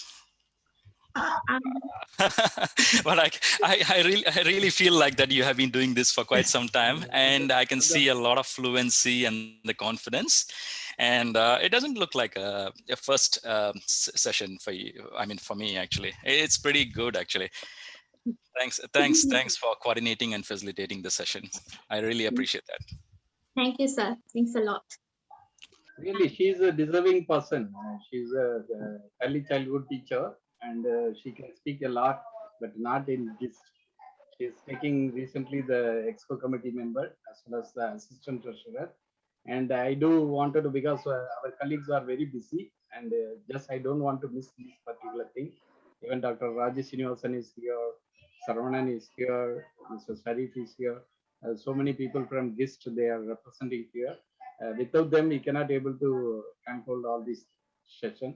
Well, I really feel like that you have been doing this for quite some time, and I can see a lot of fluency and the confidence, and it doesn't look like a first session for you. I mean, for me, actually, it's pretty good, actually. Thanks for coordinating and facilitating the session. I really appreciate that. Thank you, sir. Thanks a lot. Really, she's a deserving person. She's a early childhood teacher, and she can speak a lot, but not in this. She's taking recently the exco committee member as well as the assistant treasurer. And I do wanted to, because our colleagues are very busy, and just I don't want to miss this particular thing. Even Dr. Rajesh Srinivasan is here, Saravanan is here, Mr. Sharif is here. So many people from GIST, they are representing here. Without them, we cannot able to control all this session.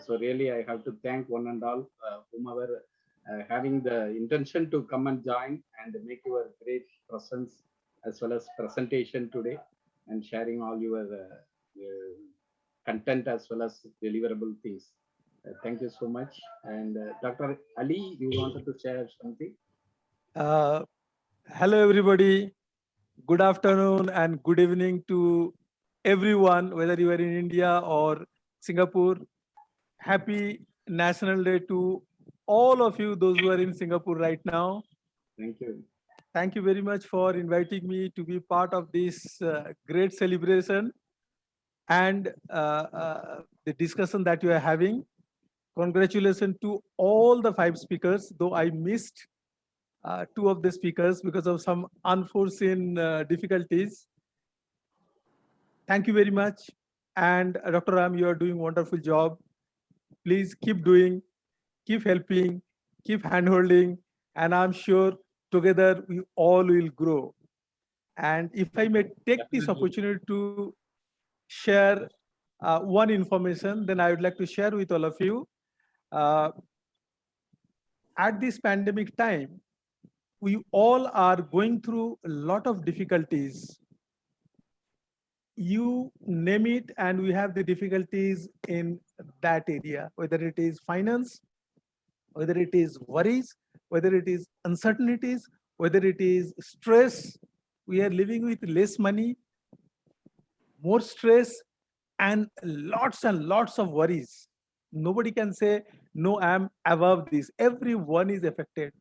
So really, I have to thank one and all, whomever having the intention to come and join and make your great presence as well as presentation today and sharing all your content as well as deliverable things. Thank you so much. And Dr. Ali, you wanted to share something? Hello, everybody. Good afternoon and good evening to everyone, whether you are in India or Singapore. Happy National Day to all of you, those who are in Singapore right now. Thank you. Thank you very much for inviting me to be part of this great celebration and the discussion that you are having. Congratulations to all the 5 speakers, though I missed 2 of the speakers because of some unforeseen difficulties. Thank you very much. And Dr. Ram, you are doing a wonderful job. Please keep doing, keep helping, keep handholding, and I'm sure together we all will grow. And if I may take this opportunity to share one information, then I would like to share with all of you. At this pandemic time, we all are going through a lot of difficulties. You name it, and we have the difficulties in that area, whether it is finance, whether it is worries, whether it is uncertainties, whether it is stress. We are living with less money, more stress, and lots of worries. Nobody can say, no, I'm above this. Everyone is affected.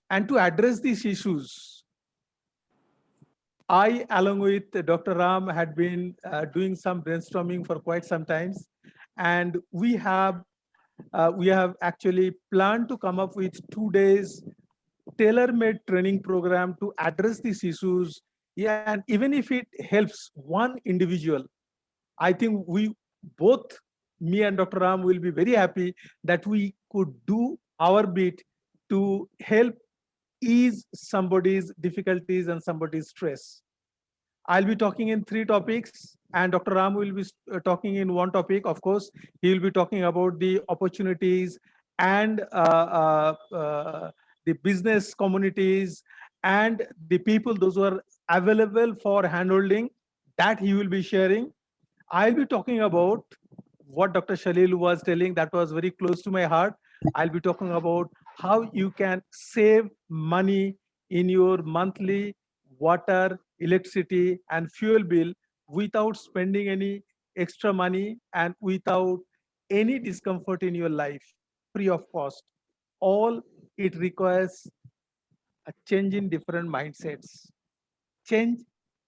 And to address these issues, I, along with Dr. Ram, had been doing some brainstorming for quite some times. And we have actually planned to come up with 2 days tailor-made training program to address these issues. Yeah, and even if it helps one individual, I think we both, me and Dr. Ram, will be very happy that we could do our bit to help ease somebody's difficulties and somebody's stress. I'll be talking in 3 topics, and Dr. Ram will be talking in 1 topic. Of course, he will be talking about the opportunities and the business communities and the people, those who are available for handholding, that he will be sharing. I'll be talking about what Dr. Shalil was telling, that was very close to my heart. I'll be talking about how you can save money in your monthly water, electricity, and fuel bill without spending any extra money and without any discomfort in your life, free of cost. All it requires a change in different mindsets, change,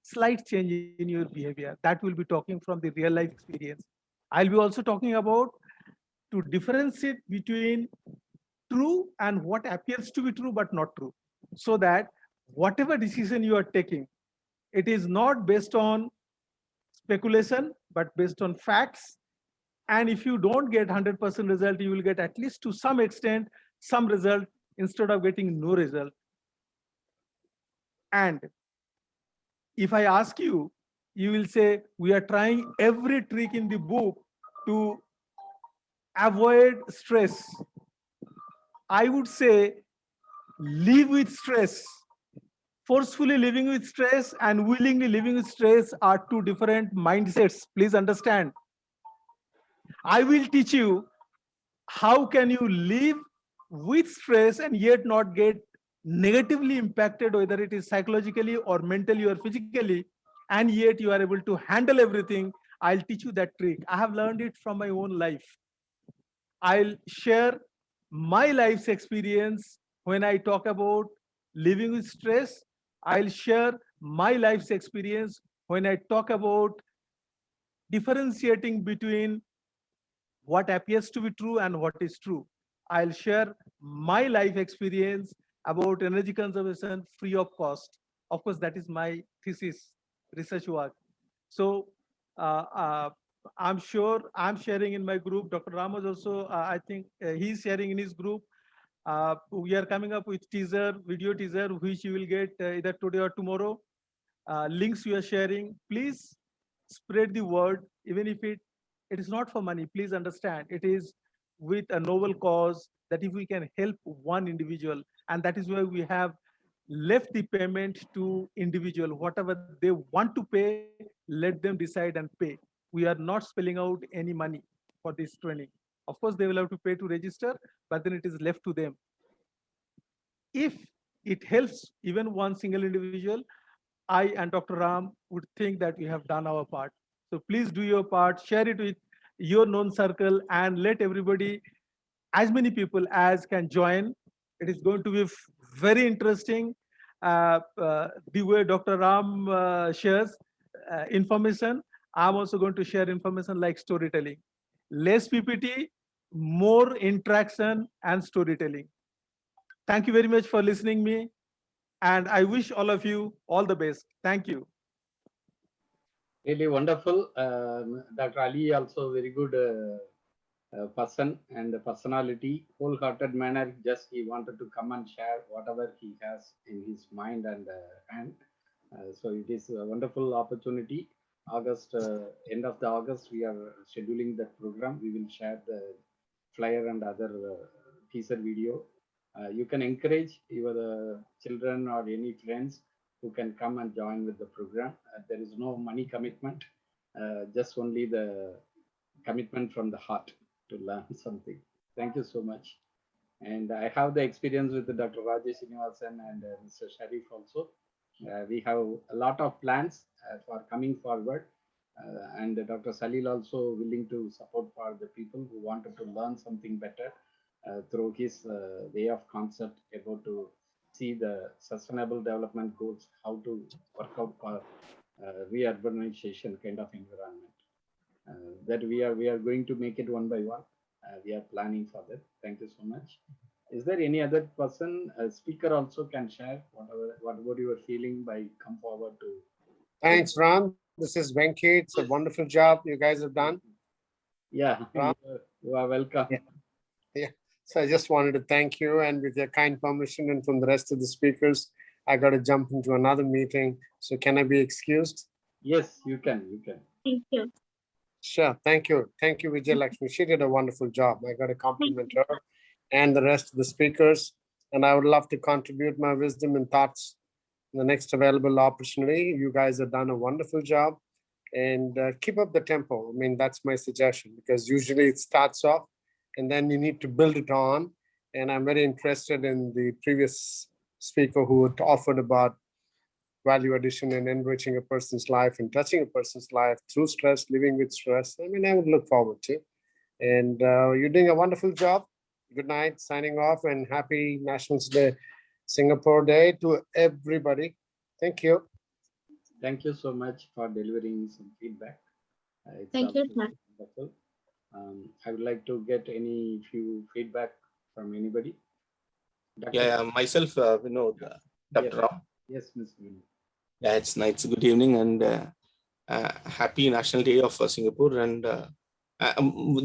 slight change in your behavior. That will be talking from the real life experience. I'll be also talking about to differentiate between true and what appears to be true but not true, so that whatever decision you are taking, it is not based on speculation but based on facts. And if you don't get 100% result, you will get at least to some extent some result instead of getting no result. And if I ask you, you will say, we are trying every trick in the book to avoid stress. I would say, live with stress. Forcefully living with stress and willingly living with stress are 2 different mindsets. Please understand. I will teach you how can you live with stress and yet not get negatively impacted, whether it is psychologically or mentally or physically, and yet you are able to handle everything. I'll teach you that trick. I have learned it from my own life. I'll share my life's experience when I talk about living with stress. I'll share my life's experience when I talk about differentiating between what appears to be true and what is true. I'll share my life experience about energy conservation free of cost. Of course, that is my thesis, research work. So I'm sure I'm sharing in my group. Dr. Ram is also, I think he's sharing in his group. We are coming up with teaser, video teaser, which you will get either today or tomorrow. Links we are sharing. Please spread the word, even if it is not for money. Please understand, it is with a noble cause, that if we can help one individual, and that is why we have left the payment to individual. Whatever they want to pay, let them decide and pay. We are not spelling out any money for this training. Of course, they will have to pay to register, but then it is left to them. If it helps even one single individual, I and Dr. Ram would think that we have done our part. So please do your part, share it with your known circle, and let everybody, as many people as can join. It is going to be very interesting. The way Dr. Ram shares information, I'm also going to share information like storytelling. Less PPT, more interaction and storytelling. Thank you very much for listening me. And I wish all of you all the best. Thank you. Really wonderful. Dr. Ali also very good person and personality, wholehearted manner. Just he wanted to come and share whatever he has in his mind and hand. So it is a wonderful opportunity. August, end of the August, we are scheduling that program. We will share the flyer and other teaser video. You can encourage your children or any friends who can come and join with the program. There is no money commitment, just only the commitment from the heart to learn something. Thank you so much. And I have the experience with Dr. Rajesh Srinivasan and Mr. Sharif also. We have a lot of plans for coming forward. And Dr. Salil also willing to support for the people who wanted to learn something better through his way of concept about to see the sustainable development goals, how to work out for re-urbanization kind of environment. That we are going to make it one by one. We are planning for that. Thank you so much. Is there any other person, a speaker also can share whatever you are feeling by come forward to? Thanks, Ram. This is Venki. It's a wonderful job you guys have done. Yeah, Ram? you are welcome. Yeah. So I just wanted to thank you, and with your kind permission and from the rest of the speakers, I got to jump into another meeting. So can I be excused? Yes, you can. You can. Thank you. Sure. Thank you. Thank you, Vijaya Lakshmi. She did a wonderful job. I got to compliment her and the rest of the speakers. And I would love to contribute my wisdom and thoughts in the next available opportunity. You guys have done a wonderful job, and keep up the tempo. I mean, that's my suggestion, because usually it starts off and then you need to build it on. And I'm very interested in the previous speaker who had offered about value addition and enriching a person's life and touching a person's life through stress, living with stress. I mean, I would look forward to. And you're doing a wonderful job. Good night, signing off, and happy National Day, Singapore Day to everybody. Thank you. Thank you so much for delivering some feedback. Thank you, sir. Wonderful. I would like to get any few feedback from anybody. Dr. Yeah, myself, Vinod, Dr. Yes. Ram. Yes, Ms. Vinod. Yeah, it's nice. Good evening and happy National Day of Singapore. And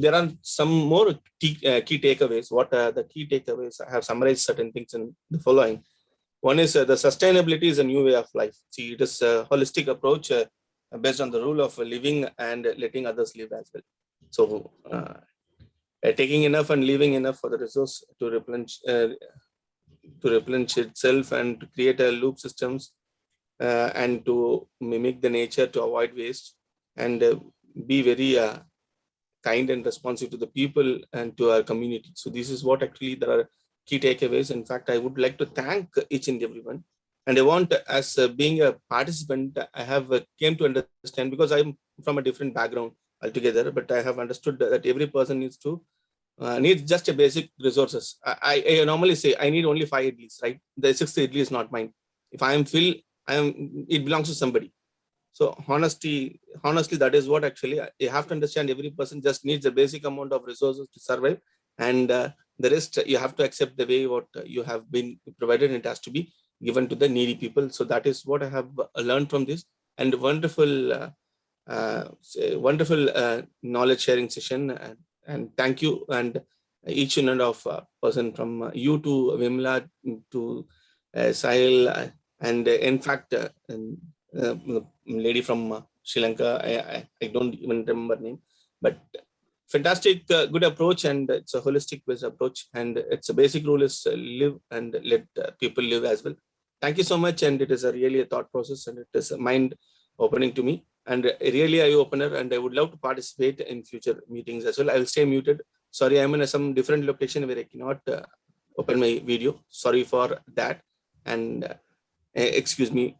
there are some more key takeaways. What the key takeaways? I have summarized certain things in the following. One is the sustainability is a new way of life. See, it is a holistic approach based on the rule of living and letting others live as well. So taking enough and leaving enough for the resource to replenish itself and to create a loop systems and to mimic the nature to avoid waste and be very kind and responsive to the people and to our community. So this is what actually there are key takeaways. In fact, I would like to thank each and everyone. And I want, as being a participant, I have came to understand, because I'm from a different background altogether, but I have understood that every person needs to needs just a basic resources. I normally say I need only 5 idlis, right? The 6th idli is not mine. If I am full, it belongs to somebody. So honestly, that is what actually you have to understand. Every person just needs a basic amount of resources to survive, and the rest you have to accept the way what you have been provided. It has to be given to the needy people. So that is what I have learned from this, and wonderful knowledge sharing session. And thank you, and each and of person from you to Vimla to Sahil, and in fact, lady from Sri Lanka, I don't even remember name, but fantastic, good approach, and it's a holistic based approach, and it's a basic rule is live and let people live as well. Thank you so much, and it is really a thought process, and it is a mind opening to me, and really eye opener, and I would love to participate in future meetings as well. I will stay muted. Sorry, I'm in some different location where I cannot open my video. Sorry for that, and excuse me.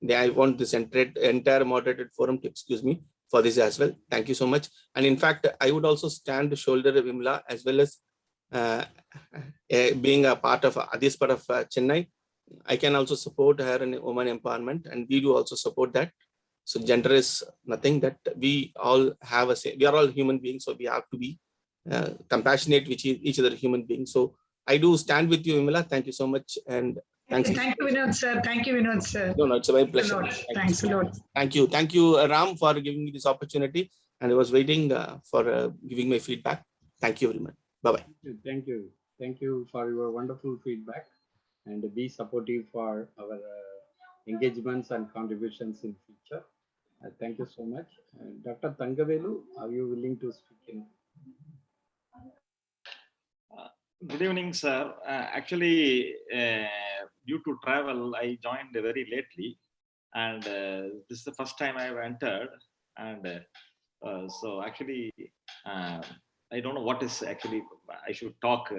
I want this entire moderated forum to excuse me for this as well. Thank you so much. And in fact, I would also stand shoulder Vimla, as well as being a part of this part of Chennai. I can also support her in women empowerment, and we do also support that. So gender is nothing, that we all have we are all human beings, so we have to be compassionate with each other human beings. So I do stand with you, Vimla. Thank you so much, and thanks. Thank you, Vinod sir. Thank you, Vinod sir. No, it's a my pleasure. Thanks a lot. Thank you. Thank you, Ram, for giving me this opportunity. And I was waiting for giving my feedback. Thank you very much. Bye-bye. Thank you. Thank you for your wonderful feedback, and be supportive for our engagements and contributions in future. Thank you so much. Dr. Thangavelu, are you willing to speak in? Good evening, sir. Actually, due to travel, I joined very lately, and this is the first time I've entered. And so actually, I don't know what is actually I should talk.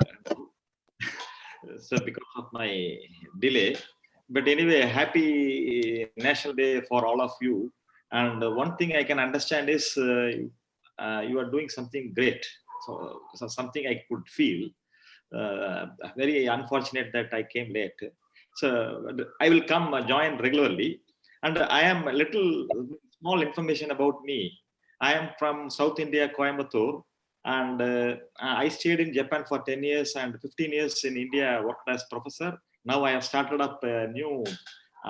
So because of my delay, but anyway, happy National Day for all of you. And one thing I can understand is you are doing something great. So something I could feel. Very unfortunate that I came late. So I will come join regularly. And I am a little small information about me. I am from South India, Coimbatore, and I stayed in Japan for 10 years and 15 years in India, worked as professor. Now I have started up a new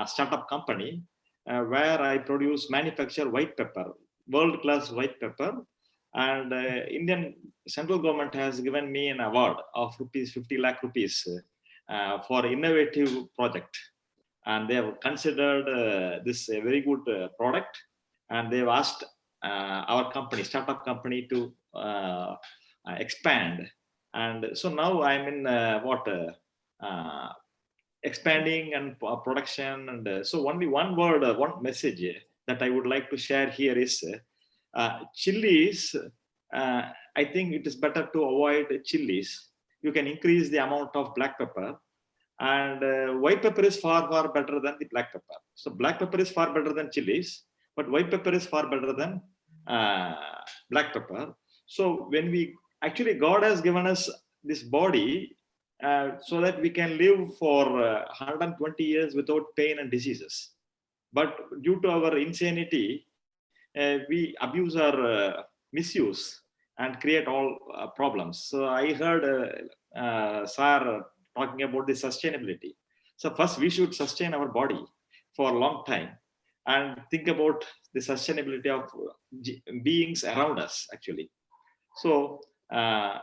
startup company where I manufacture white pepper, world-class white pepper. And Indian central government has given me an award of 50 lakh rupees for innovative project. And they have considered this a very good product. And they've asked our company, startup company, to expand. And so now I'm in expanding and production. And so only one word, one message that I would like to share here is chilies. I think it is better to avoid chilies. You can increase the amount of black pepper, and white pepper is far better than the black pepper. So black pepper is far better than chilies, but white pepper is far better than black pepper. So when we actually, God has given us this body so that we can live for 120 years without pain and diseases. But due to our insanity, we abuse our misuse and create all problems. So I heard Sir talking about the sustainability. So first we should sustain our body for a long time and think about the sustainability of beings around us actually. So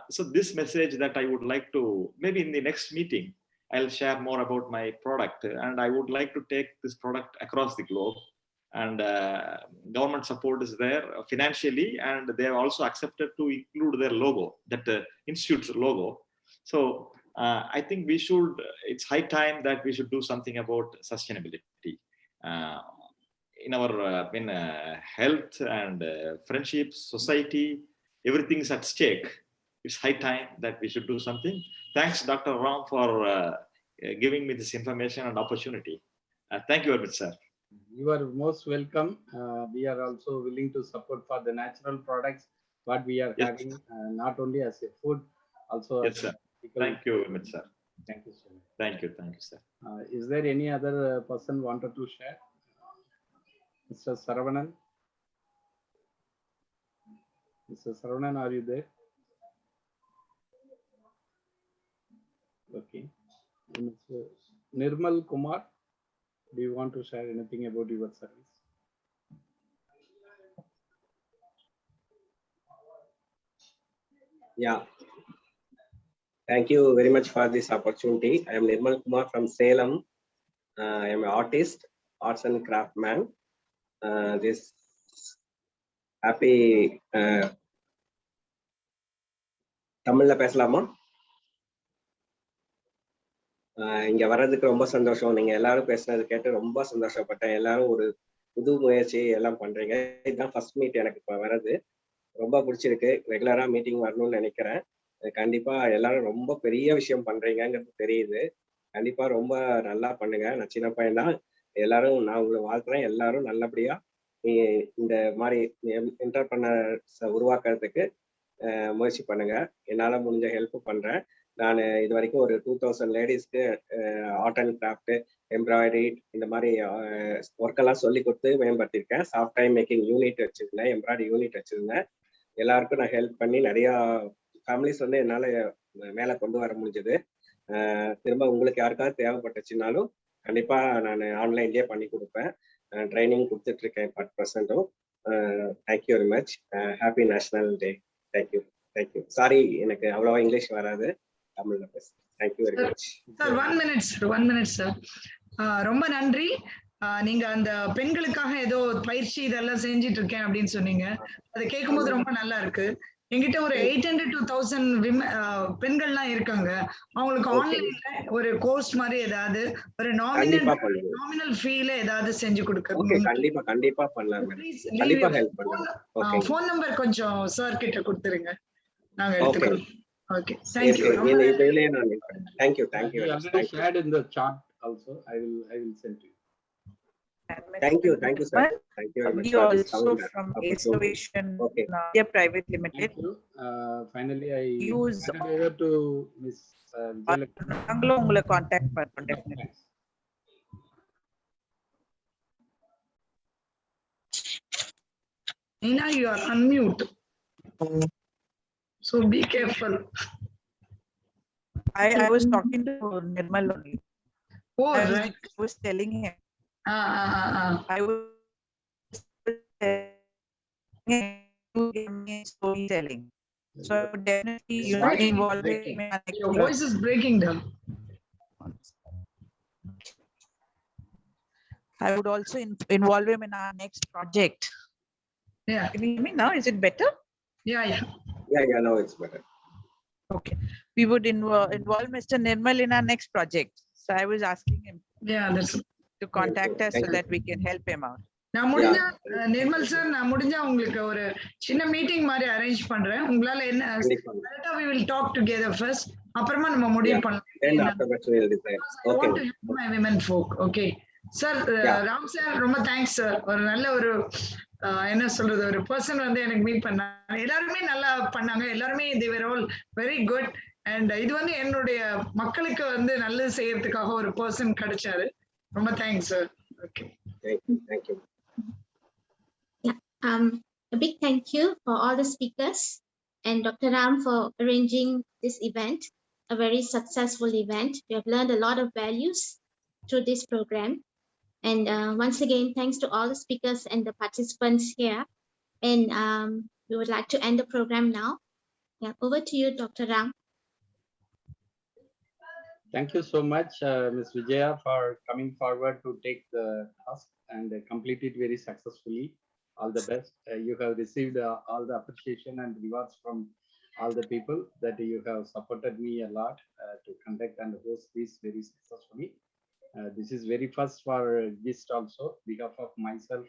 so this message that I would like to, maybe in the next meeting, I'll share more about my product, and I would like to take this product across the globe. And government support is there financially, and they have also accepted to include their logo, that institute's logo. So I think we should, it's high time that we should do something about sustainability in our health and friendships, society, everything is at stake. It's high time that we should do something. Thanks, Dr. Ram, for giving me this information and opportunity. Thank you very much, sir. You are most welcome. We are also willing to support for the natural products what we are having, not only as a food, also yes, as sir. Thank you very much, sir. Thank you, sir. Thank you, sir. Is there any other person wanted to share? Mr. Saravanan? Mr. Saravanan, are you there? Okay. Mr. Nirmal Kumar, do you want to share anything about your service? Yeah. Thank you very much for this opportunity. I am Nirmal Kumar from Salem. I am an artist, arts and craftsman. This happy Tamil பேசலாமா? இங்க வர்றதுக்கு ரொம்ப சந்தோஷம். நீங்க எல்லாரும் பேசுனது கேட்டு ரொம்ப சந்தோஷப்பட்டேன். எல்லாரும் ஒரு புது முயற்சி எல்லாம் பண்றீங்க. இதுதான் ஃபர்ஸ்ட் மீட் எனக்கு இப்ப வர்றது. ரொம்ப பிடிச்சிருக்கு. ரெகுலரா மீட்டிங் வரணும்னு நினைக்கிறேன். கண்டிப்பா எல்லாரும் ரொம்ப பெரிய விஷயம் பண்றீங்கிறது தெரியுது. கண்டிப்பா ரொம்ப நல்லா பண்ணுங்க. நான் சின்ன பையன் தான். எல்லாரும் நான் உங்களை வாழ்த்துறேன். எல்லாரும் நல்லபடியா இந்த மாதிரி என்டர்பிரனர்ஸ் உருவாக்குறதுக்கு முயற்சி பண்ணுங்க. என்னால முடிஞ்ச ஹெல்ப் பண்றேன். நான் இது வரைக்கும் ஒரு 2000 லேடிஸ்க்கு ஆர்ட் அண்ட் கிராஃப்ட், எம்ப்ராய்டரி இந்த மாதிரி ஒர்க்கெல்லாம் சொல்லி கொடுத்து மேம்படுத்தியிருக்கேன். சாஃப்ட் டைம் மேக்கிங் யூனிட் வச்சிருந்தேன், எம்ப்ராய்டரி யூனிட் வச்சிருந்தேன். எல்லாருக்கும் நான் ஹெல்ப் பண்ணி நிறையா ஃபேமிலிஸ் வந்து என்னால் மேலே கொண்டு வர முடிஞ்சது. திரும்ப உங்களுக்கு யாருக்காவது தேவைப்பட்டுச்சுனாலும் கண்டிப்பாக நான் ஆன்லைன்லேயே பண்ணி கொடுப்பேன். ட்ரைனிங் கொடுத்துட்ருக்கேன் 10%. Thank you very much. Happy national டே. தேங்க்யூ. சாரி, எனக்கு அவ்வளோவா இங்கிலீஷ் வராது, தமிழில் பேசுகிறேன். Thank you very much. Sir 1 minute sir. ரொம்ப நன்றி. நீங்க அந்த பெண்களுக்காக ஏதோ பயிற்சி இதெல்லாம் செஞ்சிட்டு இருக்கேன் அப்படின்னு சொன்னீங்க. அதை கேட்கும்போது ரொம்ப நல்லா இருக்கு. என்கிட்ட ஒரு 800 to 1000 பெண்கள்லாம் இருக்காங்க. அவங்களுக்கு ஆன்லைன்ல ஒரு கோர்ஸ் மாதிரி ஏதாவது ஒரு நாமினல் ஃபீல ஏதாவது செஞ்சு கொடுக்க. கண்டிப்பா பண்ணலாம். கண்டிப்பா ஹெல்ப் பண்ணுங்க. ஃபோன் நம்பர் கொஞ்சம் சார் கிட்ட கொடுத்துருங்க, நாங்க எடுத்துக்கிறோம். Okay, thank you. Thank you. You already shared in the chat also. I will send to you. Thank you, sir. Thank you very much. You also from Excavation India Private Limited. Finally, I use hand over to Miss Vijaya. Ungala contact பண்ணுங்க definitely. Nina, you are unmute. So be careful. I was talking to Nirmal only. Oh, right. I was telling him. I was telling him to give me storytelling. So definitely you know involve him. Your voice is breaking down. I would also involve him in our next project. Yeah. Can you hear me now? Is it better? Yeah. Now it's better. Okay. We would involve Mr. Nirmal in our next project. So I was asking him to contact us so that we can help him out. நான் முடிஞ்சா Nirmal sir, நான் முடிஞ்சா உங்களுக்கு ஒரு சின்ன meeting மாதிரி arrange பண்றேன். உங்களால என்ன கரெக்ட்டா we will talk together first. அப்புறமா நம்ம முடிவு பண்ணலாம். My women folk. Okay. Sir, Ram sir ரொம்ப தேங்க்ஸ் சார். ஒரு நல்ல ஒரு என்ன சொல்றது, ஒரு பர்சன் வந்து எனக்கு மீட் பண்ணாங்க. எல்லாருமே நல்லா பண்ணாங்க. எல்லாருமே they were all very good. And இது வந்து என்னுடைய மக்களுக்கு வந்து நல்லது செய்யறதுக்காக ஒரு பர்சன் கிடைச்சாரு. ரொம்ப thanks sir. Okay. Thank you. A big thank you for all the speakers and Dr. Ram for arranging this event, a very successful event. We have learned a lot of values through this program. And once again, thanks to all the speakers and the participants here. And we would like to end the program now. Yeah, over to you, Dr. Ram. Thank you so much, Ms. Vijaya, for coming forward to take the task and complete it very successfully. All the best. You have received all the appreciation and rewards from all the people that you have supported me a lot to conduct and host this very successfully. This is very first for GIST also. Behalf of myself,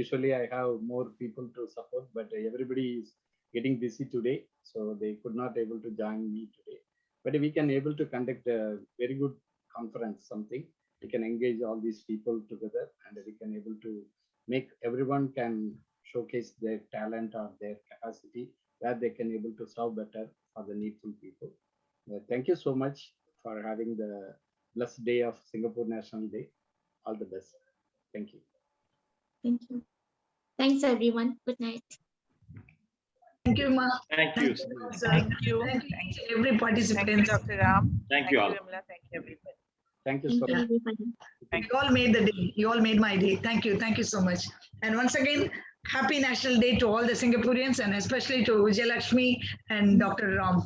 usually I have more people to support, but everybody is getting busy today, so they could not able to join me today. But we can able to conduct a very good conference, something. We can engage all these people together and we can able to make everyone can showcase their talent or their capacity where they can able to serve better for the needful people. Thank you so much for having the blessed day of Singapore National Day. All the best. Thank you. Thank you. Thanks, everyone. Good night. Thank you, Ma. Thank you. Thank you. Thank you, every participant. Thank you, Dr. Ram. Thank you all. Vimla. Thank you, everybody. Thank you so much. You all made the day. You all made my day. Thank you. Thank you so much. And once again, happy National Day to all the Singaporeans and especially to Vijaya and Dr. Ram.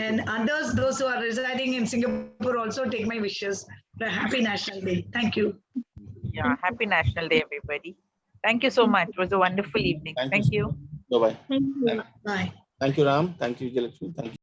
And others, those who are residing in Singapore, also take my wishes. A happy National Day. Thank you. Yeah, happy National Day, everybody. Thank you so much. It was a wonderful evening. Thank you. Bye-bye. Thank you. Bye. Thank you, Ram. Thank you, Vijaya. Thank you.